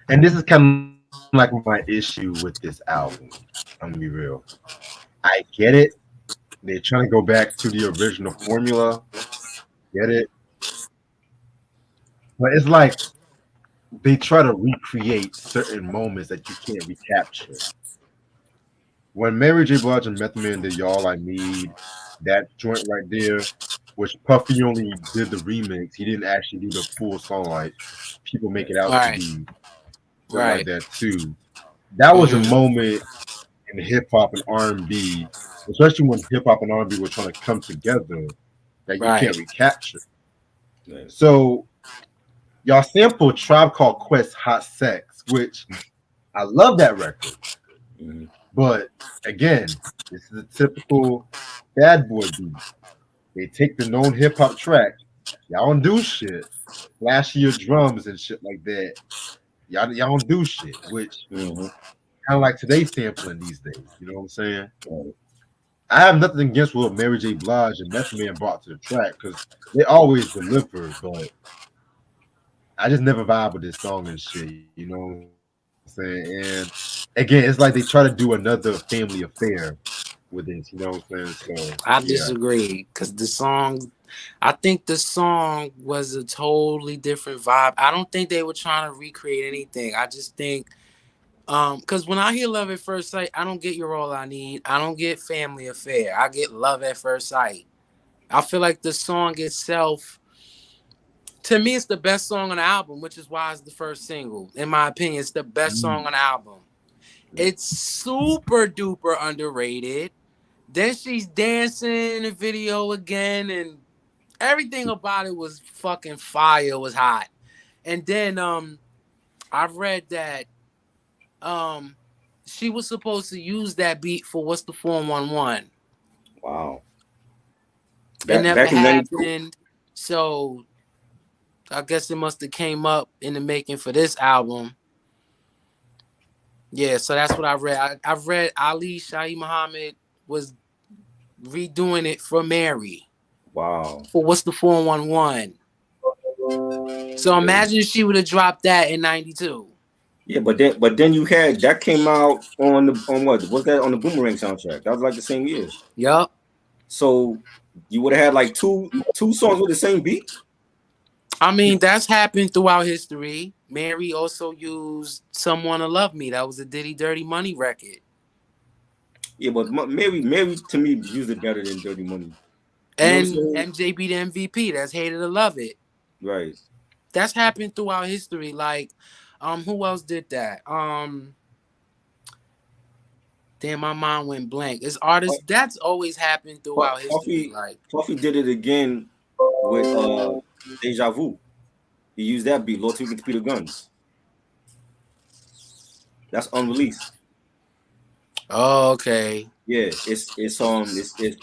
and this is kind of like my issue with this album. I'm gonna be real. I get it. They're trying to go back to the original formula. Get it? But it's like they try to recreate certain moments that you can't recapture. When Mary J. Blige and Method Man did "Y'all I Need," that joint right there, which Puffy only did the remix, he didn't actually do the full song like people make it out to Right. be. Something like Right. that too. That was a Mm-hmm. moment in hip hop and R&B, especially when hip hop and R&B were trying to come together, that you Right. can't recapture. Right. So y'all sampled Tribe Called Quest "Hot Sex," which I love that record. Mm-hmm. But again, this is a typical bad boy beat. They take the known hip hop track, y'all don't do shit, flashy your drums and shit like that. Y'all don't do shit, which Mm-hmm. kind of like today's sampling these days. You know what I'm saying? Right. I have nothing against what Mary J. Blige and Method Man brought to the track because they always deliver, but I just never vibe with this song and shit. You know what I'm saying? And again, it's like they try to do another family affair with this. You know what I'm saying? So yeah, I disagree because the song, I think the song was a totally different vibe. I don't think they were trying to recreate anything. I just think, because when I hear Love at First Sight, I don't get You're All I Need. I don't get Family Affair. I get Love at First Sight. I feel like the song itself, to me, it's the best song on the album, which is why it's the first single. In my opinion, it's the best song mm, on the album. It's super duper underrated. Then she's dancing in the video again, and everything about it was fucking fire. It was hot. And then I read that um she was supposed to use that beat for What's the 411. Wow. It never Back in '92. happened. So I guess it must have came up in the making for this album. Yeah, so that's what I read. I read Ali Shahi Muhammad was redoing it for Mary Wow. for What's the 411. So Crazy. imagine if she would have dropped that in '92. Yeah, but then you had that came out on the on what was that on the Boomerang soundtrack? That was like the same year. Yup. So you would have had like two songs with the same beat. I mean, that's happened throughout history. Mary also used Someone to Love Me. That was a Diddy Dirty Money record. Yeah, but Mary to me used it better than Dirty Money. You know what I'm And saying? MJB the MVP. That's Hated to Love It. Right. That's happened throughout history. Like, who else did that? Damn, my mind went blank. It's artists that's always happened throughout history. Puffy Like, Puffy did it again with Deja Vu. He used that beat, Lord Tweak and Peter Guns. That's unreleased. oh, okay. Yeah, it's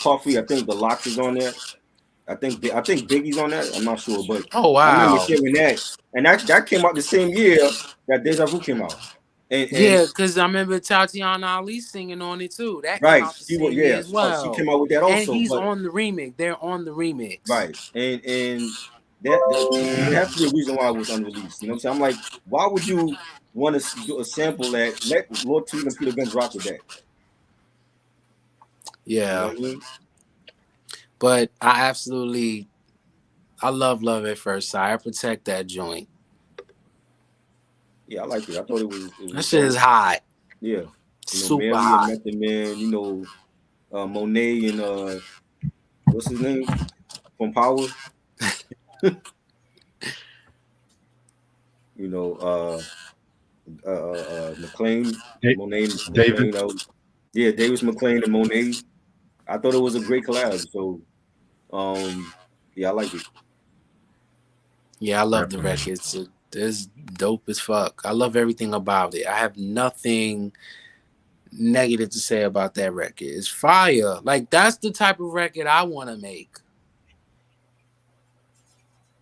Puffy. I think the Locks is on there. I think Biggie's on that. I'm not sure, but Oh I remember wow. hearing that, and that came out the same year that Deja Vu came out. And Yeah, because I remember Tatiana Ali singing on it too. That came right, out the she was same year yeah, as she well. came out with that And also. he's But on the remix. They're on the remix. right, and that there has to be a reason why it was unreleased. You know what I'm saying? I'm like, why would you want to do a sample that let Lord Tweed and Peter Guns rock with that? You know Yeah. what I mean? But I love Love at First Sight. I protect that joint. Yeah, I liked it. I thought it was That shit is dope. hot. Yeah, Super Mary and hot. Method Man. Monet and what's his name from Power. You know, McLean, Monet, David. McLean. Yeah, Davis McLean and Monet. I thought it was a great collab. So, yeah, I liked it. Yeah, I love the Definitely. record. It's dope as fuck. I love everything about it. I have nothing negative to say about that record. It's fire. Like that's the type of record I want to make.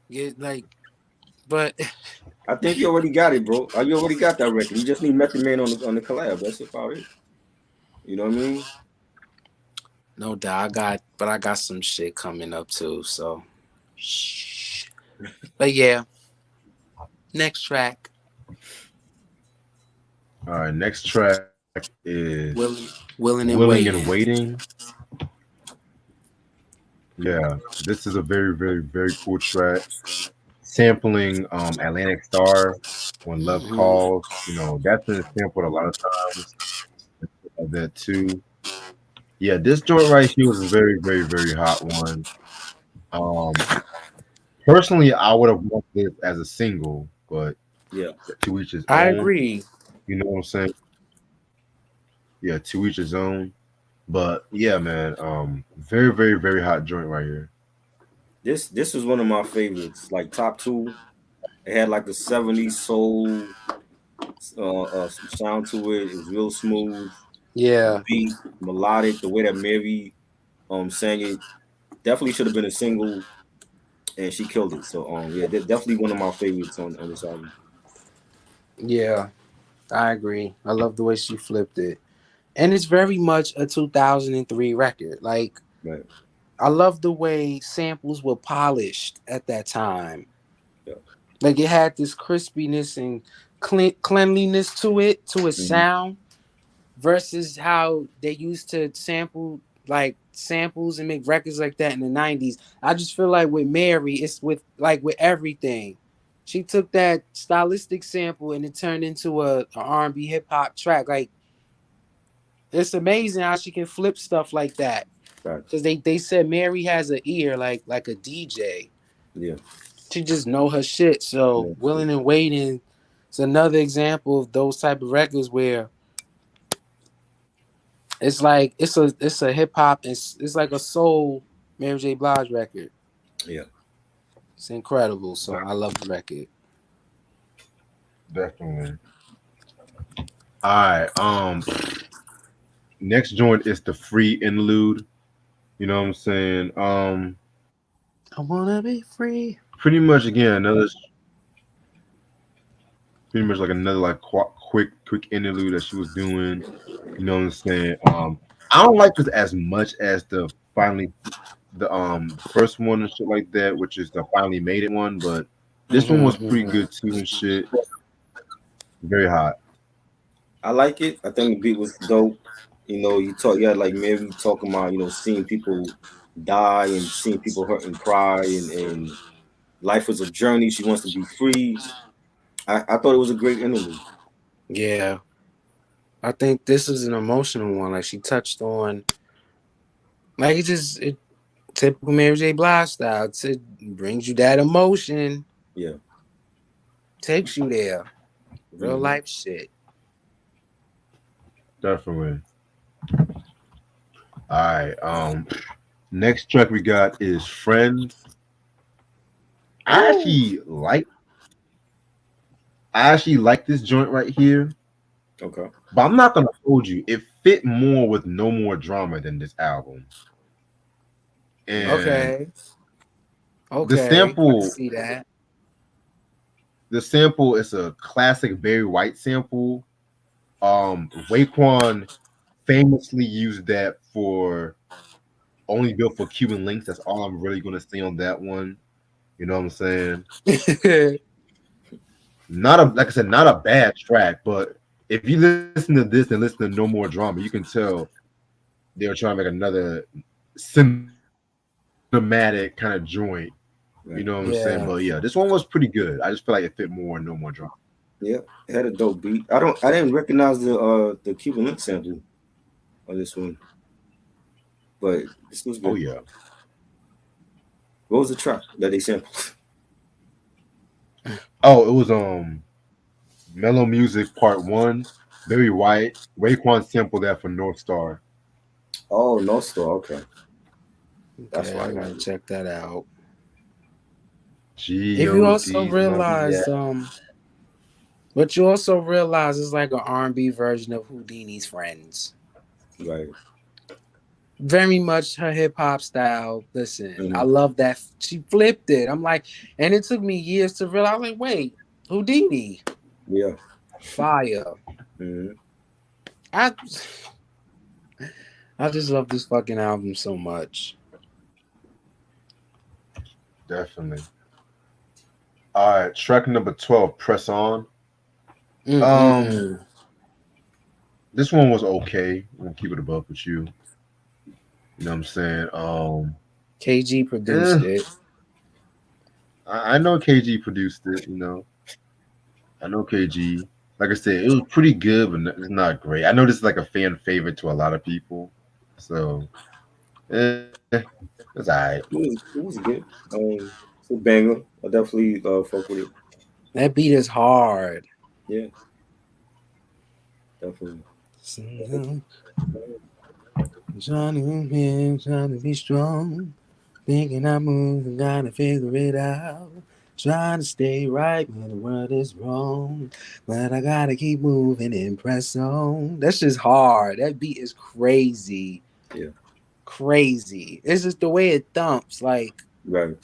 Get like, but I think you already got it, bro. You already got that record. You just need Method Man on the collab. That's about it. You know what I mean? no doubt, I got some shit coming up too. So, shh. But yeah, next track, All right, next track is willing, willing Willing and and waiting. Waiting. Yeah, this is a very, very, very cool track. Sampling Atlantic Star when Love Hmm. Calls. You know, that's been sampled a lot of times of that too. Yeah, this joint right here was a very, very, very hot one. Um, Personally, I would have wanted this as a single, but Yeah. to each his I own. agree. You know what I'm saying? Yeah, to each his own. But yeah, man, very, very, very hot joint right here. This was one of my favorites. Like top two. It had like the '70s soul sound to it. It was real smooth. The Yeah, beat, melodic. The way that Mary sang it definitely should have been a single, and she killed it. So yeah, definitely one of my favorites on this album. yeah. I agree. I love the way she flipped it. And it's very much a 2003 record. Like, Right. I love the way samples were polished at that time. Yeah. Like, it had this crispiness and cleanliness to its Hmm. sound, versus how they used to sample like samples and make records like that in the 90s. I just feel like with Mary, it's with everything. She took that stylistic sample and it turned into a R&B hip hop track. Like, it's amazing how she can flip stuff like that. Facts. Cause they said Mary has an ear like a DJ. Yeah. She just know her shit. So Yeah. Willing and Waiting is another example of those type of records where it's like it's a hip hop. It's like a soul Mary J. Blige record. Yeah. It's incredible. So I love the record. Definitely. All right. Next joint is the free interlude. You know what I'm saying? I wanna be free. Pretty much again another, pretty much like another like quick interlude that she was doing. You know what I'm saying? I don't like this as much as the finally the first one and shit like that, which is the finally made it one. But this one was Mm-hmm, pretty mm-hmm. good too and shit. Very hot. I like it. I think the beat was dope. You had like Mary talking about, seeing people die and seeing people hurt and cry, and life is a journey. She wants to be free. I thought it was a great interlude. Yeah, I think this is an emotional one. Like she touched on, like it typical Mary J. Blige style. It brings you that emotion, Yeah. takes you there. Real Hmm. life shit. Definitely. All right. Next track we got is Friends. I Ooh. actually like I actually like this joint right here, Okay. but I'm not gonna hold you. It fit more with No More Drama than this album. And Okay. the Okay. I can sample, see that. the sample is a classic Barry White sample. Raekwon famously used that for Only Built for Cuban Links. That's all I'm really gonna say on that one. You know what I'm saying? Not a like I said, not a bad track, but if you listen to this and listen to No More Drama, you can tell they were trying to make another cinematic kind of joint. You know what I'm saying? But Right. yeah, this one was Yeah. pretty good. I just feel like it fit more in No More Drama. Yeah. It had a dope beat. I didn't recognize the Cuban link sample on this one, but this was Oh good. yeah. What was the track that they sampled? Oh, it was Mellow Music Part One. Barry White. Raekwon sampled that for North Star. Oh, no store. Okay. That's Okay, why I I didn't gotta hear it. check that out. If you also G-O-D. Yeah. realize, but you also realize it's like an R&B version of Houdini's Friends. Right. Very much her hip hop style. Listen, I Hmm. love that she flipped it. I'm like, and it took me years to realize. I'm like, wait, Houdini, Yeah. fire. Hmm. I I just love this fucking album so much. Definitely. All right, track number 12, Press On. Um, Mm-mm-mm. this one was okay. I'm gonna keep it above with you. You know what I'm saying? KG Eh, produced it. I know KG produced it, you know. I know KG. Like I said, it was pretty good, but it's not great. I know this is like a fan favorite to a lot of people. So it's all right. It was good. It's a banger. I definitely fuck with it. That beat is hard. Yeah, definitely. Trying to be strong. Thinking I move and gotta figure it out. Trying to stay right when the world is wrong. But I gotta keep moving and press on. That's just hard. That beat is crazy. Yeah, Crazy. It's just the way it thumps, like right.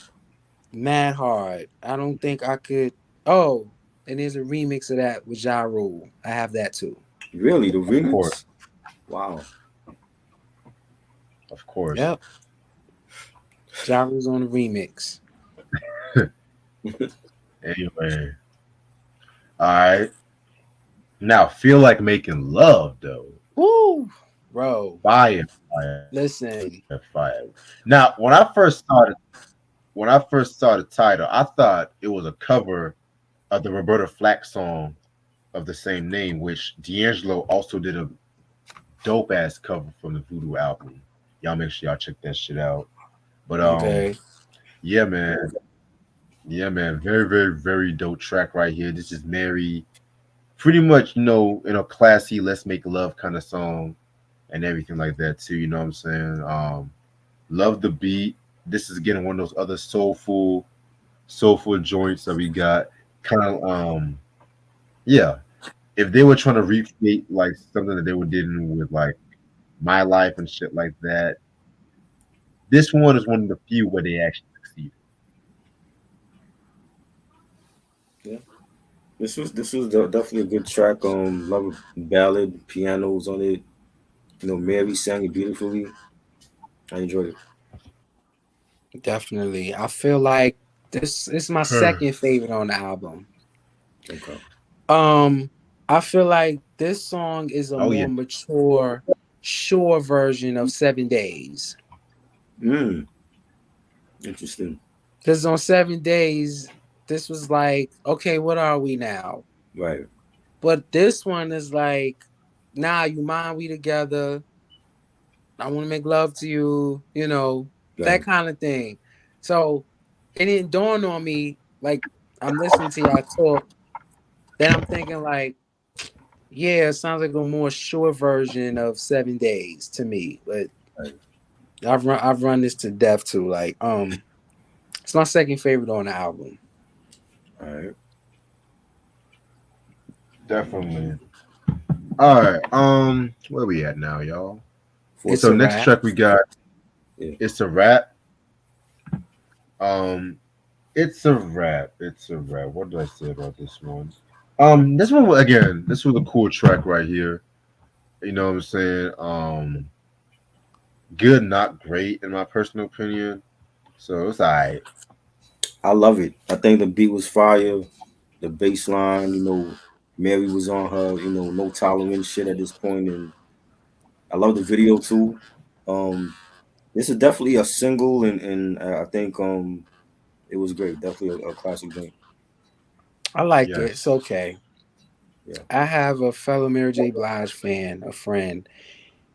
mad hard. I don't think I could. Oh. and there's a remix of that with Ja Rule. I have that too. Really, the Of course, remix? Wow. of course. Yep, Ja Rule's on the remix. Anyway, all right. Now, feel like making love though. Woo, bro. Fire, fire, Listen, fire. Now, when I first saw the title, I thought it was a cover of the Roberta Flack song of the same name, which D'Angelo also did a dope ass cover from the Voodoo album. Y'all make sure y'all check that shit out. But okay. yeah, man, yeah, man, very, very, very dope track right here. This is Mary, pretty much, in a classy "Let's Make Love" kind of song and everything like that too. You know what I'm saying? Love the beat. This is getting one of those other soulful joints that we got. Kind of yeah. If they were trying to recreate like something that they were dealing with like my life and shit like that, this one is one of the few where they actually succeeded. Yeah. Definitely a good track. Love ballad, pianos on it. Mary sang it beautifully. I enjoyed it. Definitely. I feel like this is my Huh. second favorite on the album. Okay. Um, I feel like this song is a Oh more yeah. mature, sure version of 7 Days. Mm, interesting. Because on 7 Days, this was like, okay, what are we now? Right. But this one is like, nah, you mind we together? I want to make love to you, that Right. kind of thing. So it didn't dawn on me, like I'm listening to y'all talk, then I'm thinking like, yeah, it sounds like a more short version of 7 Days to me. But Right. I've run this to death too. Like, it's my second favorite on the album. All right. Definitely. All right. Where we at now, y'all? It's So a 410. next rap. track we got, Yeah. it's a rap. Um, it's a rap. It's a rap. What did I say about this one? This one again. This was a cool track right here. You know what I'm saying? Good, not great in my personal opinion. So it's alright. I love it. I think the beat was fire. The bass line, Mary was on her, no tolerance shit at this point, and I love the video too. Um, this is definitely a single, and I think it was great. Definitely a classic joint. I like it. It's Yes. okay. Yeah. I have a fellow Mary J. Blige fan, a friend.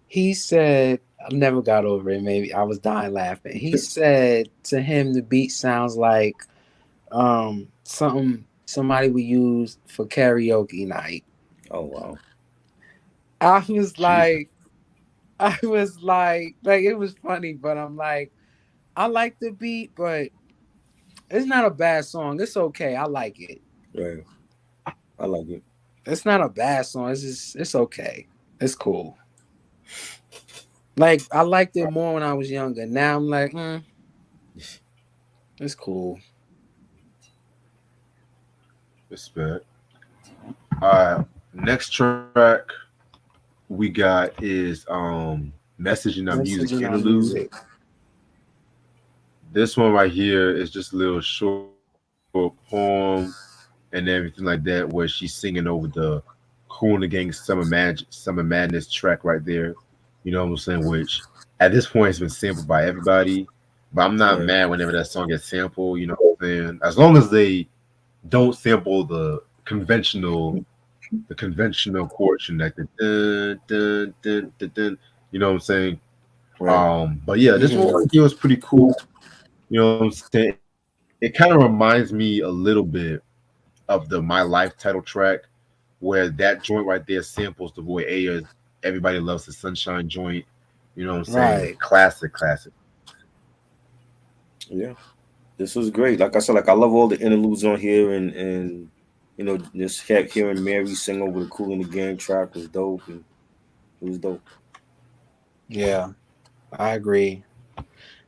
He said, I never got over it. Maybe I was dying laughing. He said to him, the beat sounds like something somebody would use for karaoke night. Oh wow. I was Jesus. like, like it was funny, but I'm like, I like the beat, but it's not a bad song. It's okay. I like it. Right. I like it. It's not a bad song. It's okay. It's cool. Like I liked it more when I was younger. Now I'm like, it's cool. Respect. Alright. Next track we got is Message in Our Music Message in our Interlude. music. This one right here is just a little short poem and everything like that, where she's singing over the Cool and the Gang Summer Madness track right there. You know what I'm saying? Which at this point has been sampled by everybody. But I'm not Right. mad whenever that song gets sampled. You know what I'm saying? As long as they don't sample the conventional portion like the dun, dun, dun, dun, dun, you know what I'm saying? Right. But yeah, this one Hmm. right here was pretty cool. You know what I'm saying? It kind of reminds me a little bit of the My Life title track, where that joint right there samples the boy Aya's Everybody Loves the Sunshine joint. You know what I'm saying? Right. Classic, classic. Yeah. This was great. Like I said, like I love all the interludes on here, and just hearing Mary sing over the Cool in the Game track was dope, and it was dope. Yeah, I agree.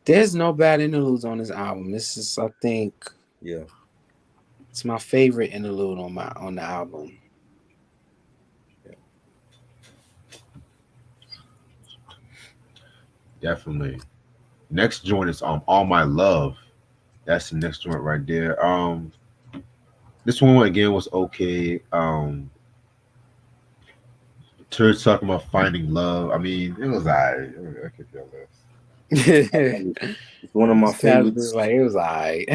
There's no bad interludes on this album. This is, I think, Yeah. It's my favorite interlude on the album. Definitely. Next joint is All My Love. That's the next joint right there. This one again was okay. Turds talking about finding love. I mean, it was alright. I could feel less. It's one of my Stabs was favorites. like, it was alright.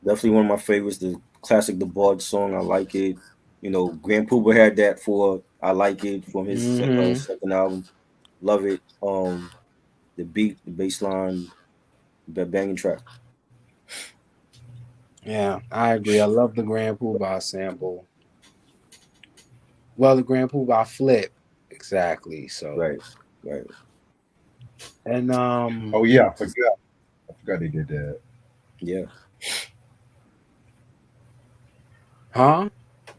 Definitely one of my favorites. The classic The Bard song. I like it. You know, Grand Pooba had that for I Like It from his Hmm. second album. Love it. The beat, the bass line, banging track. Yeah, I agree. I love the Grand Poobah sample. Well, the Grand Poobah flip, exactly. So, Right, right. and Oh yeah, I forgot. I forgot they did that. Yeah. huh?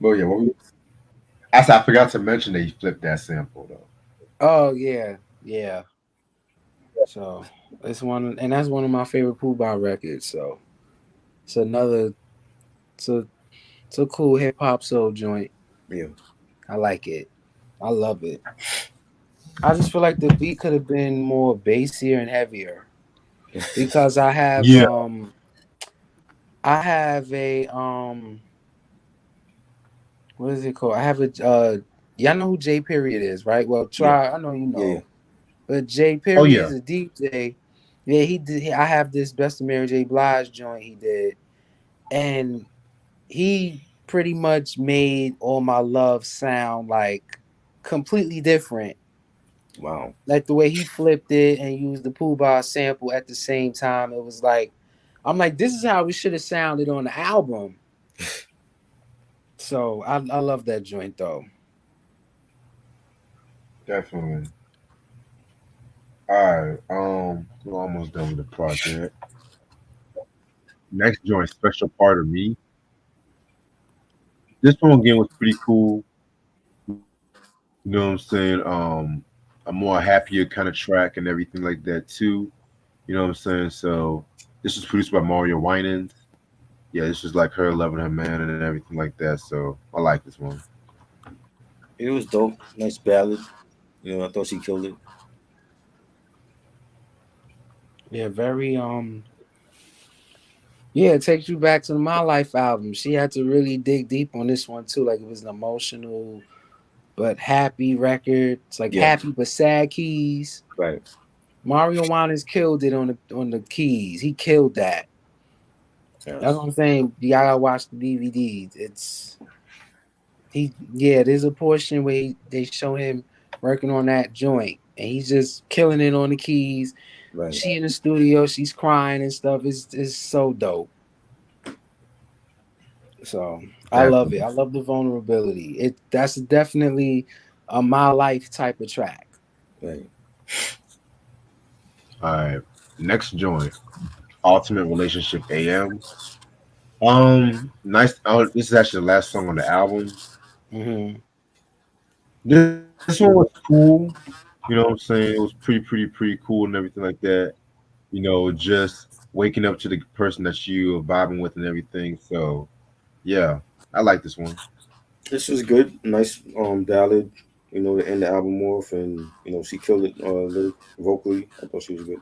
But yeah, I forgot to mention they flipped that sample though. Oh yeah, yeah. So it's one, and that's one of my favorite Poobah records. So it's another, it's a, it's a cool hip hop soul joint. Yeah. I like it. I love it. I just feel like the beat could have been more bassier and heavier because Yeah. I have a what is it called? I have a y'all know who J Period is, right? Well, Yeah. try. I know you Yeah. Yeah. know, but J Oh Period yeah. is a DJ. Yeah, he did. I have this Best of Mary J. Blige joint he did, and he pretty much made All My Love sound like completely different. Wow. Like the way he flipped it and used the Pooh Bah sample at the same time. It was like, I'm like, this is how it should have sounded on the album. So I love that joint though. Definitely. All right. We're almost done with the project. Next joint, special part of me. This one again was pretty cool. You know what I'm saying? A more happier kind of track and everything like that too. You know what I'm saying? So this was produced by Mario Winans. Yeah, this was like her loving her man and everything like that. So I like this one. It was dope. Nice ballad. You know, I thought she killed it. Yeah, very yeah, it takes you back to the My Life album. She had to really dig deep on this one too. Like it was an emotional but happy record. It's like Yeah. happy but sad keys. Right. Mario Winans killed it on the keys. He killed that. That's Yes. what I'm saying. You gotta watch the DVDs. It's he yeah, there's a portion where they show him working on that joint and he's just killing it on the keys. Right. She in the studio, she's crying and stuff. It's so dope. So I love it. Definitely. I love the vulnerability. It that's definitely a my life type of track. Right. All right. Next joint, Ultimate Relationship AM. Nice. Oh, this is actually the last song on the album. Hmm. This one was cool. You know what I'm saying? It was pretty cool and everything like that. You know, just waking up to the person that you are vibing with and everything. So yeah, I like this one. This was good. Nice ballad. You know, to end the album off, and you know she killed it. Vocally, I thought she was good.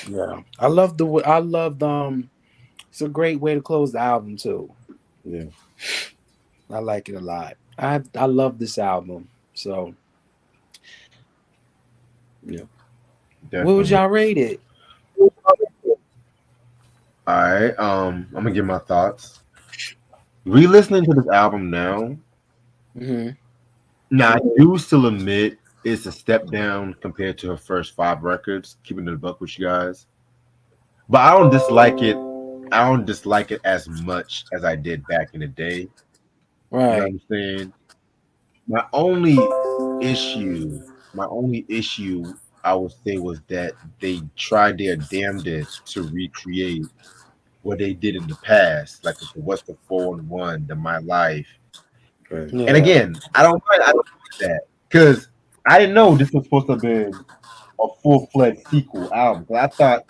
Yeah, I loved It's a great way to close the album too. Yeah. I like it a lot. I love this album. So Yeah. what would Definitely. y'all rate it? All right. I'm gonna give my thoughts. Re-listening to this album now, Hmm. now I do still admit it's a step down compared to her first five records. Keeping it a buck with you guys, but I don't dislike it. I don't dislike it as much as I did back in the day. You know what Right. I'm saying? My only issue, my only issue, I would say was that they tried their damnedest to recreate what they did in the past, like with the What's the 411, the My Life. Right. And Yeah. again, I don't like that because I didn't know this was supposed to have been a full fledged sequel album. 'Cause I thought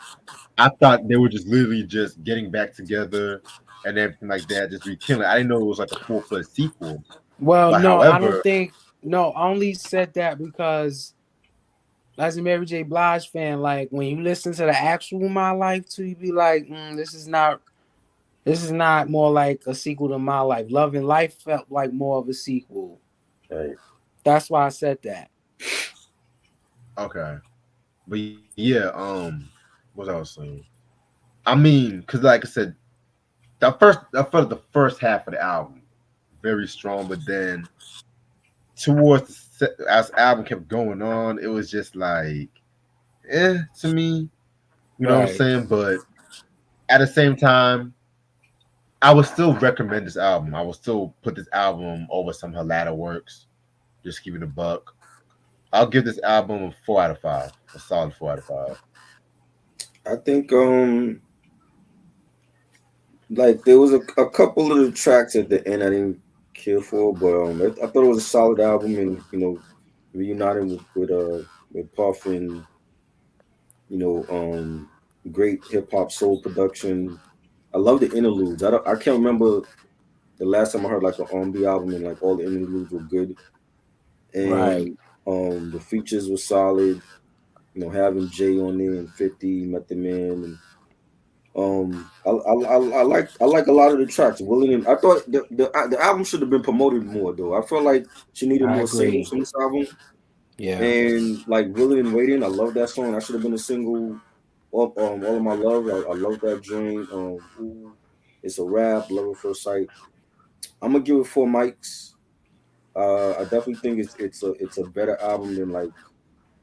I thought they were just literally just getting back together and everything like that, just rekindling. I didn't know it was like a full-fledged sequel. Well, But no, I don't however, think. No, I only said that because as a Mary J. Blige fan, like when you listen to the actual My Life too, you be like, this is not. This is not more like a sequel to My Life. Love and Life felt like more of a sequel. Right. That's why I said that. okay, but yeah, what was I was saying? I mean, because like I said, I felt the first half of the album very strong, but then as the album kept going on, it was just like, to me, you know what I'm Right. saying? But at the same time, I would still recommend this album. I would still put this album over some of her latter works. Just keep it a buck. I'll give this album a 4 out of 5, a solid 4 out of 5. I think like there was a couple little tracks at the end I didn't care for, but I thought it was a solid album, and reuniting with Puff, and you know great hip hop soul production. I love the interludes. I can't remember the last time I heard like an R&B album and like all the interludes were good, Right. and the features were solid. Having Jay on there and 50 Method Man, and I like a lot of the tracks. Willing, I thought the album should have been promoted more though. I felt like she needed I more singles agree. from this album. Yeah. And like Willing and Waiting, I love that song. That should have been a single. All of My Love, I love that joint. Ooh, it's a rap. Love at First Sight. I'm gonna give it 4 mics. I definitely think it's a better album than like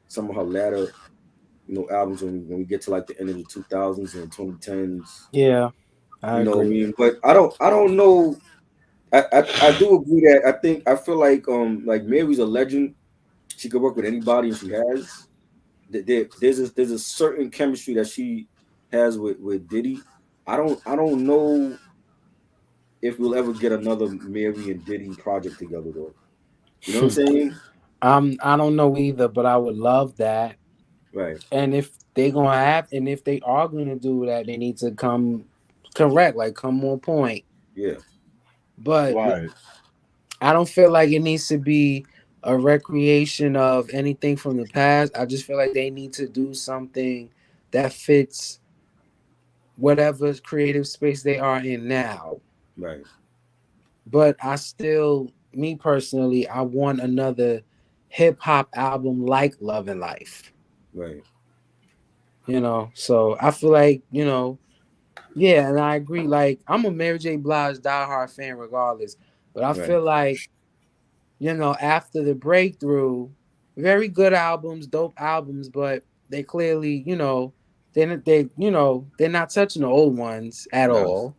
some of her latter albums when we get to like the end of the 2000s and 2010s. Yeah. I I agree. mean, but I don't know. I do agree that I feel like Mary's a legend. She could work with anybody, and she has. There's a certain chemistry that she has with Diddy. I don't know if we'll ever get another Mary and Diddy project together though. You know what I'm saying? I don't know either, but I would love that. Right. And if they are gonna do that, they need to come correct, like come on point. Yeah. But Right. I don't feel like it needs to be a recreation of anything from the past. I just feel like they need to do something that fits whatever creative space they are in now. Right. But me personally, I want another hip hop album like Love and Life. Right. So I feel like, yeah, and I agree. Like, I'm a Mary J. Blige diehard fan regardless. But I Right. feel like, after the breakthrough, very good albums, dope albums, but they clearly, they're not touching the old ones at No. all.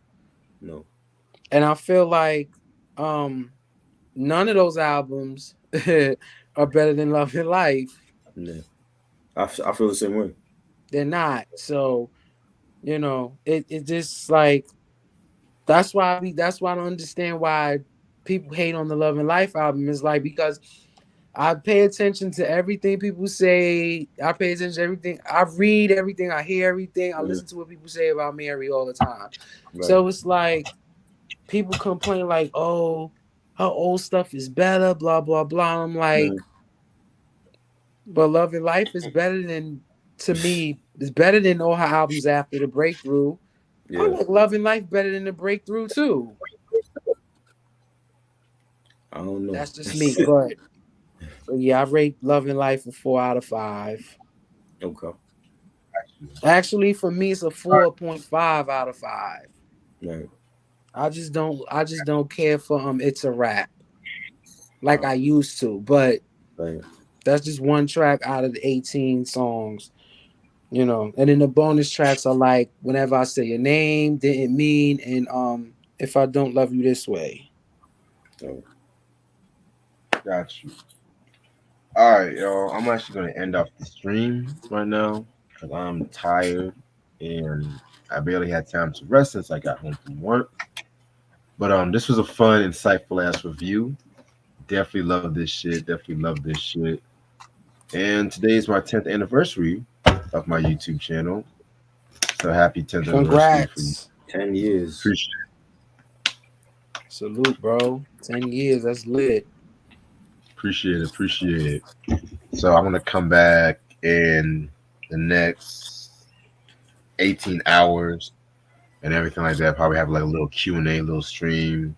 No. And I feel like um none of those albums are better than Love and Life. Yeah. I feel the same way. They're not. So, it just like that's why I don't understand why people hate on the Love and Life album. Is like because I pay attention to everything people say. I pay attention to everything. I read everything. I hear everything. I Mhm. listen to what people say about Mary all the time. Right. So it's like people complain like, "Oh, her old stuff is better." Blah blah blah. I'm like, Mhm. but Love and Life is better than to me. It's better than all her albums after the breakthrough. I Yeah. like Love and Life better than the breakthrough too. I don't know. That's just me, but yeah, I rate Love and Life a 4 out of 5. Okay. Actually, for me, it's a 4.5 out of 5. Right. I just don't care for It's a Rap like Uh, I used to. But right. that's just one track out of the 18 songs, And then the bonus tracks are like Whenever I Say Your Name, Didn't Mean, and If I Don't Love You This Way. Right. Got you. All right, y'all. I'm actually gonna end off the stream right now because I'm tired and I barely had time to rest since I got home from work. But this was a fun, insightful ass review. Definitely love this shit. Definitely love this shit. And today is my 10th anniversary of my YouTube channel. So happy 10th anniversary for you. Congrats. 10 years. Appreciate Salute, bro. 10 years. That's lit. appreciate it. So I'm gonna come back in the next 18 hours and everything like that. Probably have like a little Q&A, little stream.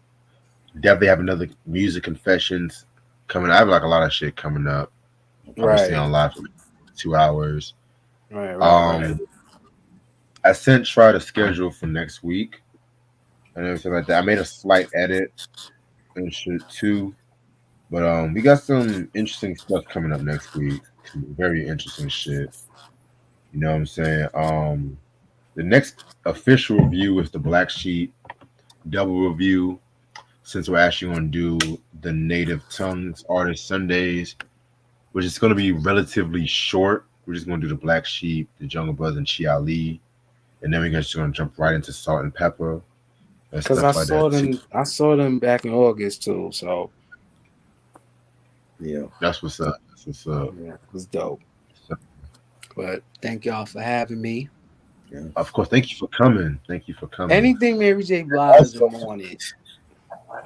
Definitely have another music confessions coming. I have like a lot of shit coming up. Probably stay Right. on live for like 2 hours. Right. I sent Try to schedule for next week and everything like that. I made a slight edit and shit too. But we got some interesting stuff coming up next week. Some very interesting shit. You know what I'm saying? The next official review is the Black Sheep double review. Since we're actually going to do the Native Tongues Artist Sundays, which is going to be relatively short. We're just going to do the Black Sheep, the Jungle Brothers, and Chi Ali, and then we're just going to jump right into Salt and Pepper and Because I stuff like saw that too. them. I saw them back in August too. So Yeah. That's what's up. That's what's up. yeah, it was dope. So, But thank y'all for having me. Yeah. of course, thank you for coming. Thank you for coming. Anything Mary J. Blige, Also, I'm on it.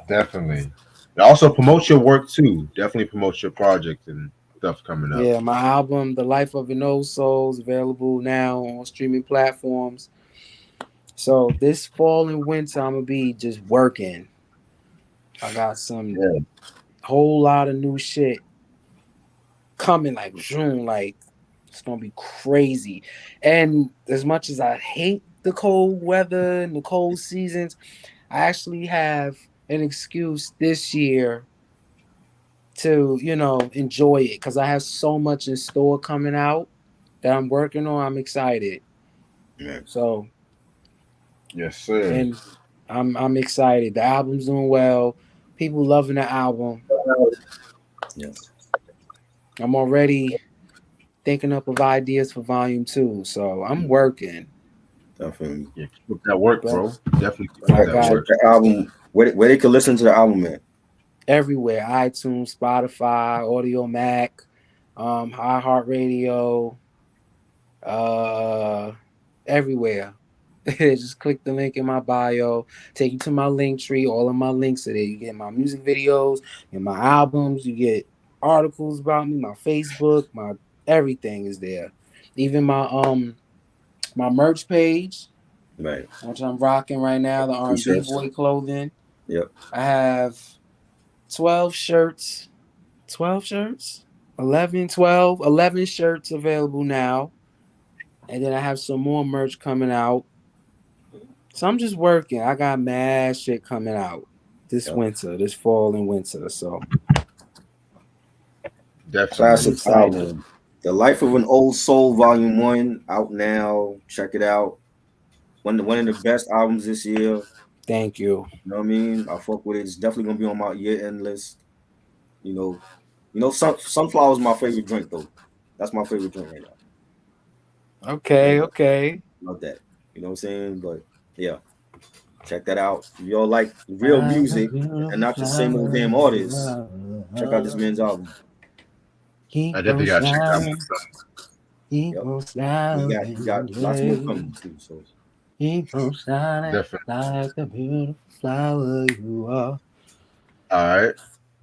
definitely. Also promote your work too. Definitely promote your project and stuff coming up. Yeah, my album, The Life of an Old Soul, is available now on streaming platforms. So this fall and winter, I'm gonna be just working. I got some Yeah, whole lot of new shit coming, like June, like it's gonna be crazy. And as much as I hate the cold weather and the cold seasons, I actually have an excuse this year to, enjoy it because I have so much in store coming out that I'm working on. I'm excited. Yeah. So, yes, sir. and I'm excited. The album's doing well. People loving the album. Yes. I'm already thinking up of ideas for volume 2. So I'm working. Definitely. Yeah, keep up that work, But bro. Definitely but keep I up that got Check work. the album. Where they can listen to the album at? everywhere: iTunes, Spotify, Audio Mac, iHeartRadio, uh, everywhere. Just click the link in my bio, take you to my link tree. All of my links are there. You get my music videos, and my albums. You get articles about me, my Facebook, my everything is there. Even my merch page, Right. which I'm rocking right now, the R&B T-shirts. boy clothing. Yep. I have 12 shirts, 12 shirts, 11, 12, 11 shirts available now. And then I have some more merch coming out. So I'm just working. I got mad shit coming out this Yep. winter, this fall and winter. So I'm Definitely. Classic excited. album. The Life of an Old Soul, Volume 1, out now. Check it out. One of the best albums this year. You Thank you. know what I mean? I fuck with it. It's definitely gonna be on my year end list. You know, sunflower is my favorite drink though. That's my favorite drink right now. Straight Okay, up. okay. Love that. You know what I'm saying? But yeah, check that out. If y'all like real music and not just same old damn artists, check out this man's album. I Keep on definitely gotta check that shining, myself. keep Yep. on He got shining, lots more yeah. coming too. So Keep on shining Definitely. like a beautiful flower you are. All right.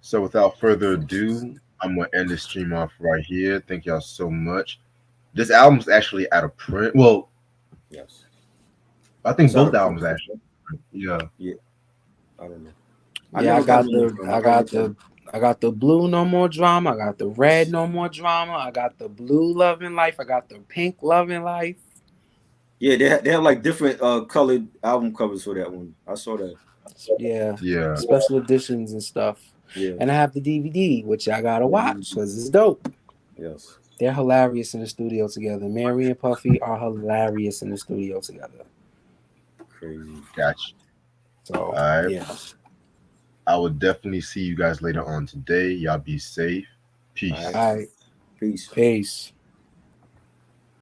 So without further ado, I'm gonna end this stream off right here. Thank y'all so much. This album's actually out of print. Well, yes. I think It's out both of print. albums actually. Yeah. Yeah. I don't know. I Yeah, never got it on film. I gotta get that. I got the blue no more drama. I got the red no more drama. I got the blue loving life. I got the pink loving life. Yeah, they have like different colored album covers for that one. I saw that. Yeah, Yeah. special editions and stuff. Yeah. And I have the DVD, which I gotta Yeah. watch because it's dope. Yes. They're hilarious in the studio together. Mary and Puffy are hilarious in the studio together. Crazy. Gotcha. So All right. yeah, I will definitely see you guys later on today. Y'all be safe. All Peace. right. all right, Peace. peace.